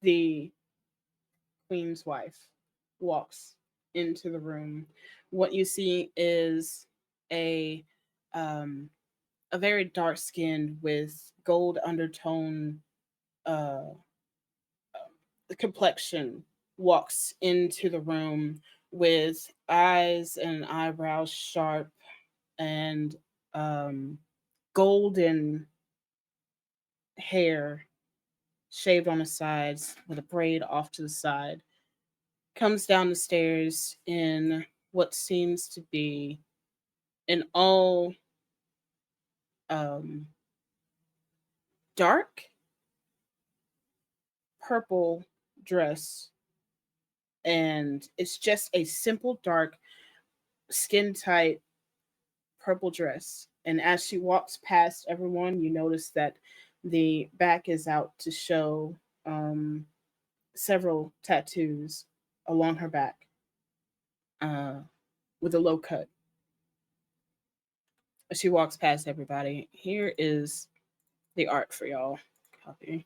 the queen's wife walks into the room, what you see is a very dark skinned with gold undertone uh, complexion walks into the room with eyes and eyebrows sharp and golden hair shaved on the sides with a braid off to the side, comes down the stairs in what seems to be an all um, dark purple dress. And it's just a simple, dark, skin tight purple dress. And as she walks past everyone, you notice that The back is out to show several tattoos along her back uh, with a low cut. As she walks past everybody, here is the art for y'all. Copy.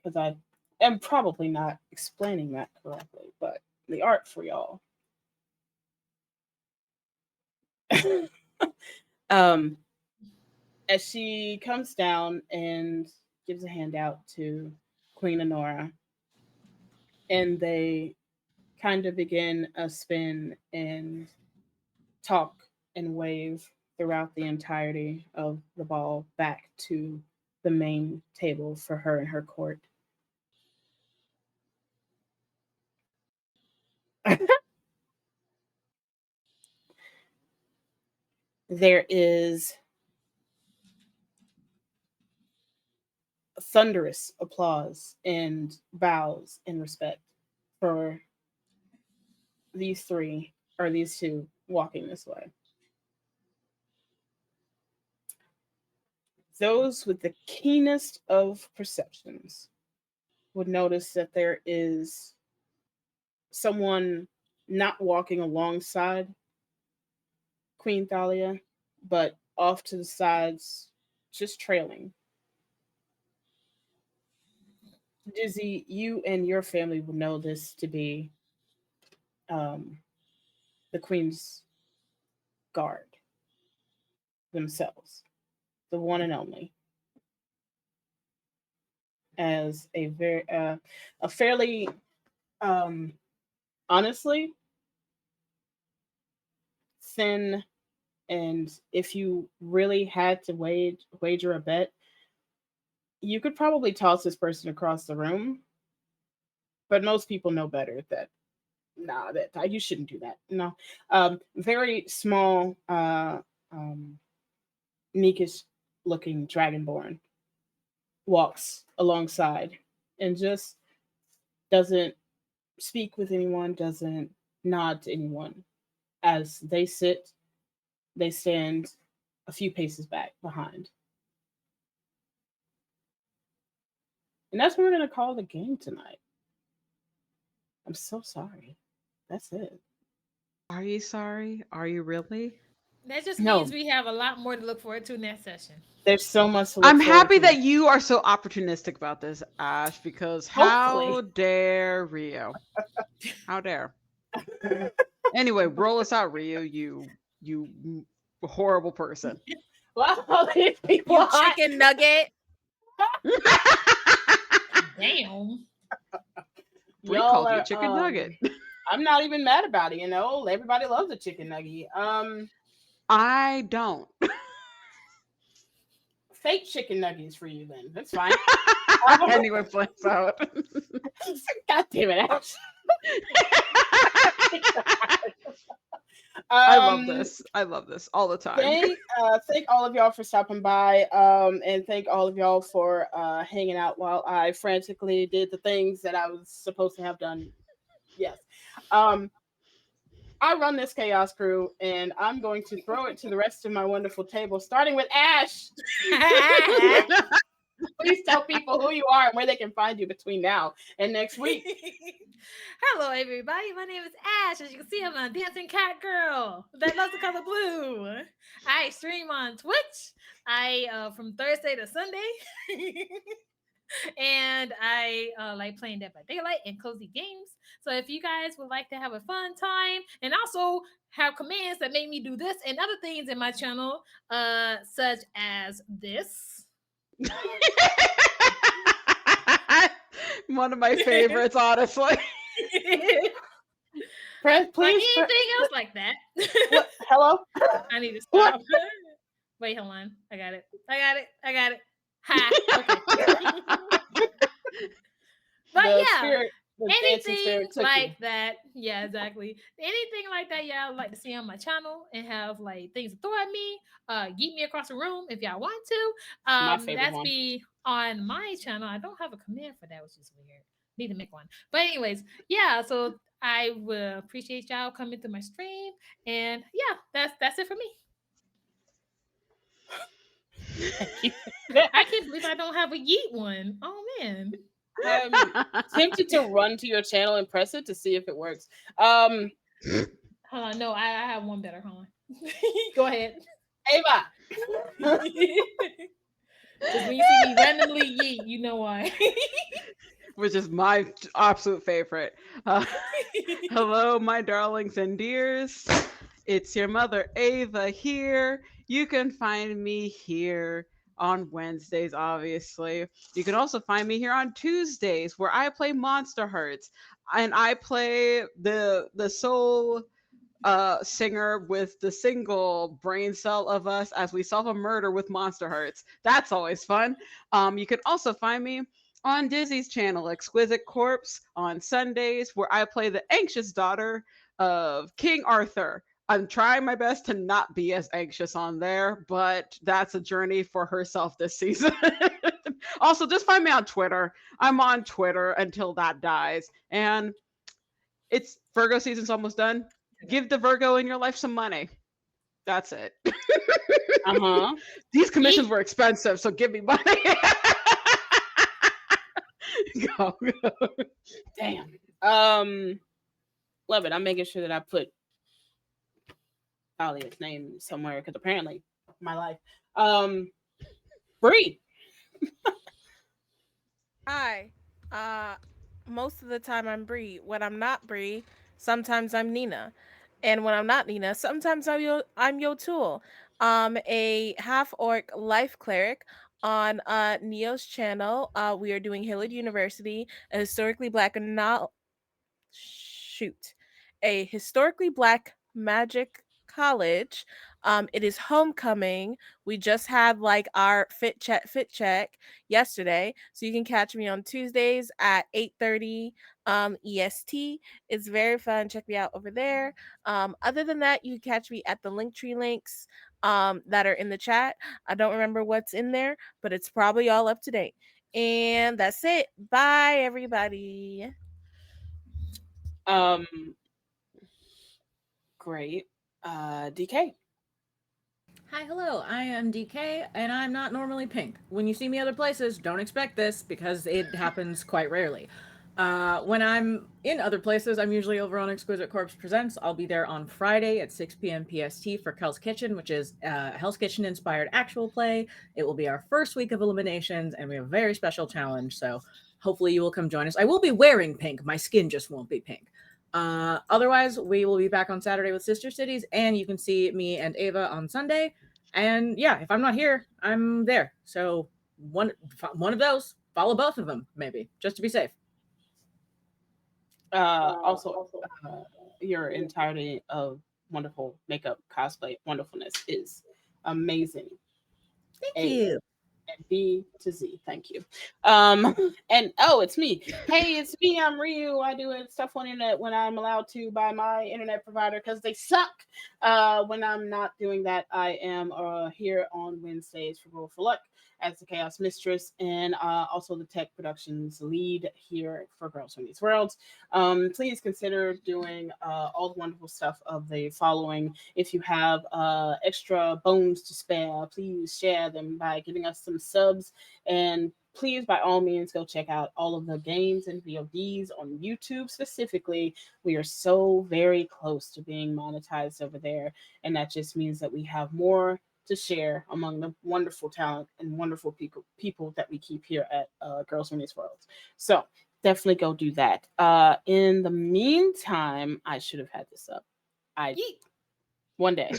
Because I am probably not explaining that correctly, but the art for y'all. um, as she comes down and gives a handout to Queen Honora, and they kind of begin a spin and talk and wave throughout the entirety of the ball back to the main table for her and her court. There is thunderous applause and bows in respect for these three or these two walking this way. Those with the keenest of perceptions would notice that there is someone not walking alongside Queen Thalia, but off to the sides, just trailing. Dizzy, you and your family will know this to be um, the Queen's guard themselves, the one and only, as a fairly, um, honestly, thin. And if you really had to wager a bet, you could probably toss this person across the room. But most people know better that nah, that you shouldn't do that. No, very small, meekish looking dragonborn walks alongside and just doesn't speak with anyone, doesn't nod to anyone. As they stand a few paces back behind. And that's what we're going to call the game tonight. I'm so sorry. That's it. Are you sorry? Are you really? That just No, means we have a lot more to look forward to next session. there's so much to look I'm forward happy to. that you are so opportunistic about this, Ash, because Hopefully. how dare Rio? How dare? Anyway, roll us out, Rio. You horrible person. Wow, these people You hot. chicken nugget. Damn. Bree Y'all called you a are, chicken nugget. I'm not even mad about it, you know. Everybody loves a chicken nugget. I don't. Fake chicken nuggets for you then. That's fine. Anyway, flips out. God damn it, Ash. I love this. I love this all the time. Thank all of y'all for stopping by, and thank all of y'all for hanging out while I frantically did the things that I was supposed to have done. Yes. I run this chaos crew, and I'm going to throw it to the rest of my wonderful table, starting with Ash. Please tell people who you are and where they can find you between now and next week. Hello, everybody. My name is Ash. As you can see, I'm a dancing cat girl that loves the color blue. I stream on Twitch. I from Thursday to Sunday. And I like playing Dead by Daylight and cozy games. So if you guys would like to have a fun time and also have commands that make me do this and other things in my channel, such as this. One of my favorites, honestly. Please, anything else like that. Hello? I need to stop. Wait, hold on. I got it. Ha. Okay. But yeah. Anything like that, yeah, exactly. Anything like that, y'all like to see on my channel and have like things to throw at me, geek me across the room if y'all want to. That's one. be on my channel. I don't have a command for that, which is weird. Need to make one. But anyways, yeah. So I will appreciate y'all coming to my stream, and yeah, that's it for me. Thank you. I can't believe I don't have a yeet one. Oh man. I'm tempted to run to your channel and press it to see if it works. Um, Hold on, no, I have one better. Hold on. Go ahead. Ava. Because when you see me randomly yeet, you know why. Which is my absolute favorite. Hello, my darlings and dears. It's your mother, Ava, here. You can find me here on Wednesdays, obviously. You can also find me here on Tuesdays, where I play Monster Hearts. And I play the soul singer with the single brain cell of us as we solve a murder with Monster Hearts. That's always fun. You can also find me on Dizzy's channel, Exquisite Corpse, on Sundays, where I play the anxious daughter of King Arthur. I'm trying my best to not be as anxious on there, but that's a journey for herself this season. Also, just find me on Twitter. I'm on Twitter until that dies. And it's Virgo season's almost done. Give the Virgo in your life some money. That's it. Uh-huh. These commissions were expensive, so give me money. Go. Damn. Love it. I'm making sure that I put Talia's name somewhere because apparently my life. Bree. Hi. Most of the time I'm Bree. When I'm not Bree, sometimes I'm Nina. And when I'm not Nina, sometimes I'm Yotul. A half orc life cleric on Neo's channel. We are doing Hillard University, a historically black shoot. A historically black magic college. It is homecoming. We just had like our fit check yesterday, so you can catch me on Tuesdays at 8:30 EST. It's very fun. Check me out over there. Other than that, you can catch me at the Linktree links that are in the chat. I don't remember what's in there, but it's probably all up to date. And that's it. Bye, everybody. Um, great. DK. Hi, hello. I am DK, and I'm not normally pink. When you see me other places, don't expect this because it happens quite rarely. When I'm in other places, I'm usually over on Exquisite Corpse Presents. I'll be there on Friday at 6 p.m. PST for Hell's Kitchen, which is Hell's Kitchen inspired actual play. It will be our first week of eliminations, and we have a very special challenge. So hopefully you will come join us. I will be wearing pink. My skin just won't be pink. Otherwise, we will be back on Saturday with Sister Cities, and you can see me and Ava on Sunday. And yeah, if I'm not here, I'm there. So one of those, follow both of them, maybe, just to be safe. Also, your entirety of wonderful makeup, cosplay, wonderfulness is amazing. Thank you. And B to Z. Thank you. And it's me. Hey, it's me. I'm Ryu. I do stuff on the internet when I'm allowed to by my internet provider because they suck. When I'm not doing that, I am here on Wednesdays for ROLL4LUCK as the Chaos Mistress and also the tech productions lead here for Girls from These Worlds. Please consider doing all the wonderful stuff of the following. If you have extra bones to spare, please share them by giving us some subs. And please, by all means, go check out all of the games and VODs on YouTube specifically. We are so very close to being monetized over there. And that just means that we have more to share among the wonderful talent and wonderful people that we keep here at Girls from These Worlds. So definitely go do that. In the meantime, I should have had this up. One day.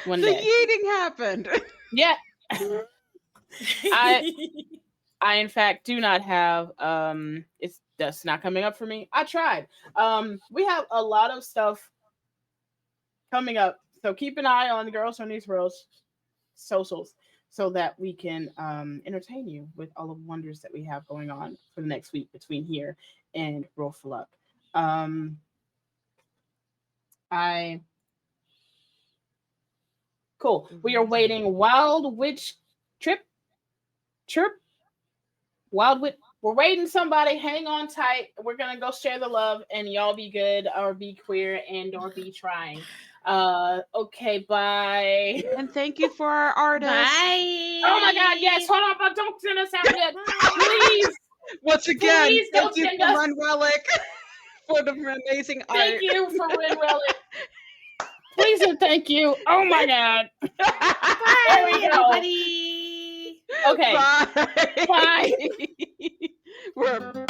One the day. yeeting happened. Yeah. I in fact do not have it's that's not coming up for me. I tried. We have a lot of stuff coming up. So keep an eye on the Girls from These Worlds socials so that we can entertain you with all of the wonders that we have going on for the next week between here and ROLL4LUCK. Cool. We are waiting Wild Witch Chirp. Wild Witch. We're waiting somebody. Hang on tight. We're gonna go share the love, and y'all be good or be queer and or be trying. Okay, bye. And thank you for our artist. Bye. Oh my God, yes. Hold on, but don't send us out yet. Please. Once again, Please don't thank you send for us. Run Relic for the amazing art. Thank you for Ren Relic. Please and thank you. Oh my God. There we go. Everybody. Okay. Bye. Bye. We're